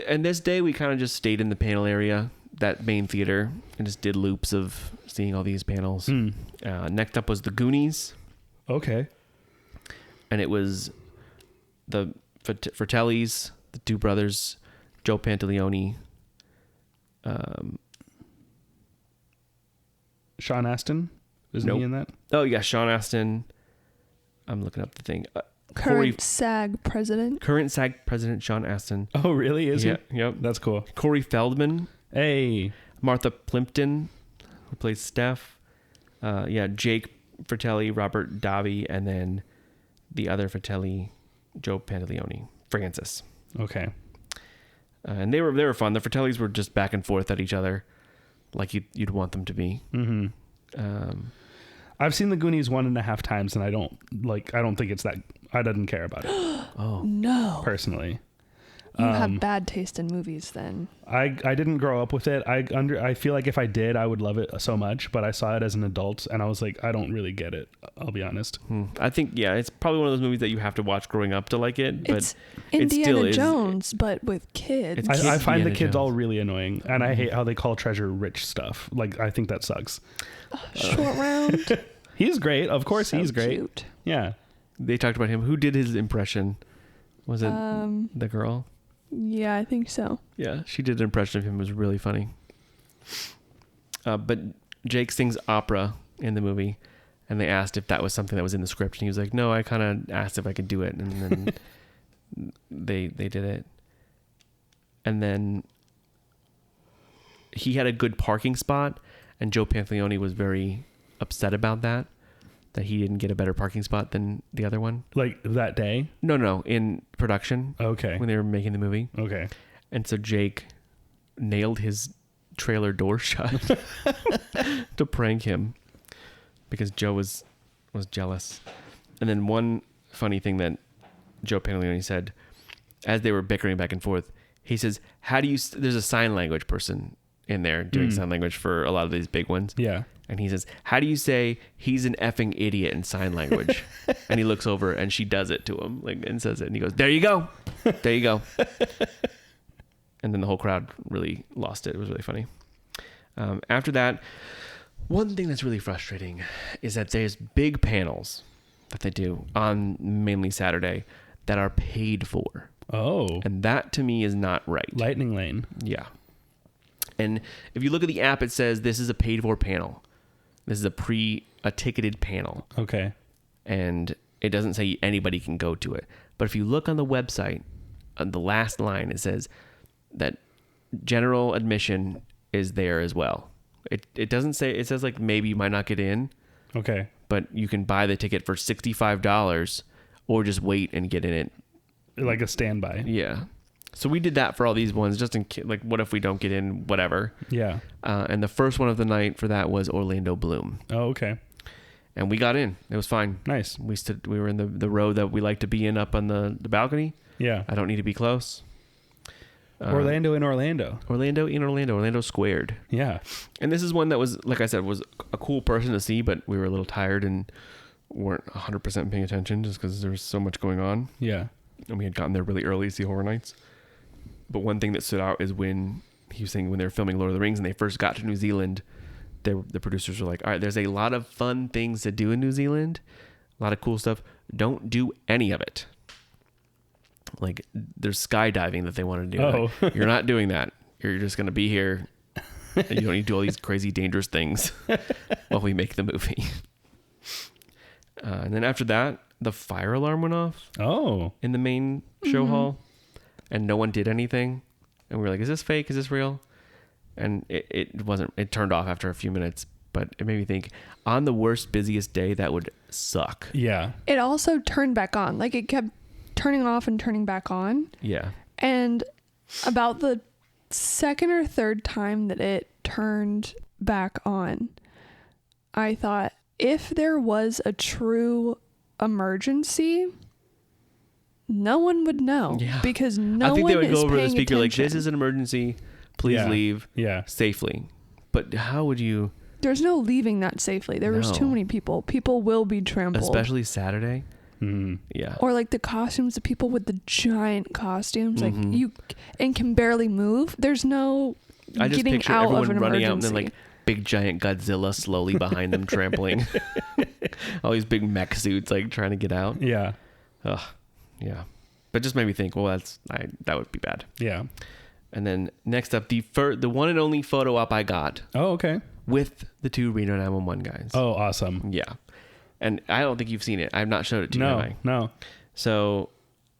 and this day we kind of just stayed in the panel area, that main theater, and just did loops of seeing all these panels. Next up was the Goonies. Okay. And it was the Fratellis, the two brothers, Joe Pantoliano, Sean Astin? Isn't he in that? Oh, yeah, Sean Astin. I'm looking up the thing. Current SAG president. Current SAG president Sean Astin. Oh, really? Is he? Yep. That's cool. Corey Feldman. Hey. Martha Plimpton, who plays Steph. Jake Fratelli, Robert Davi, and then the other Fratelli, Joe Pantoliano, Francis. Okay. And they were fun. The Fratellis were just back and forth at each other, like you'd want them to be. Mm-hmm. I've seen the Goonies 1.5 times, and I don't think it's that. I didn't care about it. Oh no! Personally, you have bad taste in movies. Then I didn't grow up with it. I feel like if I did, I would love it so much. But I saw it as an adult, and I was like, I don't really get it. I'll be honest. I think it's probably one of those movies that you have to watch growing up to like it. But it's Indiana Jones, but with kids. I find Indiana the kids Jones. all really annoying, and I hate how they call Treasure rich stuff. Like I think that sucks. Short Round. He's great. Of course, So he's great. cute. Yeah. They talked about him. Who did his impression? Was it the girl? Yeah, I think so. Yeah, she did an impression of him. It was really funny. But Jake sings opera in the movie, and they asked if that was something that was in the script, and he was like, "No, I kind of asked if I could do it," and then they did it. And then he had a good parking spot, and Joe Pantoliano was very upset about that he didn't get a better parking spot than the other one. Like that day? No, in production. Okay. When they were making the movie. Okay. And so Jake nailed his trailer door shut to prank him because Joe was jealous. And then one funny thing that Joe Pantoliano said as they were bickering back and forth, he says, there's a sign language person in there doing sign language for a lot of these big ones. Yeah. And he says, how do you say he's an effing idiot in sign language? And he looks over and she does it to him, like, and says it. And he goes, there you go. There you go. And then the whole crowd really lost it. It was really funny. After that, one thing that's really frustrating is that there's big panels that they do on mainly Saturday that are paid for. Oh. And that to me is not right. Lightning Lane. Yeah. And if you look at the app, it says this is a paid for panel. This is a ticketed panel. Okay. And it doesn't say anybody can go to it. But if you look on the website, on the last line, it says that general admission is there as well. It doesn't say, it says like maybe you might not get in. Okay. But you can buy the ticket for $65 or just wait and get in it. Like a standby. Yeah. So we did that for all these ones, just in case, like, what if we don't get in, whatever. Yeah. And the first one of the night for that was Orlando Bloom. Oh, okay. And we got in. It was fine. Nice. We were in the row that we like to be in up on the balcony. Yeah. I don't need to be close. Orlando in Orlando. Orlando Squared. Yeah. And this is one that was, like I said, was a cool person to see, but we were a little tired and weren't 100% paying attention just because there was so much going on. Yeah. And we had gotten there really early to see Horror Nights. But one thing that stood out is when he was saying when they were filming Lord of the Rings and they first got to New Zealand, the producers were like, all right, there's a lot of fun things to do in New Zealand, a lot of cool stuff. Don't do any of it. Like, there's skydiving that they want to do. Oh. Like, you're not doing that. You're just going to be here. And you don't need to do all these crazy, dangerous things while we make the movie. And then after that, the fire alarm went off. Oh. In the main show hall. And no one did anything. And we were like, is this fake? Is this real? And it wasn't. It turned off after a few minutes. But it made me think, on the worst, busiest day, that would suck. Yeah. It also turned back on. Like, it kept turning off and turning back on. Yeah. And about the second or third time that it turned back on, I thought, if there was a true emergency, no one would know. Yeah. Because no one I think they would is go over the paying speaker attention. like, this is an emergency. Please leave safely. But how would you... There's no leaving that safely. There was too many people. People will be trampled. Especially Saturday. Yeah. Or like the costumes, the people with the giant costumes, like you and can barely move. There's no I just getting picture out everyone of an running emergency. out and then like big giant Godzilla slowly behind them trampling. All these big mech suits like trying to get out. Yeah. Ugh. Yeah. But just made me think, well, that would be bad. Yeah. And then next up, the one and only photo op I got. Oh, okay. With the two Reno 911 guys. Oh, awesome. Yeah. And I don't think you've seen it. I've not showed it to you, have I? No. So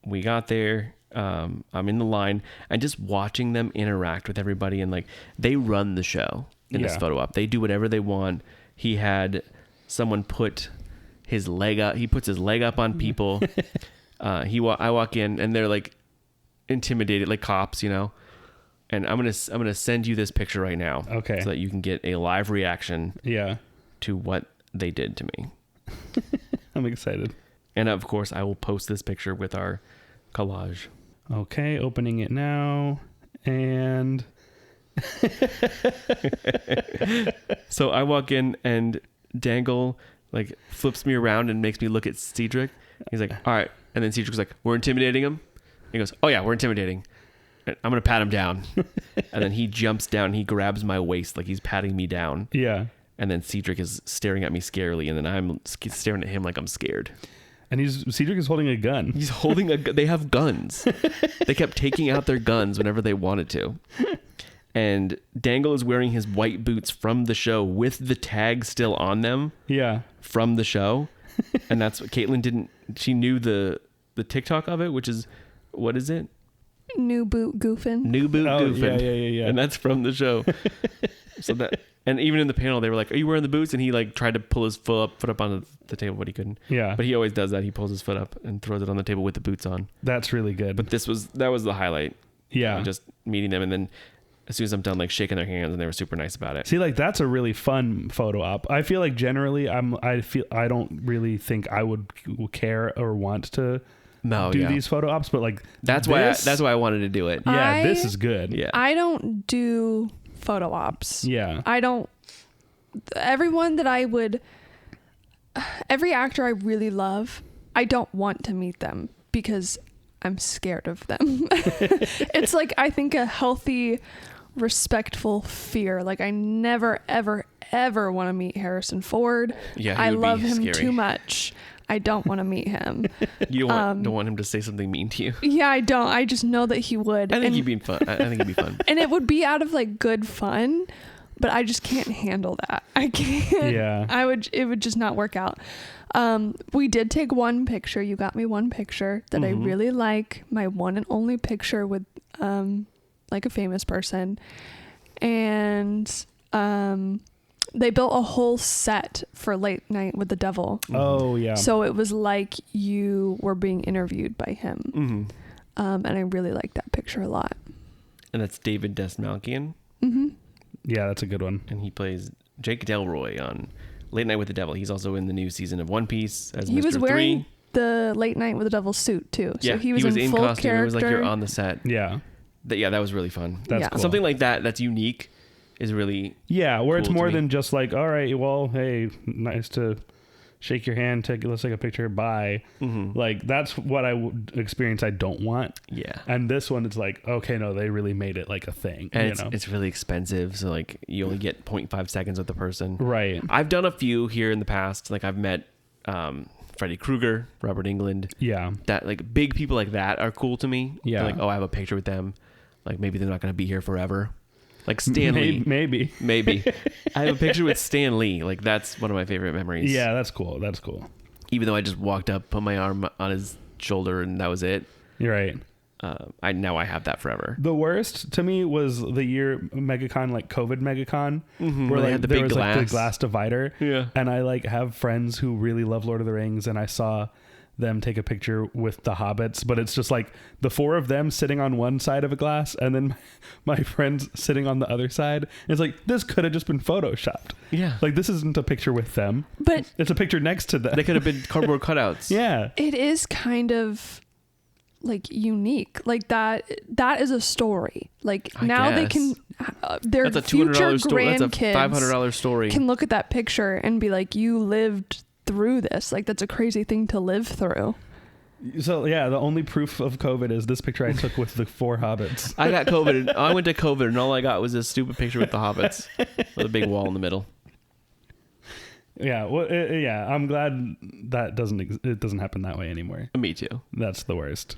we got there. I'm in the line and just watching them interact with everybody. And like, they run the show in this photo op. They do whatever they want. He had someone put his leg up. He puts his leg up on people. I walk in and they're like intimidated, like cops, you know. And I'm gonna send you this picture right now. Okay. So that you can get a live reaction. Yeah. To what they did to me. I'm excited. And of course, I will post this picture with our collage. Okay, opening it now. And so I walk in and Dangle like flips me around and makes me look at Cedric. He's like, all right. And then Cedric's like, we're intimidating him. He goes, oh yeah, we're intimidating. I'm going to pat him down. And then he jumps down. He grabs my waist like he's patting me down. Yeah. And then Cedric is staring at me scarily. And then I'm staring at him like I'm scared. And Cedric is holding a gun. He's holding they have guns. They kept taking out their guns whenever they wanted to. And Dangle is wearing his white boots from the show with the tag still on them. Yeah. From the show. And that's what Caitlin she knew the TikTok of it, which is, what is it? New boot goofing. New boot goofing. Yeah. And that's from the show. And even in the panel, they were like, are you wearing the boots? And he like tried to pull his foot up on the table, but he couldn't. Yeah. But he always does that. He pulls his foot up and throws it on the table with the boots on. That's really good. But that was the highlight. Yeah. Just meeting them. And then as soon as I'm done, like shaking their hands, and they were super nice about it. See, like that's a really fun photo op. I feel like generally I don't really think I would care or want to do these photo ops, but like that's why I wanted to do it. Yeah, this is good. Yeah. I don't do photo ops. Yeah. Every actor I really love, I don't want to meet them because I'm scared of them. It's like, I think a healthy, respectful fear. Like, I never, ever, ever want to meet Harrison Ford. Yeah, I love him too much. I don't want to meet him. You don't want him to say something mean to you? Yeah, I don't. I just know that he would. I think he'd be fun. I think it'd be fun. And it would be out of like good fun, but I just can't handle that. I can't. Yeah. It would just not work out. We did take one picture. You got me one picture that I really like. My one and only picture with like a famous person. And they built a whole set for Late Night with the Devil. Oh, yeah. So it was like you were being interviewed by him. Mm-hmm. And I really like that picture a lot. And that's David Desmalkian. Mm-hmm. Yeah, that's a good one. And he plays Jake Delroy on Late Night with the Devil. He's also in the new season of One Piece as He Mr. was wearing 3. the Late Night with the Devil suit too. So Yeah, he was in full costume. character. It was like you're on the set. Yeah. that was really fun. That's Yeah. cool. Something like that's unique is really Yeah, where it's cool to more me. than just like, all right, well, hey, nice to shake your hand, let's take a picture, bye. Like, that's what I would experience I don't want. Yeah. And this one, it's like, okay, no, they really made it like a thing. And you know? it's really expensive, so like you only get 0.5 seconds with the person. Right. I've done a few here in the past. Like I've met Freddy Krueger, Robert Englund. Yeah. That like big people like that are cool to me. Yeah. They're like, oh, I have a picture with them. Like maybe they're not going to be here forever. Like Stan Lee. Maybe. I have a picture with Stan Lee. Like that's one of my favorite memories. Yeah, that's cool. That's cool. Even though I just walked up, put my arm on his shoulder, and that was it. You're right. I have that forever. The worst to me was the year MegaCon, like COVID MegaCon, where they like had the there big was like the glass. glass divider. Yeah. And I like have friends who really love Lord of the Rings, and I saw them take a picture with the hobbits, but it's just like the four of them sitting on one side of a glass and then my friends sitting on the other side. It's like, this could have just been photoshopped. Yeah. Like, this isn't a picture with them, But it's a picture next to them. They could have been cardboard cutouts. Yeah. it is kind of like unique. Like that is a story. Like I now they guess. can their That's a future $200 story. That's a grandkids $500 story. can look at that picture and be like, you lived through this. Like that's a crazy thing to live through. So yeah, the only proof of COVID is this picture I took with the four hobbits. I got COVID. I went to COVID, and all I got was this stupid picture with the hobbits with a big wall in the middle. Yeah. Well, yeah. I'm glad that it doesn't happen that way anymore. Me too. That's the worst.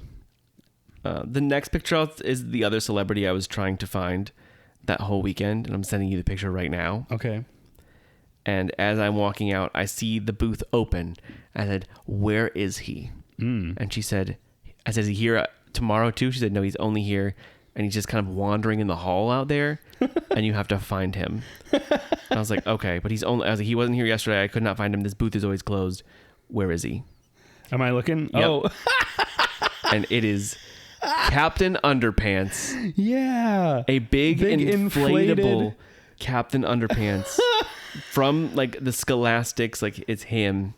The next picture is the other celebrity I was trying to find that whole weekend, and I'm sending you the picture right now. Okay. And as I'm walking out, I see the booth open. I said, "Where is he?" And she said, "I said, is he here tomorrow too?" She said, "No, he's only here, and he's just kind of wandering in the hall out there, and you have to find him." And I was like, "Okay, but I was like, he wasn't here yesterday. I could not find him. This booth is always closed. Where is he?" Am I looking? Yep. Oh, And it is Captain Underpants. yeah. A big inflated inflatable Captain Underpants from like the Scholastics. Like it's him.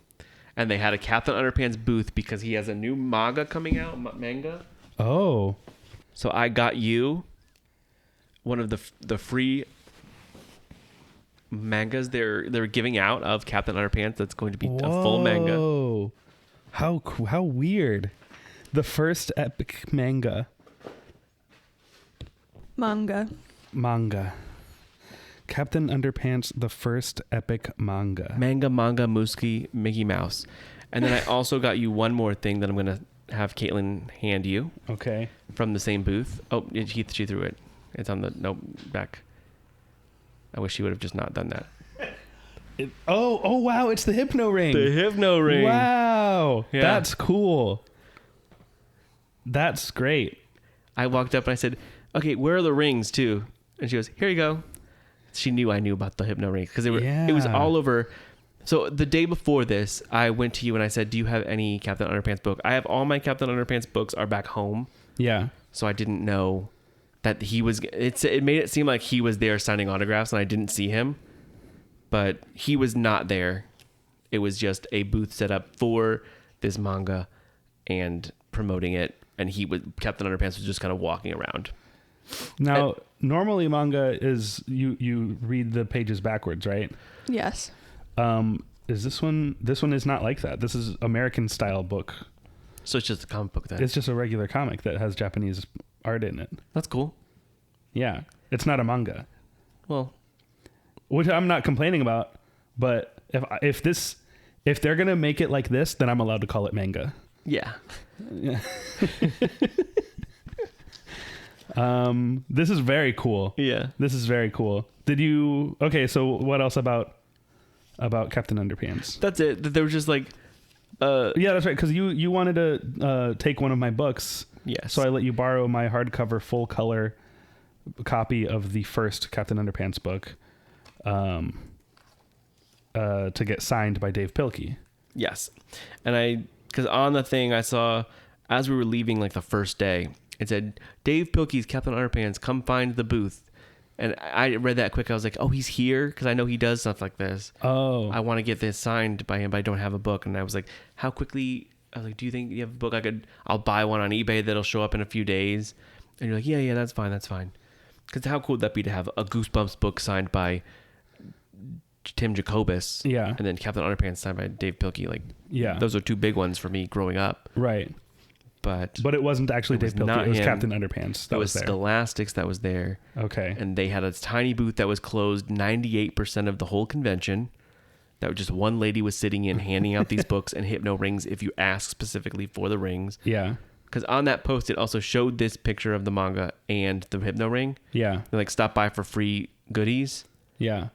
And they had a Captain Underpants booth because he has a new manga coming out, manga. Oh. So I got you one of the free mangas they're giving out of Captain Underpants. That's going to be a full manga. Oh, how weird! The first epic manga. Captain Underpants, the first epic manga. Manga Muski Mickey Mouse. And then I also got you one more thing that I'm gonna have Caitlin hand you Okay. from the same booth. Oh, she threw it. It's on the back. I wish she would have just not done that. Oh wow! It's the Hypno Ring. The Hypno Ring. Wow, Yeah. that's cool. That's great. I walked up and I said, "Okay, where are the rings too?" And she goes, "Here you go." She knew I knew about the Hypno Ring because it was Yeah. all over. So the day before this, I went to you and I said, "Do you have any Captain Underpants book?" I have all my Captain Underpants books are back home, Yeah. so I didn't know that he was. It made it seem like he was there signing autographs, and I didn't see him, but he was not there. It was just a booth set up for this manga and promoting it, and Captain Underpants was just kind of walking around. Now, normally manga is you read the pages backwards, right? Yes. Is this one? This one is not like that. This is American style book. So it's just a comic book then. It's just a regular comic that has Japanese art in it. That's cool. Yeah, it's not a manga, Well, which I'm not complaining about. But if they're gonna make it like this, then I'm allowed to call it manga. yeah. This is very cool. Yeah. This is very cool. Okay, so what else about Captain Underpants? That's it. They were just like, Yeah, that's right. Because you wanted to take one of my books. yes. So I let you borrow my hardcover full color copy of the first Captain Underpants book to get signed by Dave Pilkey. Yes. And because on the thing I saw, as we were leaving like the first day, it said, "Dave Pilkey's Captain Underpants, come find the booth." And I read that quick. I was like, "Oh, he's here?" Because I know he does stuff like this. Oh. I want to get this signed by him, but I don't have a book. And I was like, "How quickly?" I was like, "Do you think you have a book? I'll buy one on eBay that'll show up in a few days." And you're like, yeah, that's fine. Because how cool would that be to have a Goosebumps book signed by Tim Jacobus? Yeah. And then Captain Underpants signed by Dave Pilkey. Like, Yeah. those are two big ones for me growing up. Right. But it wasn't actually it was Dave Pilkey. not It was him. Captain Underpants. it was there. Scholastics that was there. Okay. And they had a tiny booth that was closed 98% of the whole convention. That just one lady was sitting in handing out these books and hypno rings if you ask specifically for the rings. Yeah. Because on that post, it also showed this picture of the manga and the hypno ring. Yeah. They like stop by for free goodies Yeah.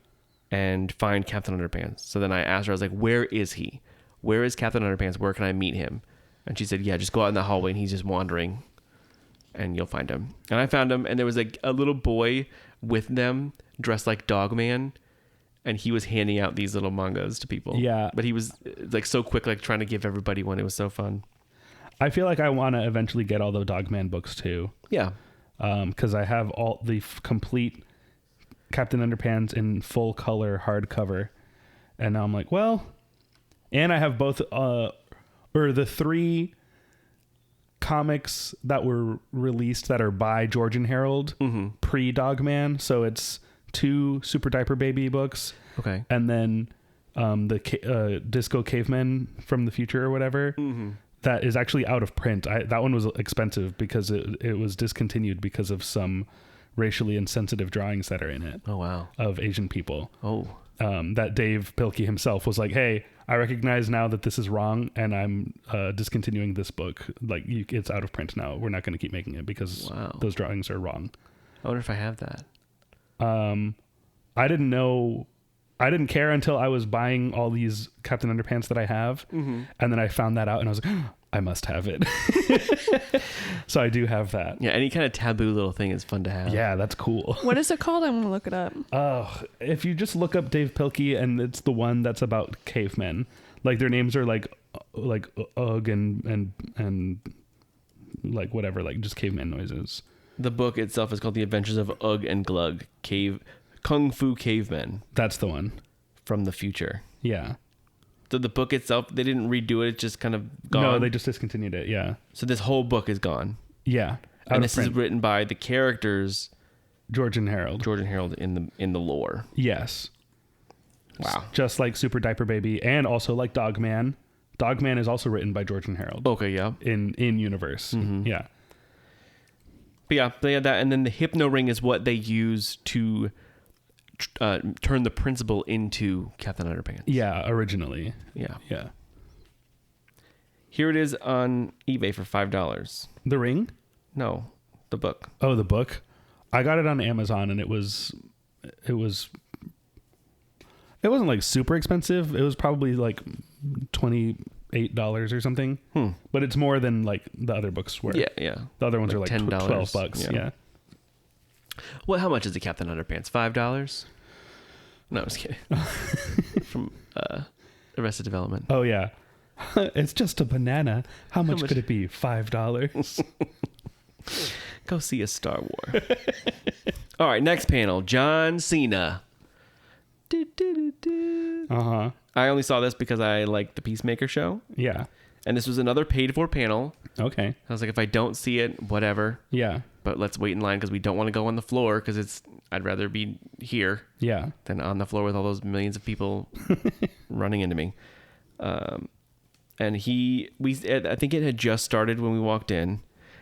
and find Captain Underpants. So then I asked her, I was like, where is he? Where is Captain Underpants? Where can I meet him? And she said, yeah, just go out in the hallway and he's just wandering and you'll find him. And I found him and there was like a little boy with them dressed like Dogman. And he was handing out these little mangas to people. Yeah. But he was like so quick, like trying to give everybody one. It was so fun. I feel like I want to eventually get all the Dogman books too. Yeah. Because I have all the complete Captain Underpants in full color hardcover. And now I'm like, well, and I have both, or the 3 comics that were released that are by George and Harold pre-Dogman. So it's 2 Super Diaper Baby books. Okay. And then the Disco Cavemen from the Future or whatever. That is actually out of print. That one was expensive because it was discontinued because of some racially insensitive drawings that are in it. Oh, wow. Of Asian people. Oh. That Dave Pilkey himself was like, hey, I recognize now that this is wrong and I'm discontinuing this book. Like, it's out of print now. We're not going to keep making it because those drawings are wrong. I wonder if I have that. I didn't know. I didn't care until I was buying all these Captain Underpants that I have. And then I found that out and I was like, oh, I must have it. So I do have that. Yeah, any kind of taboo little thing is fun to have. Yeah, that's cool. What is it called? I want to look it up. If you just look up Dave Pilkey and it's the one that's about cavemen. Like their names are like Ugg and like whatever, like just caveman noises. The book itself is called The Adventures of Ugg and Glug, Kung Fu Cavemen That's the one. from the Future. Yeah. So the book itself, they didn't redo it. It's just kind of gone. No, they just discontinued it. Yeah. So this whole book is gone. Yeah. And this is written by the characters George and Harold in the lore. Yes. Wow. Just like Super Diaper Baby and also like Dogman. Dogman is also written by George and Harold. Okay, yeah. In universe. Yeah. But yeah, they had that. And then the hypno ring is what they use to turn the principal into Captain Underpants. Yeah, originally. Yeah. Yeah. Here it is on eBay for $5. The ring? No, the book. Oh, the book. I got it on Amazon and it wasn't like super expensive. It was probably like $28 or something. But it's more than like the other books were. Yeah, yeah. The other ones Like are like $10. $12. Yeah. Well, how much is the Captain Underpants? $5? No, I was kidding. From Arrested Development. Oh yeah. It's just a banana. How much could it be? $5. Go see a Star Wars. All right, next panel. John Cena. Uh-huh. I only saw this because I like the Peacemaker show. Yeah. And this was another paid for panel. Okay. I was like, if I don't see it, whatever. Yeah. But let's wait in line because we don't want to go on the floor because I'd rather be here Yeah. than on the floor with all those millions of people running into me. And I think it had just started when we walked in.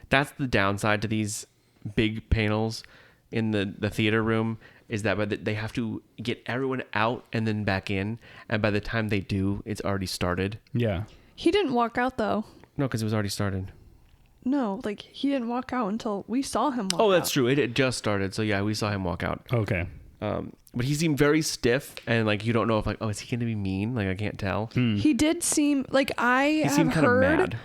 That's the downside to these big panels in the theater room is that they have to get everyone out and then back in. And by the time they do, it's already started. Yeah. He didn't walk out though. No, because it was already started. No, like he didn't walk out until we saw him walk out. Oh, that's true. It had just started. So yeah, we saw him walk out. Okay. But he seemed very stiff and like you don't know if like, oh, is he going to be mean? Like I can't tell. He did seem like He seemed kind of heard mad.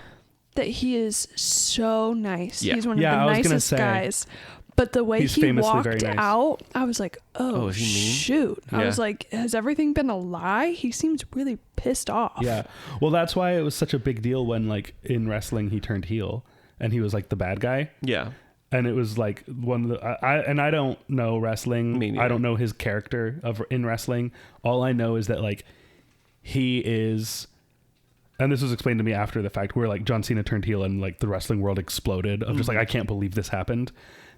that he is so nice. Yeah. He's one of Yeah, the I was gonna nicest say, guys. But the way he's he famously walked very nice. out, I was like, oh, is he mean? shoot. I Yeah. was like, has everything been a lie? He seems really pissed off. Yeah. Well, that's why it was such a big deal when like in wrestling he turned heel and he was like the bad guy. Yeah. And it was like one of the I don't know wrestling. Me neither. I don't know his character in wrestling. All I know is that like he is and this was explained to me after the fact, where like John Cena turned heel and like the wrestling world exploded of just like, I can't believe this happened,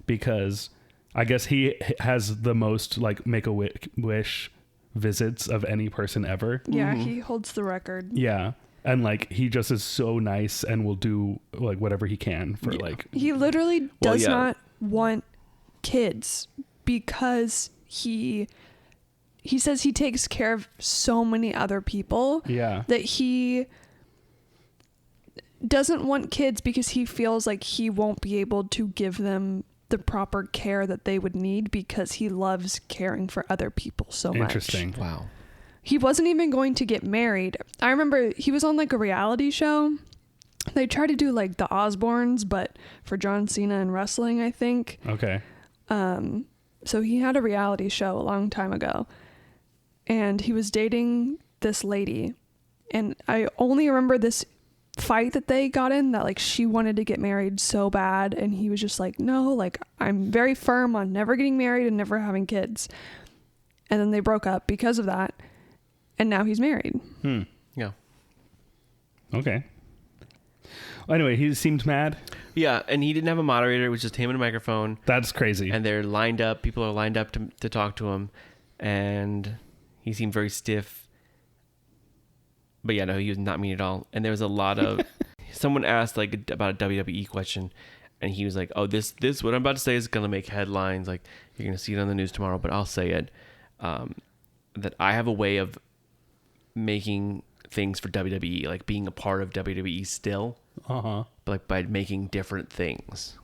because I guess he has the most like Make-A-Wish visits of any person ever. Yeah, he holds the record. Yeah. And like he just is so nice and will do like whatever he can for like. He literally does not want kids because he says he takes care of so many other people. Yeah. That he doesn't want kids because he feels like he won't be able to give them the proper care that they would need, because he loves caring for other people so much. Interesting. Wow. He wasn't even going to get married. I remember he was on like a reality show. They tried to do like the Osbournes, but for John Cena and wrestling, I think. Okay. So he had a reality show a long time ago, and he was dating this lady, and I only remember this fight that they got in, that like she wanted to get married so bad, and he was just like, no, like I'm very firm on never getting married and never having kids. And then they broke up because of that, and now he's married. Yeah. Okay. Well, anyway, he seemed mad. Yeah, and he didn't have a moderator. It was just him and a microphone. That's crazy. And they're lined up. People are lined up to talk to him. And he seemed very stiff. But yeah, no, he was not mean at all. And there was a lot of... someone asked like about a WWE question. And he was like, oh, this what I'm about to say is going to make headlines. Like, you're going to see it on the news tomorrow, but I'll say it. That I have a way of making things for WWE, like being a part of WWE still. But like by making different things.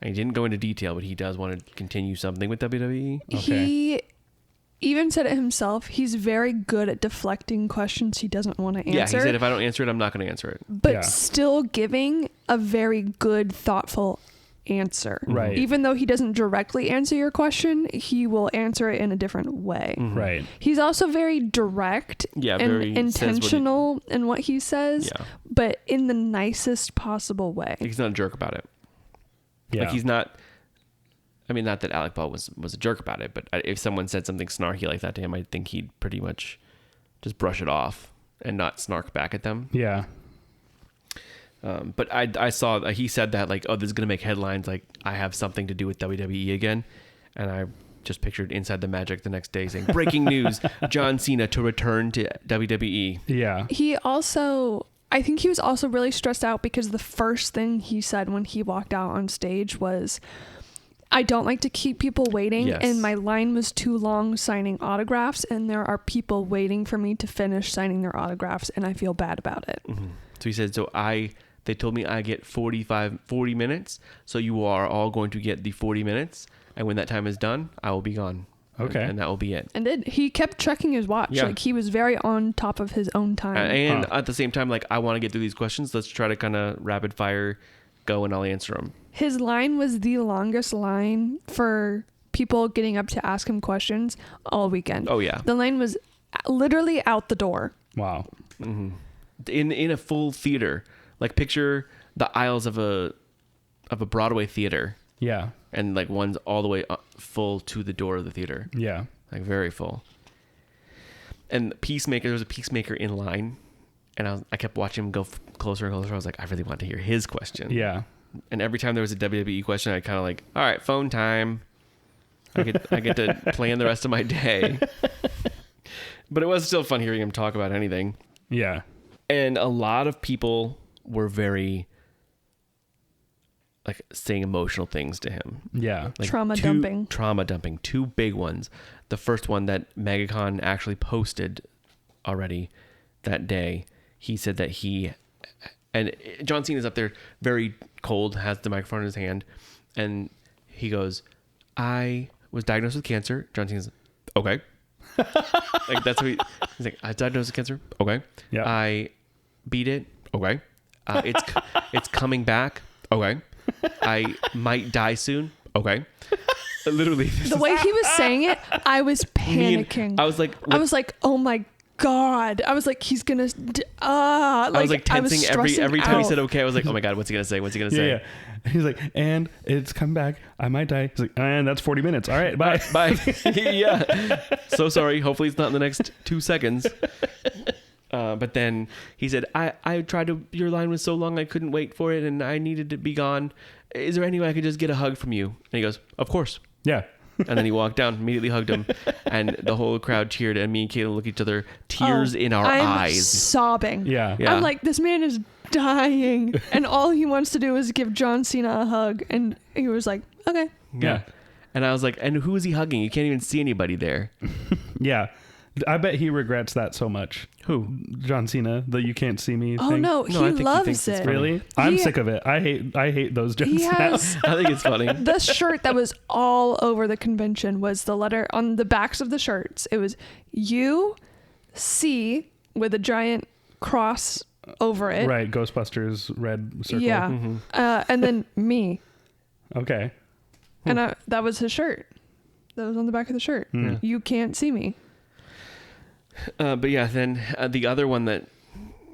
And he didn't go into detail, but he does want to continue something with WWE. Okay. He even said it himself. He's very good at deflecting questions he doesn't want to answer. Yeah, he said, if I don't answer it, I'm not going to answer it. But still giving a very good, thoughtful answer. Right. Even though he doesn't directly answer your question, he will answer it in a different way. Right. He's also very direct and very intentional in what he says, Yeah. but in the nicest possible way. He's not a jerk about it. Yeah. Like he's not... I mean, not that Alec Ball was a jerk about it, but if someone said something snarky like that to him, I think he'd pretty much just brush it off and not snark back at them. Yeah. But I saw he said that like, oh, this is going to make headlines. Like, I have something to do with WWE again. And I just pictured Inside the Magic the next day saying, breaking news, John Cena to return to WWE. Yeah. I think he was also really stressed out because the first thing he said when he walked out on stage was, I don't like to keep people waiting, and my line was too long signing autographs, and there are people waiting for me to finish signing their autographs, and I feel bad about it. Mm-hmm. So he said, they told me I get 40 minutes, so you are all going to get the 40 minutes, and when that time is done, I will be gone. Okay. And that will be it. And he kept checking his watch. Yeah. Like, he was very on top of his own time. And at the same time, like, I want to get through these questions. Let's try to kind of rapid fire go, and I'll answer them. His line was the longest line for people getting up to ask him questions all weekend. Oh, yeah. The line was literally out the door. Wow. Mm-hmm. In a full theater. Like, picture the aisles of a Broadway theater. Yeah. And, like, one's all the way full to the door of the theater. Yeah. Like, very full. And there was a Peacemaker in line. And I kept watching him go closer and closer. I was like, I really want to hear his question. Yeah. And every time there was a WWE question, I kind of like, all right, phone time. I get to plan the rest of my day. But it was still fun hearing him talk about anything. Yeah. And a lot of people were very, like, saying emotional things to him. Yeah. Like Trauma dumping. Trauma dumping. Two big ones. The first one that MegaCon actually posted already that day. He said that and John Cena's up there very cold, has the microphone in his hand, and he goes, I was diagnosed with cancer. John Cena's okay. Like, that's what he's like, I was diagnosed with cancer. Okay. Yeah. I beat it. Okay. It's coming back. Okay. I might die soon. Okay. Literally. The way he was saying it, I was panicking. I was like, oh my God. I was like, he's gonna I was like tensing every time he said okay. I was like, oh my God, what's he gonna say? Yeah. He's like, and it's come back. I might die. He's like, and that's 40 minutes. All right, bye. Bye. Yeah. So sorry. Hopefully it's not in the next 2 seconds. But then he said, I tried to, your line was so long I couldn't wait for it and I needed to be gone. Is there any way I could just get a hug from you? And he goes, of course. Yeah. And then he walked down, immediately hugged him, and the whole crowd cheered, and me and Caitlin look at each other, tears in our I'm eyes. sobbing. Yeah. Yeah. I'm like, this man is dying, and all he wants to do is give John Cena a hug, and he was like, okay. Yeah. And I was like, and who is he hugging? You can't even see anybody there. Yeah. I bet he regrets that so much. Who? John Cena, the "you can't see me" Oh thing. no, No, I he think he loves thinks it's it. funny. Really? I'm He- sick of it. I hate those jokes He now. has I think it's funny. the shirt that was all over the convention was the letter on the backs of the shirts. It was UC with a giant cross over it. Right, Ghostbusters red circle. Yeah. Mm-hmm. And then me. Okay. And that was his shirt. That was on the back of the shirt. Hmm. You can't see me. But yeah, then the other one that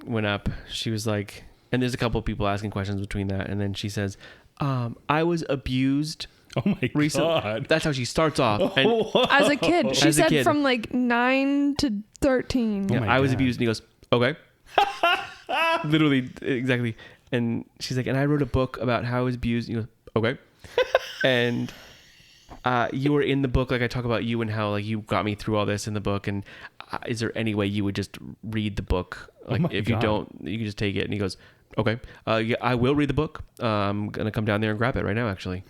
went up, she was like, and there's a couple of people asking questions between that, and then she says, I was abused Oh my recently. god. That's how she starts off. And As a kid. She As a said kid. from like 9 to 13. Oh my I was God. abused, and he goes, okay. Literally, exactly. And she's like, and I wrote a book about how I was abused. And he goes, okay. And you were in the book, like I talk about you and how like you got me through all this in the book. And is there any way you would just read the book? Like my if God. you don't, you can just take it. And he goes, okay. Yeah, I will read the book. I'm gonna come down there and grab it right now, actually.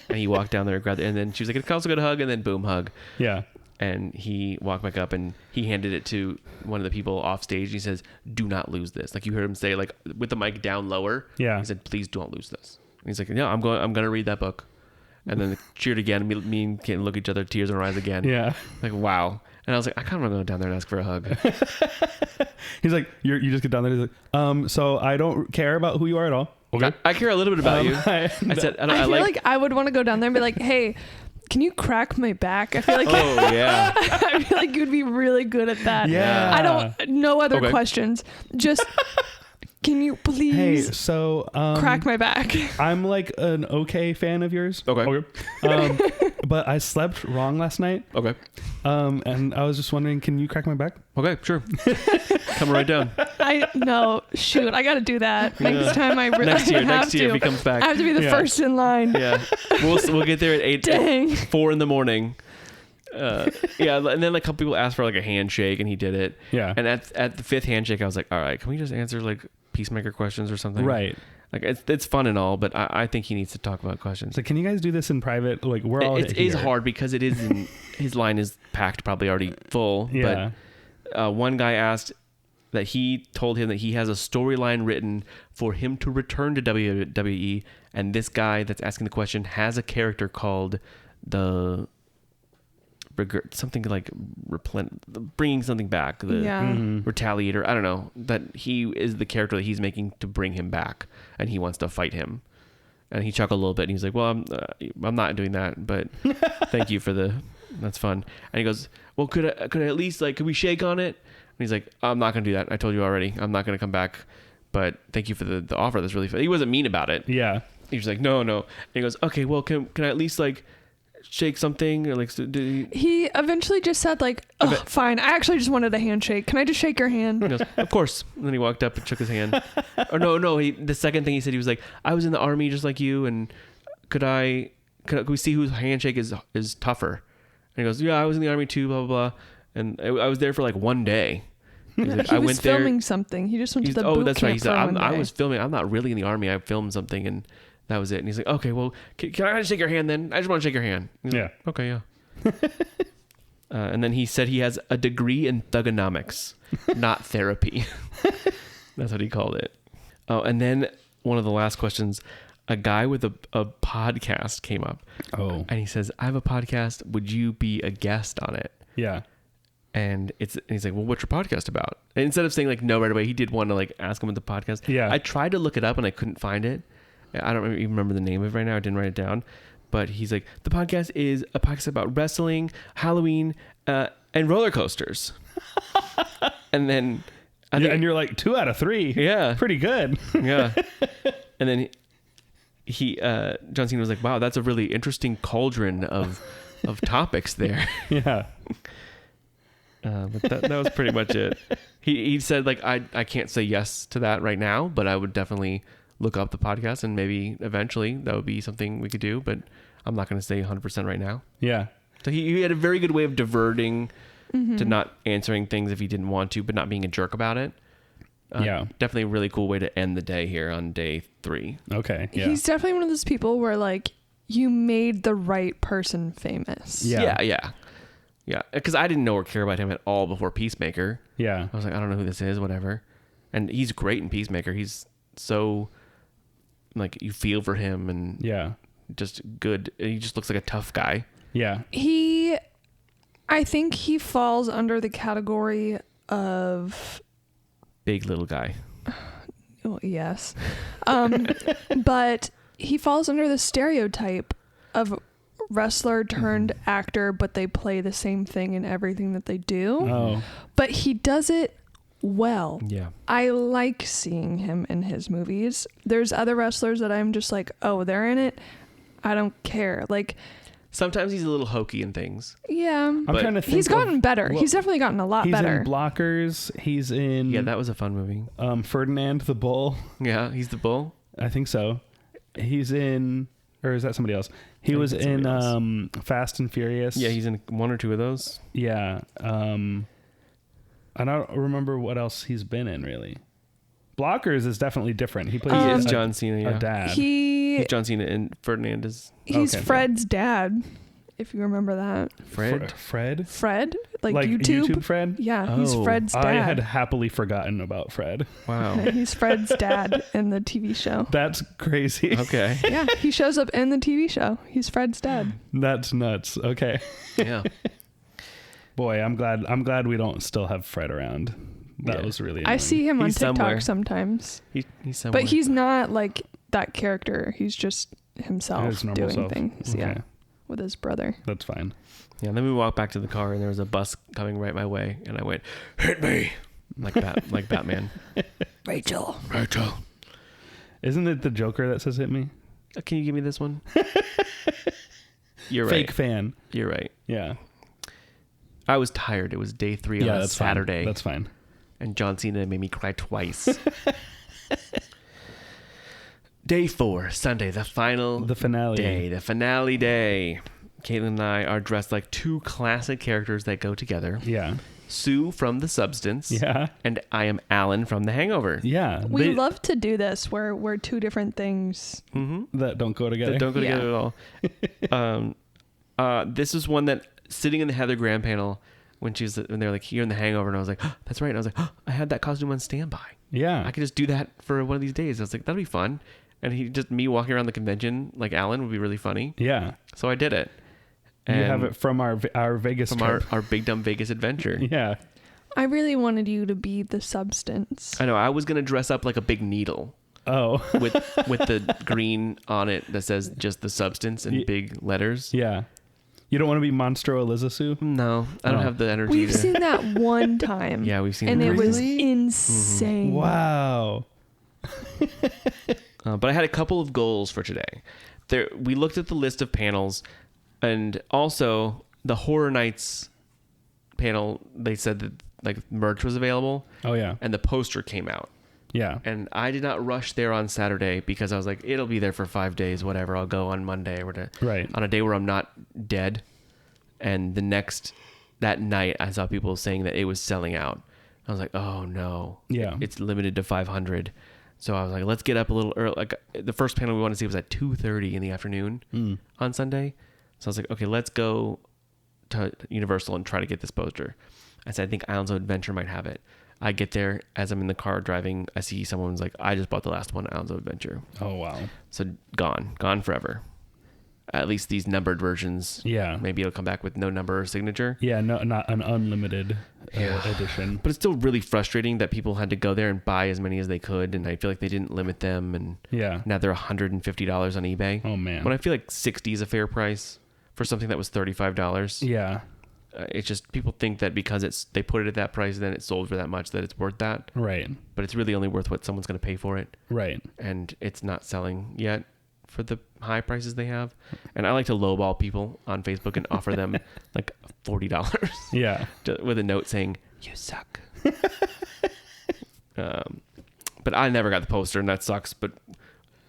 And he walked down there and grabbed it. And then she was like, "It's also got a hug," and then boom, hug. Yeah. And he walked back up and he handed it to one of the people off stage. And he says, "Do not lose this." Like you heard him say, like with the mic down lower. Yeah. He said, "Please don't lose this." And he's like, "Yeah, I'm gonna read that book." And then cheered again. Me and Kate look at each other, tears in our eyes again. Yeah. Like wow. And I was like, I kind of want to go down there and ask for a hug. He's like, you just get down there. He's like, so I don't care about who you are at all. Okay. I care a little bit about you. I said, I feel like I would want to go down there and be like, hey, can you crack my back? I feel like oh yeah. I feel like you'd be really good at that. Yeah. I don't no other Okay. questions. Just can you Hey, please so crack my back? I'm like an okay fan of yours. Okay. But I slept wrong last night. Okay. And I was just wondering, can you crack my back? Okay. Sure. Coming right down. I got to do that next time. Next year. I Next have year to. if he comes back. I have to be the Yeah. first in line. Yeah. We'll get there at 8. Dang. 4 in the morning. Yeah, and then like a couple people asked for like a handshake, and he did it. Yeah. And at the 5th handshake, I was like, all right, can we just answer like peacemaker questions or something? Right. Like it's fun and all, but I think he needs to talk about questions. So can you guys do this in private? Like we're all It is here. hard because it is his line is packed, probably already full. Yeah. But one guy asked that he told him that he has a storyline written for him to return to WWE, and this guy that's asking the question has a character called the something like bringing something back, the Yeah. retaliator. I don't know, that he is the character that he's making to bring him back, and he wants to fight him. And he chuckled a little bit, and he's like, "Well, I'm not doing that, but thank you for that's fun." And he goes, "Well, could I at least like could we shake on it?" And he's like, "I'm not gonna do that. I told you already. I'm not gonna come back. But thank you for the offer. That's really fun." He wasn't mean about it. Yeah. He was like, "No." And he goes, "Okay, well, can I at least like shake something or like He eventually just said like, "Oh, fine. I actually just wanted a handshake. Can I just shake your hand?" He goes, "Of course." And then he walked up and shook his hand. Or no. The second thing he said, he was like, "I was in the army just like you, and could we see whose handshake is tougher?" And he goes, "Yeah, I was in the army too, blah blah blah, and I was there for like one day." He's like, He I was went there. filming something. He just went to the boot That's camp right. He said, for one I day. was filming. I'm not really in the army. I filmed something, and that was it. And he's like, "Okay, well, can I shake your hand then? I just want to shake your hand." He's like, Yeah. "Okay, yeah." And then he said he has a degree in thugonomics, not therapy. That's what he called it. Oh, and then one of the last questions, a guy with a podcast came up. Oh. And he says, "I have a podcast. Would you be a guest on it?" Yeah. And he's like, "Well, what's your podcast about?" And instead of saying like no right away, he did want to like ask him what the podcast. Yeah. I tried to look it up and I couldn't find it. I don't even remember the name of it right now. I didn't write it down. But he's like, the podcast is a podcast about wrestling, Halloween, and roller coasters. And then And you're like 2 out of 3. Yeah. Pretty good. Yeah. And then he John Cena was like, "Wow, that's a really interesting cauldron of topics there." Yeah. But that was pretty much it. He said like I can't say yes to that right now, but I would definitely look up the podcast and maybe eventually that would be something we could do. But I'm not going to say 100% right now. Yeah. So he had a very good way of diverting to not answering things if he didn't want to, but not being a jerk about it. Yeah. Definitely a really cool way to end the day here on day 3. Okay. Yeah. He's definitely one of those people where like you made the right person famous. Yeah. Yeah. Because I didn't know or care about him at all before Peacemaker. Yeah. I was like, I don't know who this is, whatever. And he's great in Peacemaker. He's so like you feel for him and Yeah. just good. He just looks like a tough guy. Yeah. I think he falls under the category of Big little guy. well, yes. But he falls under the stereotype of wrestler turned actor, but they play the same thing in everything that they do. Oh. But he does it well. Yeah. I like seeing him in his movies. There's other wrestlers that I'm just like, oh, they're in it. I don't care. Like, Sometimes he's a little hokey in things. yeah. I'm trying to think. He's gotten of- better. well, He's definitely gotten a lot he's better. in Blockers. He's in Yeah, that was a fun movie. Ferdinand the Bull. Yeah, he's the bull. I think so. He's in, or is that somebody else? He I think was that's in somebody Fast and Furious. Yeah, he's in 1 or 2 of those. Yeah. I don't remember what else he's been in really. Blockers is definitely different. He plays He is a- John Cena, yeah. a dad. He's John Cena and Ferdinand is He's Okay. Fred's dad, if you remember that. Fred. Fred? Fred? Like YouTube? Fred? Yeah, he's Oh, Fred's I had dad. happily forgotten about Fred. Wow. He's Fred's dad in the TV show. That's crazy. Okay. Yeah, he shows up in the TV show. He's Fred's dad. That's nuts. Okay. Yeah. Boy, I'm glad we don't still have Fred around. That Yeah. was really I annoying. see him on He's TikTok somewhere. sometimes. He's somewhere. But he's not like that character. He's just himself His normal doing self. things. Okay. Yeah, with his brother. That's fine. Yeah, then we walked back to the car and there was a bus coming right my way and I went, hit me. Like Batman. Rachel. Rachel. Isn't it the Joker that says hit me? Can you give me this one? You're Fake right. fan. You're right. Yeah. I was tired. It was day 3 Yeah, on a that's Saturday. Fine. That's fine. And John Cena made me cry twice. Day 4, Sunday, the finale day, the finale day. Caitlin and I are dressed like 2 classic characters that go together. Yeah. Sue from The Substance. Yeah. And I am Alan from The Hangover. Yeah. We They- love to do this where we're 2 different things. that don't go together. That don't go Yeah. together at all. This is one that sitting in the Heather Graham panel when they're like here in The Hangover, and I was like, oh, that's right. And I was like, oh, I had that costume on standby. Yeah. I could just do that for one of these days. I was like, that'd be fun. And me walking around the convention like Alan would be really funny. Yeah. So I did it. You And have it from our Vegas from trip. our big dumb Vegas adventure. Yeah. I really wanted you to be the substance. I know. I was gonna dress up like a big needle Oh. with the green on it that says just The Substance in big letters. Yeah. You don't want to be Monstro Elizasu? No, I don't Oh. have the energy. We've to, seen that one time. Yeah, we've seen And it it was Really? insane. Wow. But I had a couple of goals for today. We looked at the list of panels, and also the Horror Nights panel. They said that like merch was available, Oh yeah. and the poster came out. Yeah. And I did not rush there on Saturday because I was like, it'll be there for 5 days, whatever. I'll go on Monday or Right. on a day where I'm not dead. And that night, I saw people saying that it was selling out. I was like, oh no. Yeah. It's limited to 500. So I was like, let's get up a little early. Like the first panel we wanted to see was at 2:30 in the afternoon on Sunday. So I was like, okay, let's go to Universal and try to get this poster. I said, I think Islands of Adventure might have it. I get there as I'm in the car driving. I see someone's like, I just bought the last one, Islands of Adventure. Oh wow. So gone forever. At least these numbered versions. Yeah. Maybe it'll come back with no number or signature. Yeah. No, not an unlimited edition. But it's still really frustrating that people had to go there and buy as many as they could, and I feel like they didn't limit them. And Yeah. now they're $150 on eBay. Oh man. When I feel like 60 is a fair price for something that was $35. Yeah. It's just people think that because they put it at that price, then it sold for that much, that it's worth that. Right. But it's really only worth what someone's going to pay for it. Right. And it's not selling yet for the high prices they have. And I like to lowball people on Facebook and offer them like $40 Yeah. with a note saying, "You suck." But I never got the poster, and that sucks. But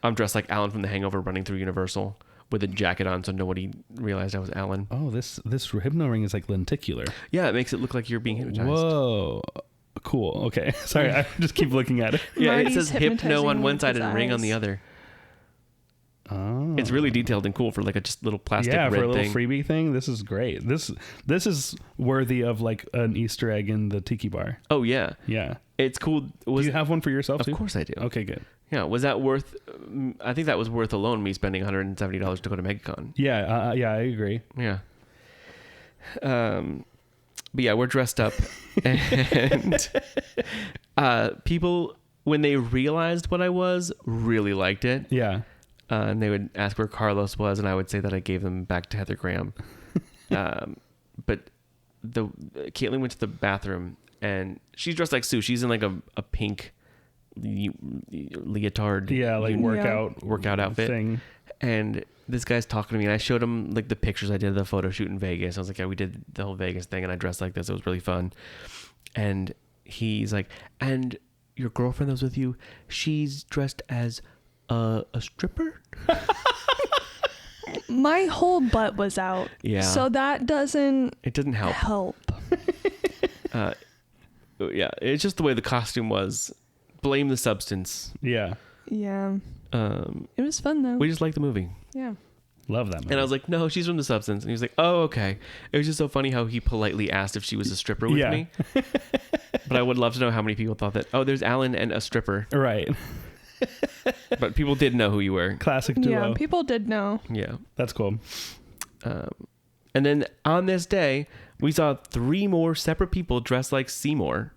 I'm dressed like Alan from The Hangover running through Universal with a jacket on, so nobody realized I was Alan. Oh, this hypno ring is like lenticular. Yeah, it makes it look like you're being hypnotized. Whoa. Cool. Okay. Sorry, I just keep looking at it. Yeah, Marty's it says hypno hypnotizing on me one with side his and ring on the eyes. other. Oh. It's really detailed and cool for like a just little plastic Yeah, red for a little thing. freebie thing. This is great. This is worthy of like an Easter egg in the tiki bar. Oh yeah, Yeah. it's cool. Do you have one for yourself Of too? course I do. Okay, good. Yeah, was that worth? I think that was worth alone. Me spending $170 to go to MegaCon. Yeah, yeah, I agree. Yeah. But yeah, we're dressed up, and people when they realized what I was really liked it. Yeah. And they would ask where Carlos was, and I would say that I gave them back to Heather Graham. But Caitlin went to the bathroom, and she's dressed like Sue. She's in like a pink leotard. Yeah, like workout outfit. thing. And this guy's talking to me, and I showed him like the pictures I did of the photo shoot in Vegas. I was like, yeah, we did the whole Vegas thing, and I dressed like this. It was really fun. And he's like, and your girlfriend that was with you, she's dressed as a stripper? My whole butt was out. Yeah. So that doesn't It didn't help. Yeah, it's just the way the costume was. Blame the substance. Yeah. Yeah. It was fun though. We just liked the movie. Yeah. Love that movie. And I was like, no, she's from the substance. And he was like, oh, okay. It was just so funny how he politely asked if she was a stripper with me. But I would love to know how many people thought that, oh, there's Alan and a stripper. Right. But people did know who you were. Classic duo. Yeah, people did know. Yeah. That's cool. And then on this day, we saw 3 more separate people dressed like Seymour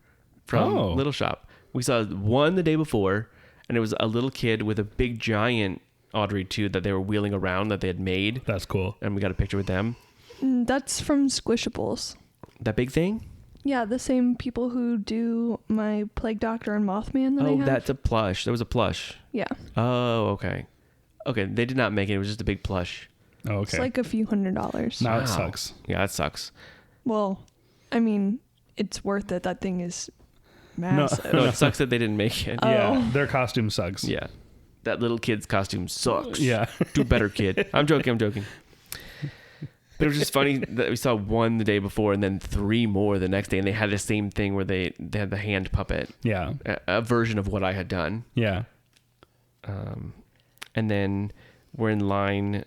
from Little Shop. We saw one the day before, and it was a little kid with a big giant Audrey 2 that they were wheeling around that they had made. That's cool. And we got a picture with them. That's from Squishables. That big thing? Yeah, the same people who do my Plague Doctor and Mothman that I have. That's a plush. There was a plush. Yeah. Oh, okay. Okay, they did not make it. It was just a big plush. Oh, okay. It's like a few $100s. Now Wow. it sucks. Yeah, that sucks. Well, I mean, it's worth it. That thing is massive. No, it sucks that they didn't make it. Yeah. Their costume sucks. Yeah. That little kid's costume sucks. Yeah. Do better, kid. I'm joking. But it was just funny that we saw one the day before and then 3 more the next day. And they had the same thing where they had the hand puppet. Yeah. A version of what I had done. Yeah. And then we're in line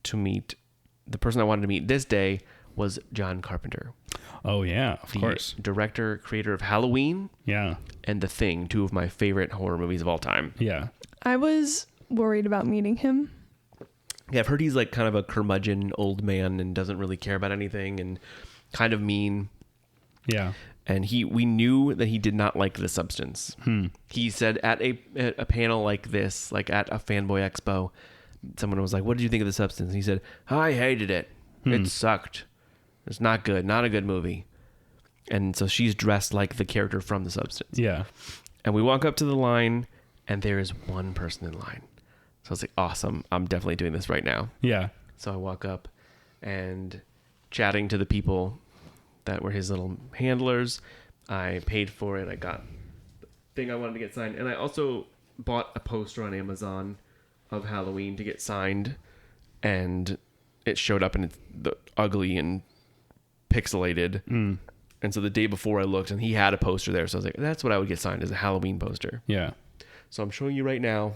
to meet the person I wanted to meet this day was John Carpenter. Oh, yeah. Of The course. director, creator of Halloween Yeah. and The Thing, 2 of my favorite horror movies of all time. Yeah. I was worried about meeting him. Yeah, I've heard he's like kind of a curmudgeon old man and doesn't really care about anything and kind of mean. Yeah. And we knew that he did not like The Substance. He said at a panel like this, like at a Fanboy Expo, someone was like, "What did you think of The Substance?" And he said, "I hated it. It sucked. It's not good. Not a good movie." And so she's dressed like the character from The Substance. Yeah. And we walk up to the line, and there is one person in line. So I was like, awesome. I'm definitely doing this right now. Yeah. So I walk up and chatting to the people that were his little handlers. I paid for it. I got the thing I wanted to get signed. And I also bought a poster on Amazon of Halloween to get signed. And it showed up and it's ugly and pixelated. And so the day before I looked and he had a poster there. So I was like, that's what I would get signed, as a Halloween poster. Yeah. So I'm showing you right now.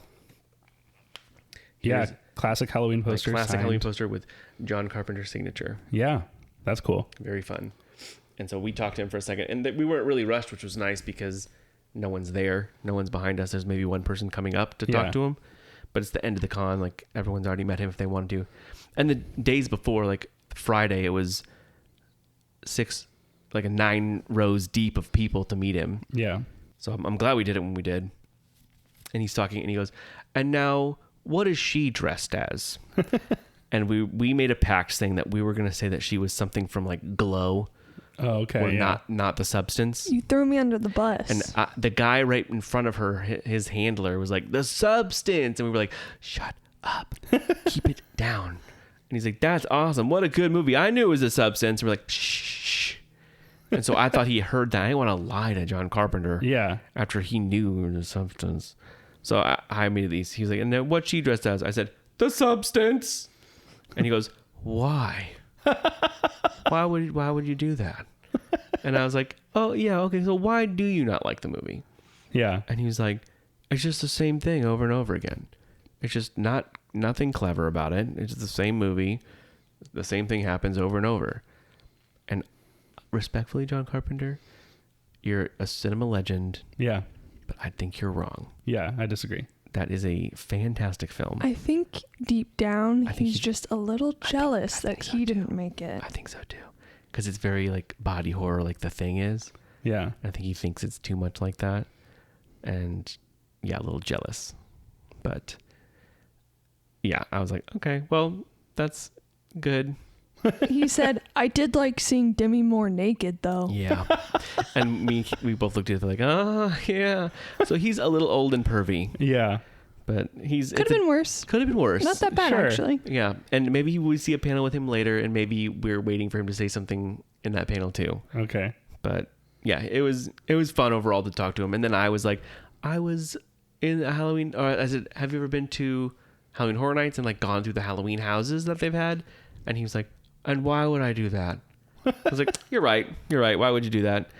Yeah. Here's Classic Halloween my poster. classic signed. Halloween poster with John Carpenter's signature. Yeah. That's cool. Very fun. And so we talked to him for a second, and we weren't really rushed, which was nice because no one's there. No one's behind us. There's maybe one person coming up to talk to him, but it's the end of the con. Like, everyone's already met him if they wanted to. And the days before, like Friday, it was 9 rows deep of people to meet him. Yeah. So I'm glad we did it when we did. And he's talking and he goes, and now what is she dressed as? And we made a pact saying that we were going to say that she was something from like Glow. Oh, okay. Or yeah. not The Substance. You threw me under the bus. And the guy right in front of her, his handler, was like, The Substance. And we were like, shut up. Keep it down. And he's like, that's awesome. What a good movie. I knew it was a substance. And we're like, shh. And so I thought he heard that. I didn't want to lie to John Carpenter. Yeah. After he knew it was a substance. So I immediately, he was like, and then what she dressed as? I said, the substance. And he goes, why? Why would you do that? And I was like, oh yeah, okay. So why do you not like the movie? Yeah. And he was like, it's just the same thing over and over again. It's just nothing clever about it. It's just the same movie. The same thing happens over and over. And respectfully, John Carpenter, you're a cinema legend. Yeah. But I think you're wrong. Yeah, I disagree. That is a fantastic film. I think deep down, I think he's just a little jealous that he didn't make it. I think so too. Because it's very like body horror, like The Thing is. Yeah. I think he thinks it's too much like that. And yeah, a little jealous. But yeah, I was like, okay, well, that's good. He said, I did like seeing Demi Moore naked, though. Yeah. And we both looked at it like, oh, yeah. So he's a little old and pervy. Yeah. But Could have been worse. Could have been worse. Not that bad, Sure. actually. Yeah. And maybe we see a panel with him later, and maybe we're waiting for him to say something in that panel too. Okay. But yeah, it was fun overall to talk to him. And then I was like, I was in a Halloween, or I said, have you ever been to Halloween Horror Nights and like gone through the Halloween houses that they've had? And he was like, and why would I do that? I was like, you're right. Why would you do that?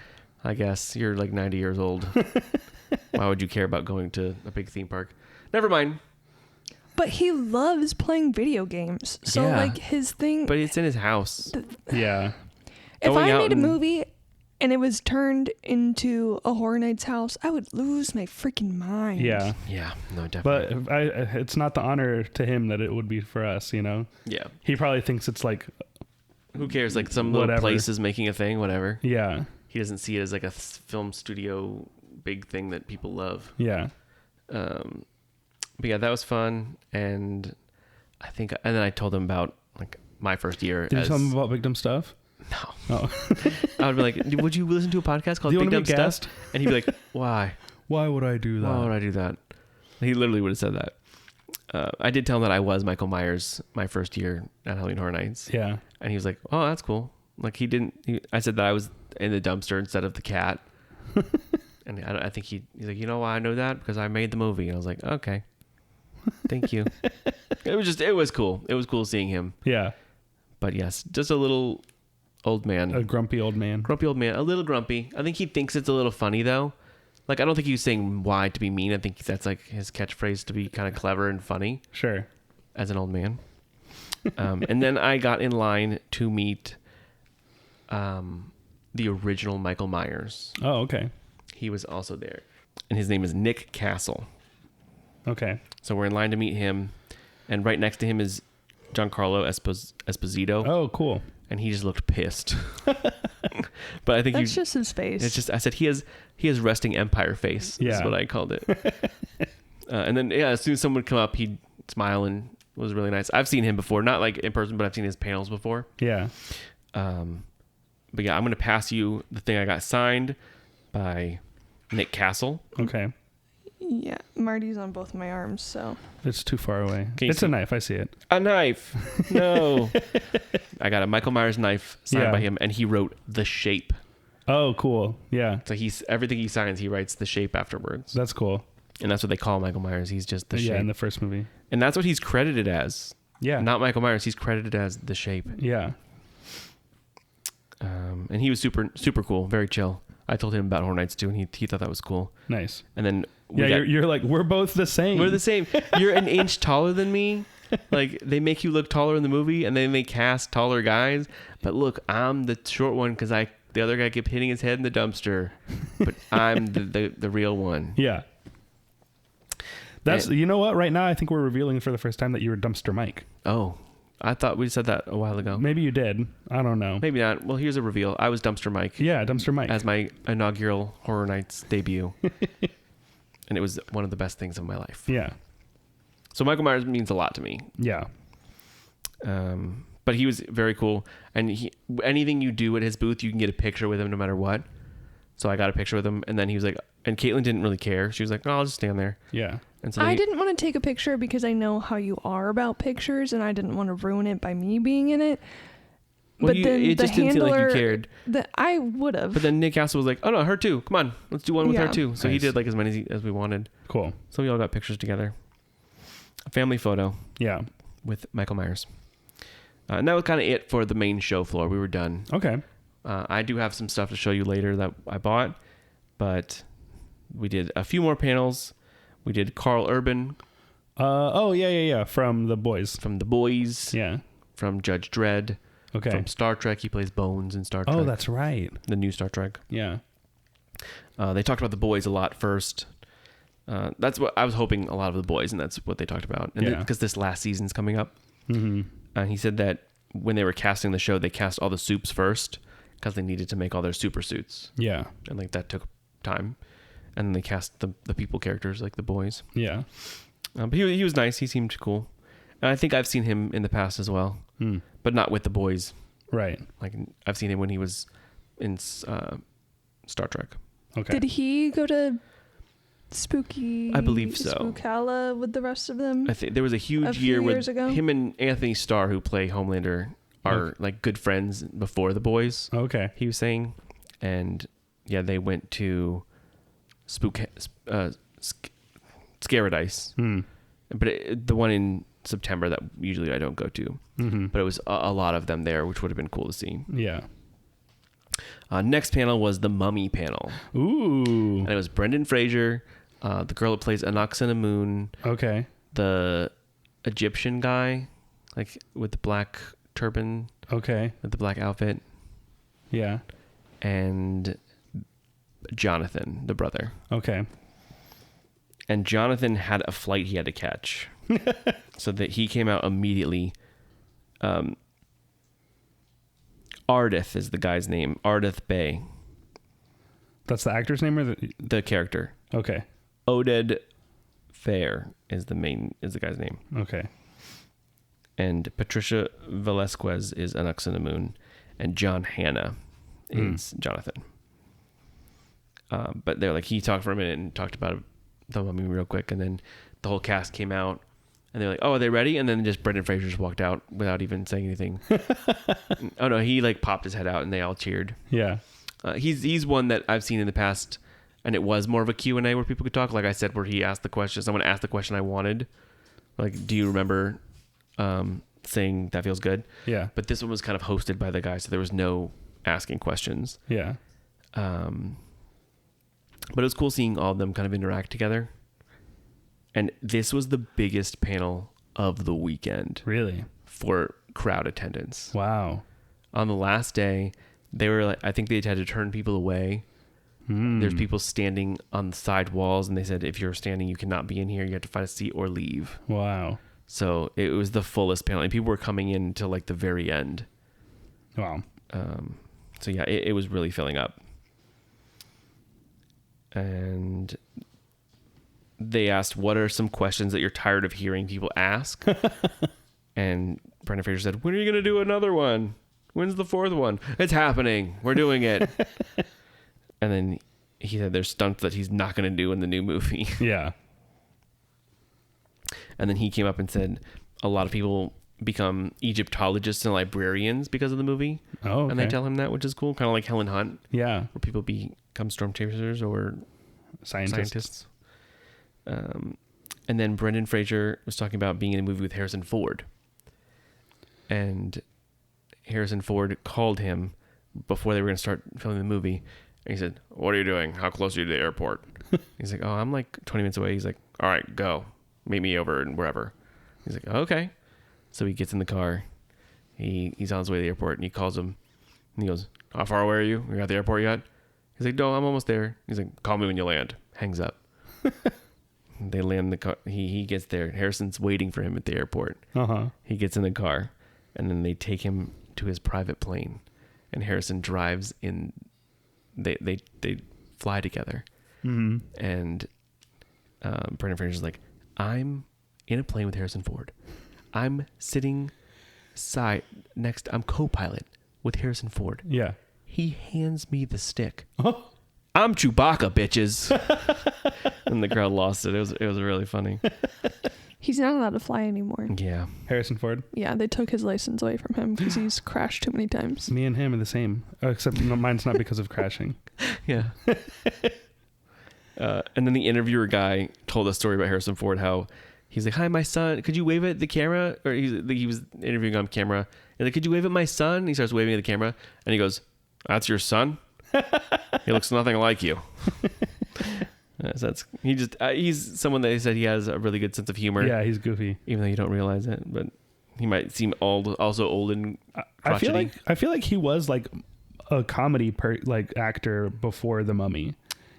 I guess you're like 90 years old. Why would you care about going to a big theme park? Never mind. But he loves playing video games. So, Yeah. like, his thing... But it's in his house. Yeah. If Going I out made a and- movie and it was turned into a Horror Nights house, I would lose my freaking mind. Yeah. Yeah, no, definitely. But it's not the honor to him that it would be for us, you know? Yeah. He probably thinks it's like, Who cares? Like some little Whatever. place is making a thing, whatever. yeah. He doesn't see it as like a film studio big thing that people love. Yeah. But yeah, that was fun. And I think, and then I told him about like my first year. Did you tell him about Big Dumb Stuff? No. Oh. I would be like, would you listen to a podcast called Do you Big wanna Dumb be a Stuff? guest? And he'd be like, why? Why would I do that? Why would I do that? He literally would have said that. I did tell him that I was Michael Myers my first year at Halloween Horror Nights. Yeah. And he was like, oh, that's cool. Like I said that I was in the dumpster instead of the cat. And I think he's like, you know why I know that? Because I made the movie. And I was like, okay, thank you. It was cool. It was cool seeing him. Yeah. But yes, just a little old man. A grumpy old man. Grumpy old man. A little grumpy. I think he thinks it's a little funny though. Like, I don't think he was saying why to be mean. I think that's like his catchphrase to be kind of clever and funny Sure. as an old man. And then I got in line to meet the original Michael Myers. Oh, okay. He was also there. And his name is Nick Castle. Okay. So we're in line to meet him. And right next to him is Giancarlo Esposito. Oh, cool. And he just looked pissed. But I think That's just his face. it's just, I said, he has resting empire face. Yeah. Is what I called it. And then, yeah, as soon as someone would come up, he'd smile and was really nice. I've seen him before, not like in person, but I've seen his panels before. Yeah. But yeah, I'm going to pass you the thing I got signed by Nick Castle. Okay. Yeah, Marty's on both my arms, so... It's too far away. Can you It's see? a knife. I see it. A knife. No. I got a Michael Myers knife signed Yeah. by him, and he wrote The Shape. Oh, cool. Yeah. So everything he signs, he writes The Shape afterwards. That's cool. And that's what they call Michael Myers. He's just The Yeah, Shape. in the first movie. And that's what he's credited as. Yeah. Not Michael Myers. He's credited as The Shape. Yeah. And he was super, super cool. Very chill. I told him about Horror Nights too, and he thought that was cool. Nice. And then You're like, we're both the same. we're the same. You're an inch taller than me. Like, they make you look taller in the movie, and then they cast taller guys. But look, I'm the short one because the other guy kept hitting his head in the dumpster. But I'm the real one. Yeah. You know what? Right now, I think we're revealing for the first time that you were Dumpster Mike. Oh, I thought we said that a while ago. Maybe you did. I don't know. Maybe not. Well, here's a reveal. I was Dumpster Mike. Yeah, Dumpster Mike. As my inaugural Horror Nights debut. And it was one of the best things of my life. Yeah. So Michael Myers means a lot to me. Yeah. But he was very cool. And anything you do at his booth, you can get a picture with him no matter what. So I got a picture with him. And then he was like, and Caitlin didn't really care. She was like, oh, I'll just stand there. Yeah. And so I didn't want to take a picture because I know how you are about pictures, and I didn't want to ruin it by me being in it. Well, it just didn't seem like you cared. I would have. But then Nick also was like, "Oh no, her too. Come on, let's do one with her too." So he Nice. did like as many as we wanted. Cool. So we all got pictures together. A family photo Yeah. with Michael Myers. And that was kind of it for the main show floor. We were done. Okay. I do have some stuff to show you later that I bought, but we did a few more panels. We did Carl Urban. Yeah. From The Boys. From The Boys. Yeah. From Judge Dredd. Okay. From Star Trek. He plays Bones in Star Trek. Oh, that's right. The new Star Trek. Yeah. They talked about The Boys a lot first. That's what I was hoping, a lot of The Boys, and that's what they talked about. And because this last season's coming up. Mm-hmm. He said that when they were casting the show, they cast all the supes first because they needed to make all their super suits. Yeah. And like that took time. And then they cast the people characters, like The Boys. Yeah. But he was nice. He seemed cool. And I think I've seen him in the past as well, but not with The Boys. Right. Like I've seen him when he was in Star Trek. Okay. Did he go to Spooky? I believe so. Spookala with the rest of them. I think there was a huge few year where years ago? him and Anthony Starr, who play Homelander, are like good friends before The Boys. Okay. He was saying, and yeah, they went to Scaradise. But the one in September that usually I don't go to. But it was a lot of them there, which would have been cool to see. Yeah. Next panel was the Mummy panel. Ooh. And it was Brendan Fraser, the girl that plays Anaxinamun, Okay. the Egyptian guy, like with the black turban, Okay. with the black outfit, Yeah. and Jonathan, the brother. Okay. And Jonathan had a flight he had to catch. So that he came out immediately. Ardith is the guy's name. Ardith Bey. That's the actor's name or The character. Okay. Oded Fair is the guy's name. Okay. And Patricia Velasquez is Anaxinamun. And John Hanna is Jonathan. But they're like, he talked for a minute and talked about the Mummy real quick, and then the whole cast came out, and they're like, "Oh, are they ready?" And then just Brendan Fraser just walked out without even saying anything. Oh no, he like popped his head out, and they all cheered. Yeah. He's one that I've seen in the past, and it was more of a Q&A where people could talk. Like I said, where he asked the question, someone asked the question I wanted. Like, do you remember saying that feels good? Yeah. But this one was kind of hosted by the guy, so there was no asking questions. Yeah. But it was cool seeing all of them kind of interact together. And this was the biggest panel of the weekend. Really? For crowd attendance. Wow. On the last day, they were like, I think they had to turn people away. There's people standing on the side walls, and they said, if you're standing, you cannot be in here. You have to find a seat or leave. Wow. So it was the fullest panel, and people were coming in until like the very end. Wow. So yeah, it was really filling up. And they asked, what are some questions that you're tired of hearing people ask? And Brendan Fraser said, when are you going to do another one? When's the fourth one? It's happening. We're doing it. And then he said there's stunts that he's not going to do in the new movie. Yeah. And then he came up and said a lot of people become Egyptologists and librarians because of the movie. Oh, okay. And they tell him that, which is cool. Kind of like Helen Hunt. Yeah. Where people become storm chasers or scientists. And then Brendan Fraser was talking about being in a movie with Harrison Ford. And Harrison Ford called him before they were going to start filming the movie. And he said, what are you doing? How close are you to the airport? He's like, oh, I'm like 20 minutes away. He's like, all right, go. Meet me over and wherever. He's like, okay. So he gets in the car. He's on his way to the airport, and he calls him. And he goes, how far away are you? Are you at the airport yet? He's like, no, I'm almost there. He's like, call me when you land. Hangs up. They land the car. He gets there. Harrison's waiting for him at the airport. He gets in the car, and then they take him to his private plane. And Harrison drives in. They fly together. And Brendan Fraser's like, I'm in a plane with Harrison Ford. I'm sitting next. I'm co-pilot with Harrison Ford. Yeah. He hands me the stick. I'm Chewbacca, bitches. And the crowd lost it. It was really funny. He's not allowed to fly anymore. Yeah. Harrison Ford. Yeah, they took his license away from him because he's crashed too many times. Me and him are the same, except mine's not because of crashing. Yeah. And then the interviewer guy told a story about Harrison Ford, how he's like, "Hi, my son. Could you wave at the camera?" Or he was interviewing on camera. And like, "Could you wave at my son?" And he starts waving at the camera. And he goes, "That's your son? He looks nothing like you." So he's someone that they said he has a really good sense of humor. Yeah, he's goofy. Even though you don't realize it. But he might seem also old and crotchety. I feel like he was like a comedy actor before The Mummy.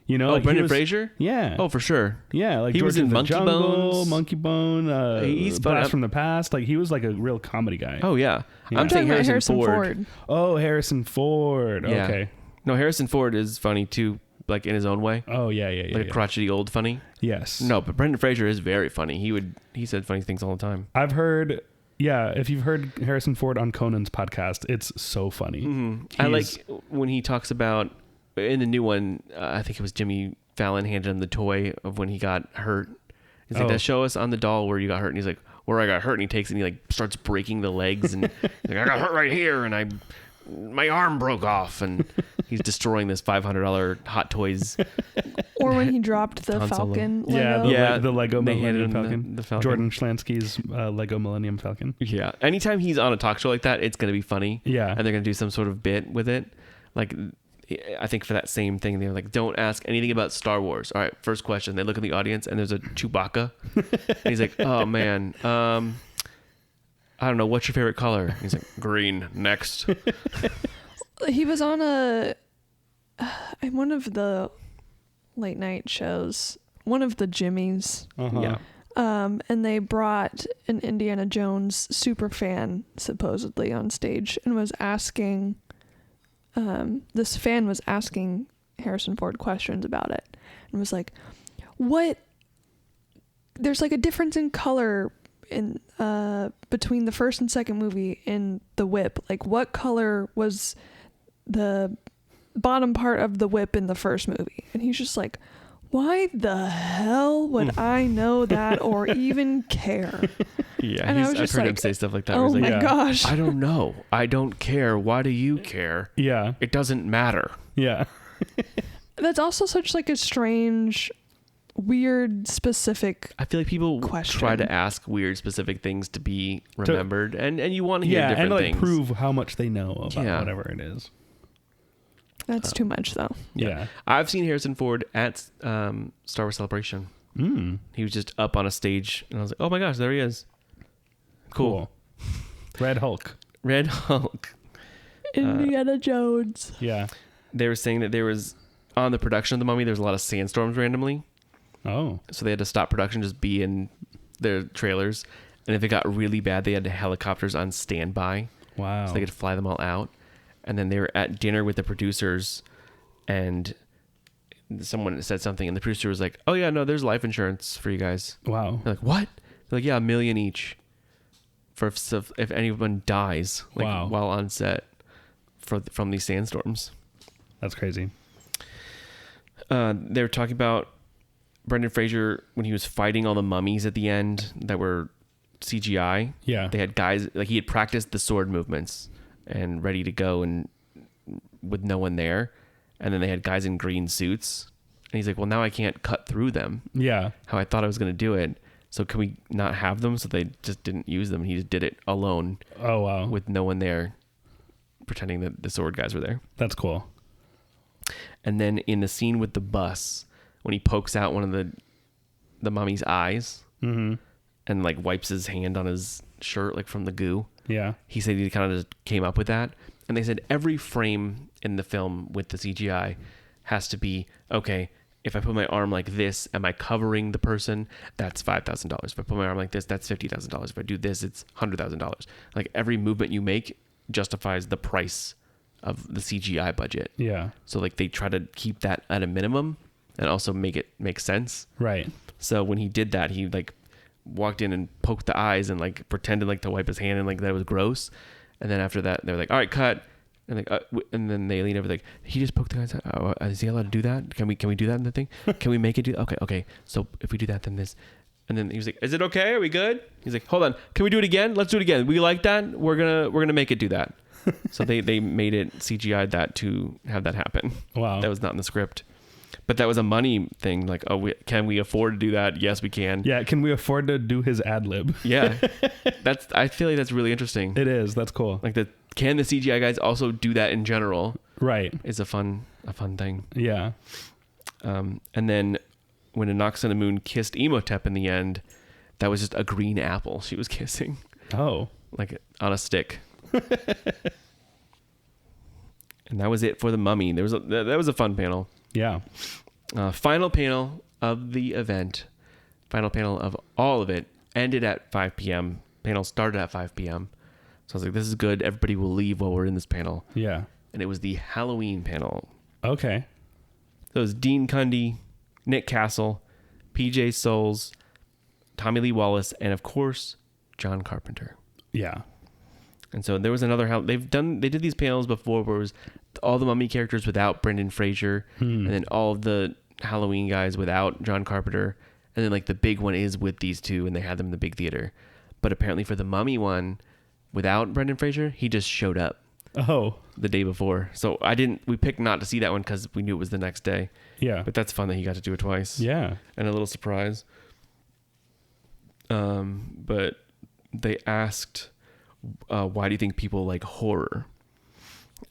You know, like Brendan Fraser? Yeah. Oh, for sure. Yeah, like he was in Monkey Bones. Monkey Bone, He's Blast from the Past. Like he was like a real comedy guy. Oh yeah. Yeah. I'm saying talking about Harrison Ford. Oh, Harrison Ford. Yeah. Okay. No, Harrison Ford is funny too, like in his own way. Oh yeah. Like a crotchety old funny. Yes. No, but Brendan Fraser is very funny. He said funny things all the time. I've heard. Yeah, if you've heard Harrison Ford on Conan's podcast, it's so funny. Mm-hmm. I like when he talks about in the new one. I think it was Jimmy Fallon handed him the toy of when he got hurt. He's like, "That show us on the doll where you got hurt." And he's like, "Where I got hurt." And he takes it and he like starts breaking the legs and he's like, "I got hurt right here and my arm broke off." And he's destroying this $500 Hot Toys. Or when he dropped the Falcon Lego. The Lego They Millennium handed him Falcon. the Falcon. Jordan Schlansky's Lego Millennium Falcon. Yeah. Anytime he's on a talk show like that, it's going to be funny. Yeah. And they're going to do some sort of bit with it. Like, I think for that same thing, they're like, "Don't ask anything about Star Wars." All right, first question. They look in the audience and there's a Chewbacca. And he's like, "Oh man, I don't know. What's your favorite color?" He's like, "Green." Next. He was on one of the late night shows, one of the Jimmys. Uh-huh. Yeah. And they brought an Indiana Jones super fan supposedly on stage and was asking, this fan was asking Harrison Ford questions about it and was like, there's like a difference in color in between the first and second movie in the whip. Like, what color was the bottom part of the whip in the first movie? And he's just like, "Why the hell would I know that or even care?" Yeah, And I've heard him say stuff like that. Oh where he's my like, gosh. "I don't know. I don't care. Why do you care? Yeah. It doesn't matter." Yeah. That's also such like a strange, weird, specific. I feel like people question. try to ask weird, specific things to be remembered, and you want to hear Yeah, different and like things. prove how much they know about whatever it is. That's too much though. Yeah. I've seen Harrison Ford at Star Wars Celebration. He was just up on a stage, and I was like, "Oh my gosh, there he is! Cool. Red Hulk. Red Hulk." Indiana Jones. Yeah. They were saying that there was on the production of The Mummy, there was a lot of sandstorms randomly, Oh. so they had to stop production, just be in their trailers, and if it got really bad, they had helicopters on standby, Wow. so they could fly them all out. And then they were at dinner with the producers, and someone said something, and the producer was like, "Oh yeah, no, there's life insurance for you guys." Wow. They're like, "What?" They're like, "Yeah, $1 million each for if anyone dies while on set from these sandstorms." That's crazy. They were talking about Brendan Fraser when he was fighting all the mummies at the end that were CGI. Yeah. They had guys, like he had practiced the sword movements and ready to go and with no one there. And then they had guys in green suits. And he's like, "Well, now I can't cut through them. Yeah. How I thought I was going to do it. So can we not have them?" So they just didn't use them. He just did it alone Oh, wow. with no one there, pretending that the sword guys were there. That's cool. And then in the scene with the bus, when he pokes out one of the mummy's eyes and like wipes his hand on his shirt, like from the goo. Yeah. He said he kind of just came up with that. And they said every frame in the film with the CGI has to be, okay, if I put my arm like this, am I covering the person? That's $5,000. If I put my arm like this, that's $50,000. If I do this, it's $100,000. Like every movement you make justifies the price of the CGI budget. Yeah. So like they try to keep that at a minimum and also make it make sense. Right. So when he did that, he like walked in and poked the eyes and like pretended like to wipe his hand and like that was gross. And then after that, they were like, "All right, cut." And like, and then they lean over like, he just poked the guy's eye. Oh, is he allowed to do that? Can we do that in the thing? Can we make it do? Okay. So if we do that, then this. And then he was like, is it okay? Are we good? He's like, hold on. Can we do it again? Let's do it again. We like that. We're gonna make it do that. So they made it CGI'd that to have that happen. Wow. That was not in the script. But that was a money thing. Like, can we afford to do that? Yes, we can. Yeah. Can we afford to do his ad lib? Yeah. I feel like that's really interesting. It is. That's cool. Like can the CGI guys also do that in general? Right. Is a fun thing. Yeah. And then when Anox and the Moon kissed Emotep in the end, that was just a green apple she was kissing. Oh. Like on a stick. And that was it for the Mummy. That was a fun panel. Yeah. Final panel of the event. Final panel of all of it ended at 5 p.m. Panel started at 5 p.m. So I was like, this is good. Everybody will leave while we're in this panel. Yeah. And it was the Halloween panel. Okay. So it was Dean Cundy, Nick Castle, PJ Souls, Tommy Lee Wallace, and of course, John Carpenter. Yeah. And so there was another. They did these panels before where it was all the Mummy characters without Brendan Fraser, and then all of the Halloween guys without John Carpenter, and then like the big one is with these two, and they had them in the big theater. But apparently for the Mummy one, without Brendan Fraser, he just showed up. Oh. The day before. So we picked not to see that one because we knew it was the next day. Yeah. But that's fun that he got to do it twice. Yeah. And a little surprise. But they asked, why do you think people like horror?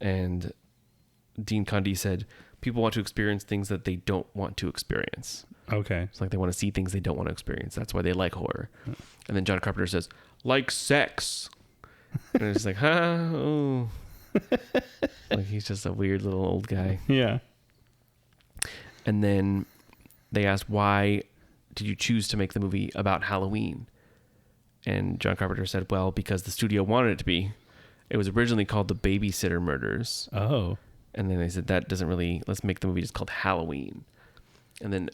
And Dean Cundy said, people want to experience things that they don't want to experience. Okay. It's like they want to see things they don't want to experience. That's why they like horror. And then John Carpenter says, like sex. And it's like, huh? Oh. Like he's just a weird little old guy. Yeah. And then they asked, why did you choose to make the movie about Halloween? And John Carpenter said, well, because the studio wanted it to be. It was originally called The Babysitter Murders. Oh. And then they said, that doesn't really, let's make the movie just called Halloween. And then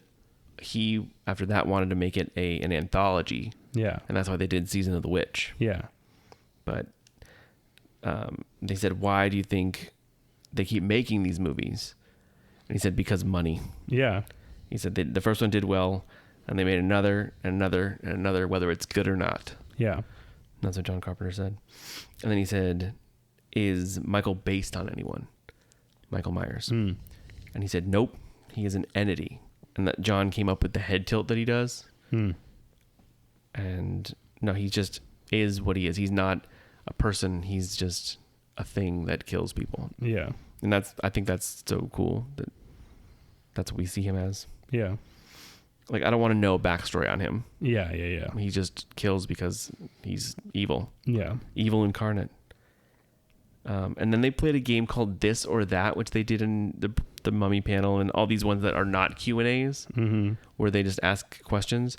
he, after that, wanted to make it an anthology. Yeah. And that's why they did Season of the Witch. Yeah. But they said, why do you think they keep making these movies? And he said, because money. Yeah. He said the first one did well, and they made another and another and another, whether it's good or not. Yeah. That's what John Carpenter said. And then he said, is Michael based on anyone? Michael Myers. And he said, nope, he is an entity. And that John came up with the head tilt that he does. And no, he just is what he is. He's not a person. He's just a thing that kills people. Yeah. And I think that's so cool that that's what we see him as. Yeah. Like, I don't want to know backstory on him. Yeah. Yeah. Yeah. He just kills because he's evil. Yeah. Evil incarnate. And then they played a game called This or That, which they did in the Mummy panel and all these ones that are not Q&As, where they just ask questions.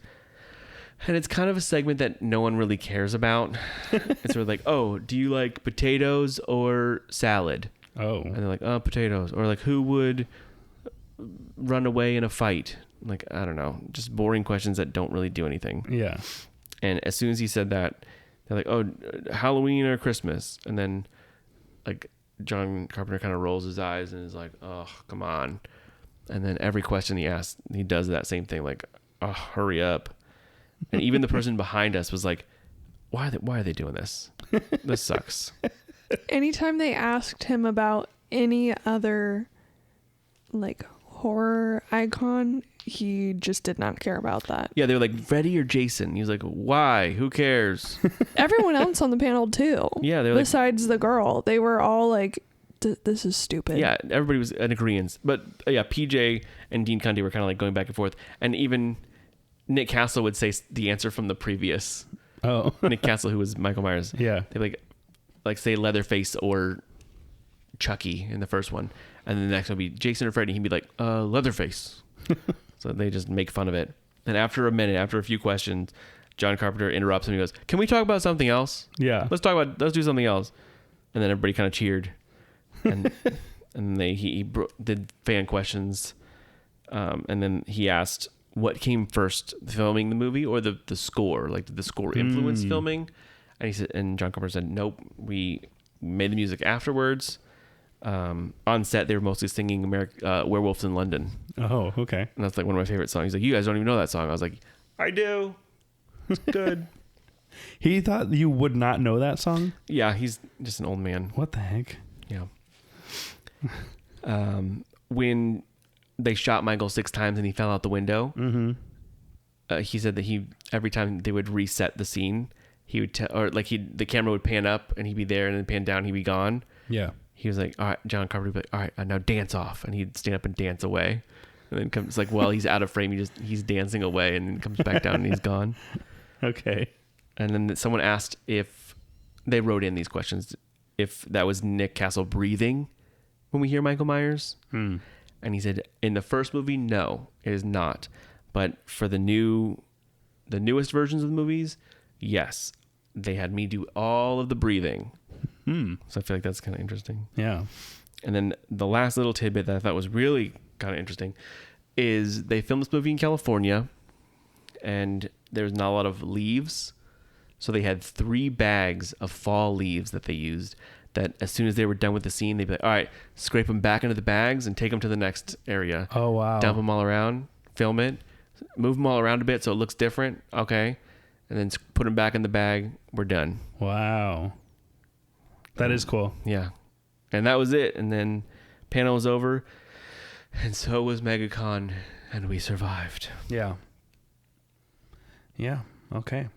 And it's kind of a segment that no one really cares about. It's sort of like, oh, do you like potatoes or salad? Oh. And they're like, oh, potatoes. Or like, who would run away in a fight? Like, I don't know. Just boring questions that don't really do anything. Yeah. And as soon as he said that, they're like, oh, Halloween or Christmas? And then, like, John Carpenter kind of rolls his eyes and is like, oh, come on. And then every question he asks, he does that same thing, like, oh, hurry up. And even the person behind us was like, why are they doing this? This sucks. Anytime they asked him about any other like horror icon, he just did not care about that. Yeah, they were like, Freddy or Jason? He was like, why? Who cares? Everyone else on the panel too. Yeah, they were besides the girl, they were all like, this is stupid. Yeah, everybody was in agreement. But yeah, PJ and Dean Cundy were kind of like going back and forth. And even Nick Castle would say the answer from the previous. Oh. Nick Castle, who was Michael Myers. Yeah. They like say Leatherface or Chucky in the first one. And then the next one would be Jason or Freddy. He'd be like, Leatherface. So they just make fun of it. And after a few questions, John Carpenter interrupts him and he goes, can we talk about something else? Yeah. Let's do something else. And then everybody kind of cheered. And and he did fan questions. And then he asked, what came first, filming the movie or the score? Like, did the score influence filming? And he said, and John Carpenter said, nope, we made the music afterwards. on set, they were mostly singing Werewolves in London. Oh, okay. And that's like one of my favorite songs. He's like, you guys don't even know that song. I was like, I do. It's good. He thought you would not know that song? Yeah, he's just an old man. What the heck? Yeah. When they shot Michael 6 times and he fell out the window, he said that every time they would reset the scene, he would the camera would pan up and he'd be there, and then pan down, he'd be gone. Yeah. He was like, all right, John Carpenter would be like, all right, now dance off, and he'd stand up and dance away, and then comes like, well, he's out of frame, he's dancing away, and then comes back down and he's gone. Okay. And then someone asked if they wrote in these questions, if that was Nick Castle breathing when we hear Michael Myers. And he said, in the first movie, no, it is not. But for the newest versions of the movies, yes, they had me do all of the breathing. So I feel like that's kind of interesting. Yeah. And then the last little tidbit that I thought was really kind of interesting is they filmed this movie in California, and there's not a lot of leaves. So they had 3 bags of fall leaves that they used, that as soon as they were done with the scene, they'd be like, all right, scrape them back into the bags and take them to the next area. Oh, wow. Dump them all around, film it, move them all around a bit so it looks different. Okay. And then put them back in the bag. We're done. Wow. That is cool. Yeah. And that was it. And then panel was over, and so was MegaCon, and we survived. Yeah. Yeah. Okay.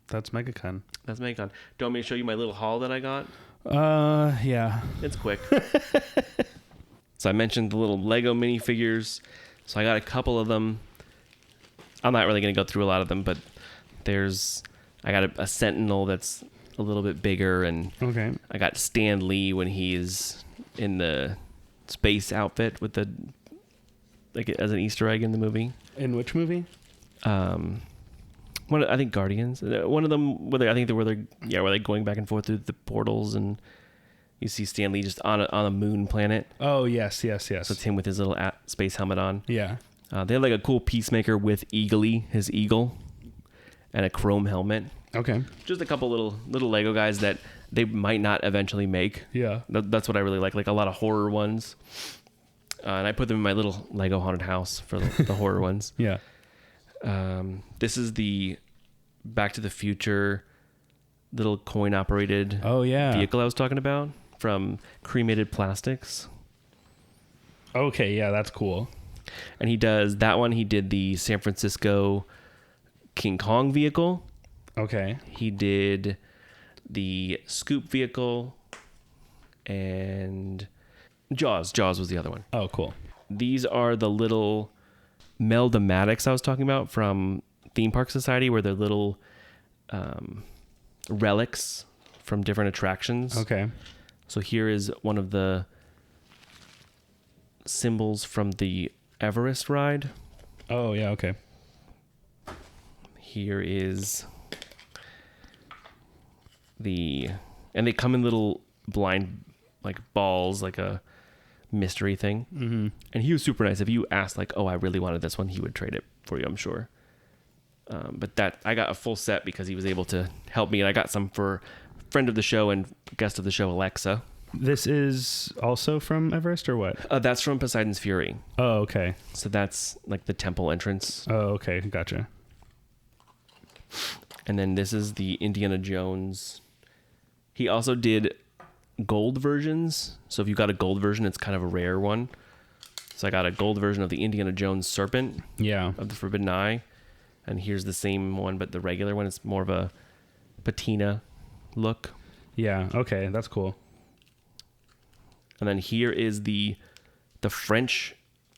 That's MegaCon. That's MegaCon. Do you want me to show you my little haul that I got? Yeah. It's quick. So I mentioned the little Lego minifigures. So I got a couple of them. I'm not really going to go through a lot of them, but I got a Sentinel that's a little bit bigger, and Okay. I got Stan Lee when he's in the space outfit with as an Easter egg in the movie. In which movie? I think Guardians. One of them where they're going back and forth through the portals, and you see Stan Lee just on a moon planet. Oh, yes. So it's him with his little space helmet on. Yeah. They had like a cool Peacemaker with his eagle, and a chrome helmet. Okay. Just a couple little Lego guys that they might not eventually make. Yeah. That's what I really like a lot of horror ones. And I put them in my little Lego haunted house for the horror ones. Yeah. This is the Back to the Future little coin operated vehicle I was talking about from Cremated Plastics. Okay, yeah, that's cool. And he does that one. He did the San Francisco King Kong vehicle. Okay. He did the Scoop vehicle, and Jaws. Jaws was the other one. Oh, cool. These are the little Meldamatics I was talking about from Theme Park Society, where they're little relics from different attractions. Okay. So here is one of the symbols from the Everest ride. Oh, yeah, okay. Here is and they come in little blind like balls, like a mystery thing. Mm-hmm. And he was super nice. If you asked like, oh, I really wanted this one, he would trade it for you, I'm sure. But I got a full set because he was able to help me, and I got some for friend of the show and guest of the show, Alexa. This is also from Everest or what? That's from Poseidon's Fury. Oh, okay. So that's like the temple entrance. Oh, okay. Gotcha. And then this is the Indiana Jones. He also did gold versions. So if you got a gold version, it's kind of a rare one. So I got a gold version of the Indiana Jones Serpent. Yeah. Of the Forbidden Eye. And here's the same one, but the regular one is more of a patina look. Yeah. Okay. That's cool. And then here is the French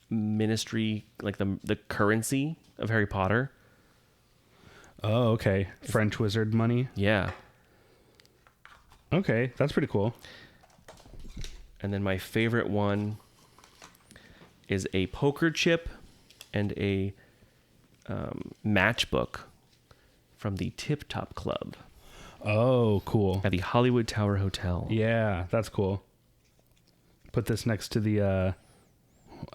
ministry, like the currency of Harry Potter. Oh, okay. French wizard money. Yeah. Okay. That's pretty cool. And then my favorite one is a poker chip and a matchbook from the Tip Top Club. Oh, cool. At the Hollywood Tower Hotel. Yeah, that's cool. Put this next to the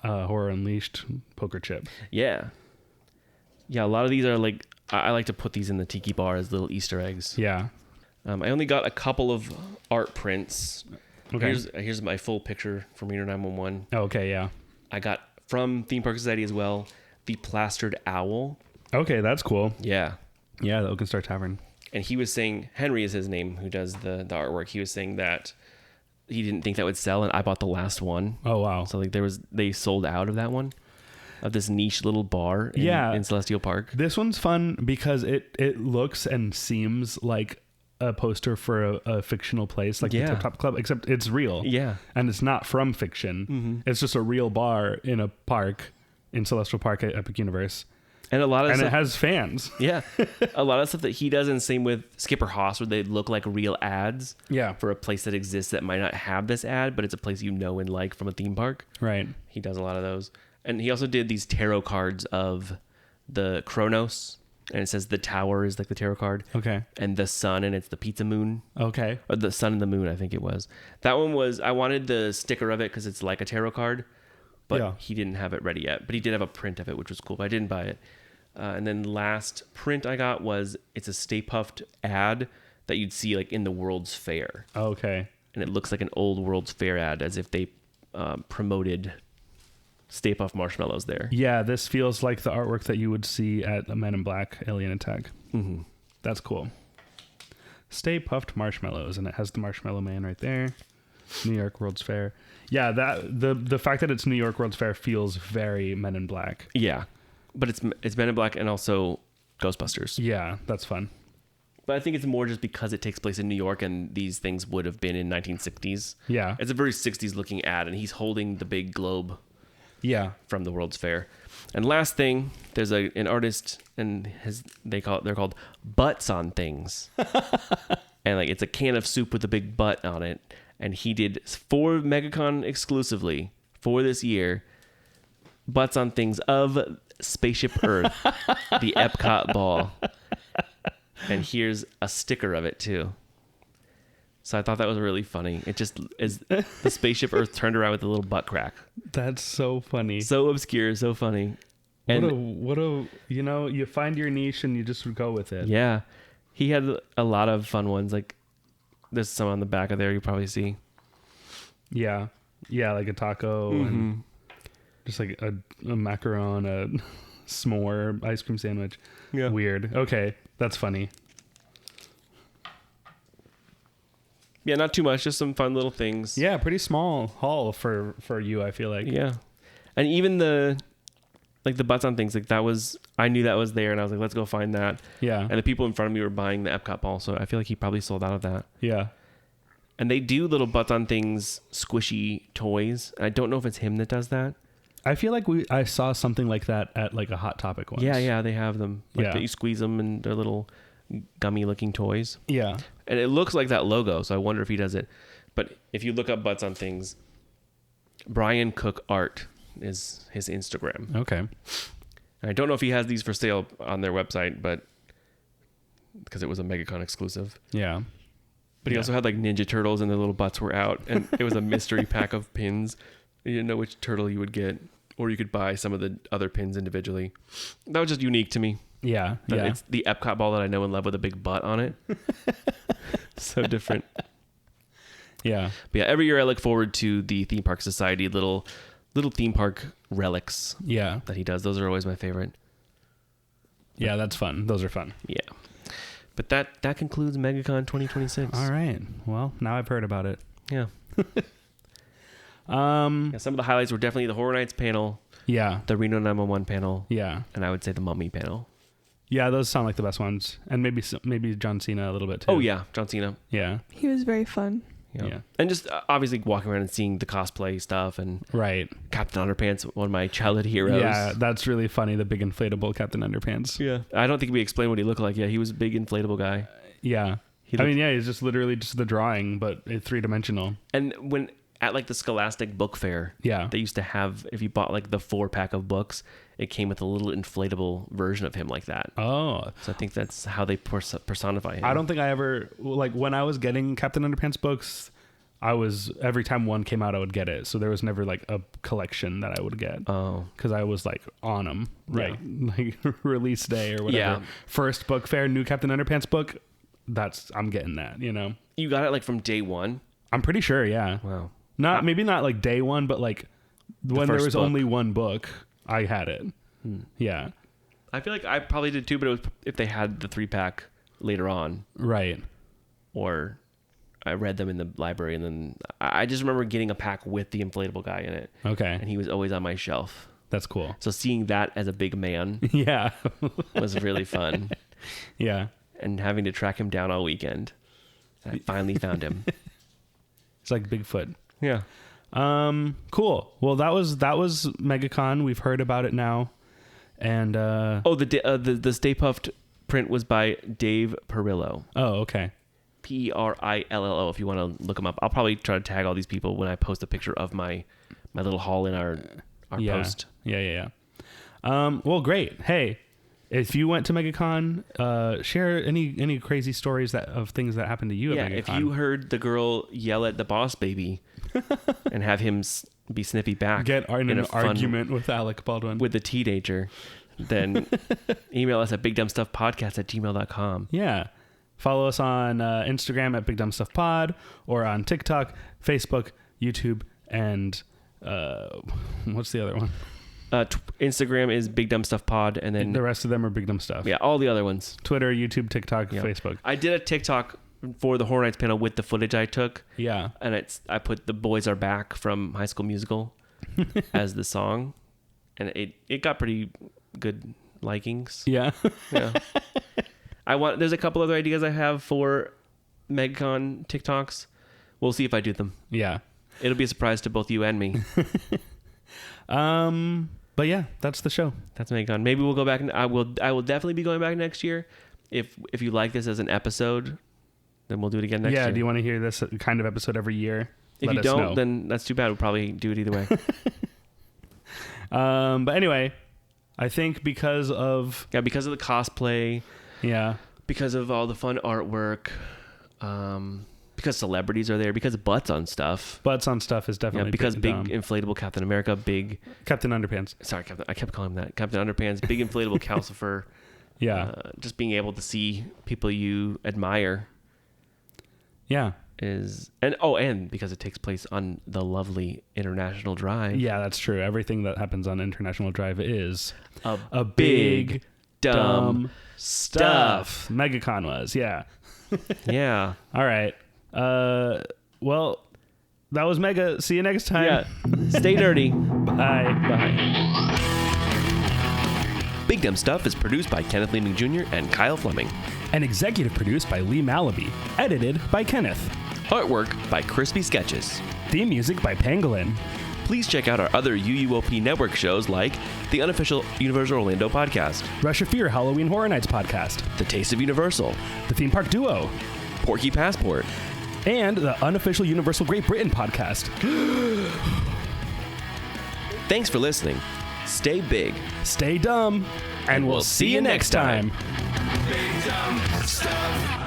Horror Unleashed poker chip. Yeah. Yeah, a lot of these are like, I like to put these in the tiki bar as little Easter eggs. Yeah. I only got a couple of art prints. Okay. Here's my full picture from Reno 911. Okay, yeah. I got from Theme Park Society as well the plastered owl. Okay, that's cool. Yeah. Yeah, the Oaken Star Tavern. And he was saying, Henry is his name, who does the artwork. He was saying that he didn't think that would sell, and I bought the last one. Oh, wow. So like they sold out of that one, of this niche little bar in Celestial Park. This one's fun because it looks and seems like a poster for a fictional place, like the Tip Top Club, except it's real. Yeah. And it's not from fiction. Mm-hmm. It's just a real bar in a park, in Celestial Park at Epic Universe. And it has fans. Yeah. A lot of stuff that he does, and same with Skipper Haas, where they look like real ads. Yeah. For a place that exists that might not have this ad, but it's a place you know and like from a theme park. Right. He does a lot of those. And he also did these tarot cards of the Kronos, and it says the tower is like the tarot card. Okay. And the sun, and it's the pizza moon. Okay. Or the sun and the moon, I think it was. That one was, I wanted the sticker of it because it's like a tarot card, but he didn't have it ready yet. But he did have a print of it, which was cool, but I didn't buy it. And then last print I got was, it's a Stay Puft ad that you'd see like in the World's Fair. Okay. And it looks like an old World's Fair ad, as if they promoted Stay Puft marshmallows there. Yeah, this feels like the artwork that you would see at a Men in Black Alien Attack. Mm-hmm. That's cool. Stay Puffed Marshmallows, and it has the Marshmallow Man right there. New York World's Fair. Yeah, that the fact that it's New York World's Fair feels very Men in Black. Yeah, but it's Men in Black and also Ghostbusters. Yeah, that's fun. But I think it's more just because it takes place in New York, and these things would have been in 1960s. Yeah. It's a very 60s looking ad, and he's holding the big globe. Yeah. From the World's Fair. And last thing, there's an artist, and they're called Butts on Things. And like it's a can of soup with a big butt on it. And he did, for MegaCon exclusively for this year, Butts on Things of Spaceship Earth, the Epcot ball. And here's a sticker of it too. So I thought that was really funny. It just is the Spaceship Earth turned around with a little butt crack. That's so funny. So obscure, so funny. And what a you find your niche and you just go with it. Yeah. He had a lot of fun ones. Like there's some on the back of there you probably see. Yeah. Yeah, like a taco and just like a macaron, a s'more ice cream sandwich. Yeah. Weird. Okay. That's funny. Yeah, not too much, just some fun little things. Yeah, pretty small haul for you, I feel like. Yeah. And even the Butts on Things, like that was, I knew that was there, and I was like, let's go find that. Yeah. And the people in front of me were buying the Epcot ball, so I feel like he probably sold out of that. Yeah. And they do little Butts on Things squishy toys. I don't know if it's him that does that. I feel like I saw something like that at like a Hot Topic once. Yeah, they have them. Like Yeah. you squeeze them, and they're little gummy looking toys. Yeah. And it looks like that logo, so I wonder if he does it. But if you look up Butts on Things, Brian Cook Art is his Instagram. Okay. And I don't know if he has these for sale on their website, but because it was a MegaCon exclusive. Yeah. But he also had like Ninja Turtles, and their little butts were out, and it was a mystery pack of pins. You didn't know which turtle you would get, or you could buy some of the other pins individually. That was just unique to me. Yeah. Yeah. It's the Epcot ball that I know and love with a big butt on it. So different. Yeah. But yeah, every year I look forward to the Theme Park Society little theme park relics. Yeah. That he does. Those are always my favorite. Yeah, that's fun. Those are fun. Yeah. But that concludes MegaCon 2026. All right. Well, now I've heard about it. Yeah. Yeah, some of the highlights were definitely the Horror Nights panel, Yeah. the Reno 911 panel, Yeah. and I would say the Mummy panel. Yeah, those sound like the best ones. And maybe John Cena a little bit too. Oh yeah, John Cena. Yeah. He was very fun. Yeah. And just obviously walking around and seeing the cosplay stuff, and Right. Captain Underpants, one of my childhood heroes. Yeah, that's really funny. The big inflatable Captain Underpants. Yeah. I don't think we explained what he looked like. Yeah, he was a big inflatable guy. Yeah. He looked- he's just literally just the drawing, but it's 3-dimensional. And when at like the Scholastic Book Fair, Yeah. they used to have, if you bought like the 4-pack of books, it came with a little inflatable version of him like that. Oh. So I think that's how they personify him. I don't think I ever, like, when I was getting Captain Underpants books, every time one came out, I would get it. So there was never like a collection that I would get. Oh. Because I was like on them, right? Like release day or whatever. Yeah. First book fair, new Captain Underpants book. I'm getting that, you know? You got it like from day one? I'm pretty sure, yeah. Wow. Maybe not like day one, but like when there first was book. only one book, I had it. Yeah. I feel like I probably did too, but it was if they had the 3-pack later on, Right. or I read them in the library, and then I just remember getting a pack with the inflatable guy in it, Okay. and he was always on my shelf. That's cool. So seeing that as a big man Yeah. was really fun, Yeah. and having to track him down all weekend. I finally found him. It's like Bigfoot. Yeah. Cool. Well, that was MegaCon. We've heard about it now. And The Stay Puffed print was by Dave Perillo. oh, okay. Perillo. If you want to look him up, I'll probably try to tag all these people when I post a picture of my little haul in our post. Yeah. Well, great. Hey, if you went to MegaCon, share any crazy stories of things that happened to you Yeah, at MegaCon. if you heard the girl yell at the boss baby and have him be snippy back, get in an fun argument with Alec Baldwin with the teenager, then email us at bigdumbstuffpodcast@gmail.com. Yeah. Follow us on Instagram at Big Dumb Stuff Pod, or on TikTok, Facebook, YouTube, and what's the other one? Instagram is Big Dumb Stuff Pod, and then The rest of them are Big Dumb Stuff. yeah, all the other ones. Twitter, YouTube, TikTok, Yeah. Facebook. I did a TikTok for the Horror Nights panel with the footage I took, Yeah. and I put "The Boys Are Back" from High School Musical as the song, and it got pretty good likings. Yeah. Yeah. There's a couple other ideas I have for MegaCon TikToks. We'll see if I do them. Yeah. It'll be a surprise to both you and me. But yeah, that's the show. That's MegaCon. Maybe we'll go back, and I will definitely be going back next year. If you like this as an episode, then we'll do it again next year. Do you want to hear this kind of episode every year? If Let you us don't, know. then that's too bad. We'll probably do it either way. But anyway, I think because of Yeah, because of the cosplay, because of all the fun artwork, because celebrities are there, because butts on stuff. Butts on stuff is definitely Because big dumb. inflatable Captain America, Captain Underpants. Sorry, I kept calling him that. Captain Underpants, big inflatable Calcifer. Yeah. Just being able to see people you admire Yeah. and because it takes place on the lovely International Drive. Yeah, that's true. Everything that happens on International Drive is a big dumb stuff. MegaCon was, yeah. Yeah. All right. Well, that was Mega. See you next time. Yeah. Stay nerdy. Bye. Bye. Big Dumb Stuff is produced by Kenneth Leeming Jr. and Kyle Fleming. And executive produced by Lee Malaby. Edited by Kenneth. Artwork by Crispy Sketches. Theme music by Pangolin. Please check out our other UUOP network shows like the unofficial Universal Orlando podcast, Rush of Fear Halloween Horror Nights podcast. The Taste of Universal, The Theme Park Duo. Porky Passport, And the unofficial Universal Great Britain podcast. Thanks for listening. Stay big. Stay dumb. And we'll see you next time. Big dumb stuff.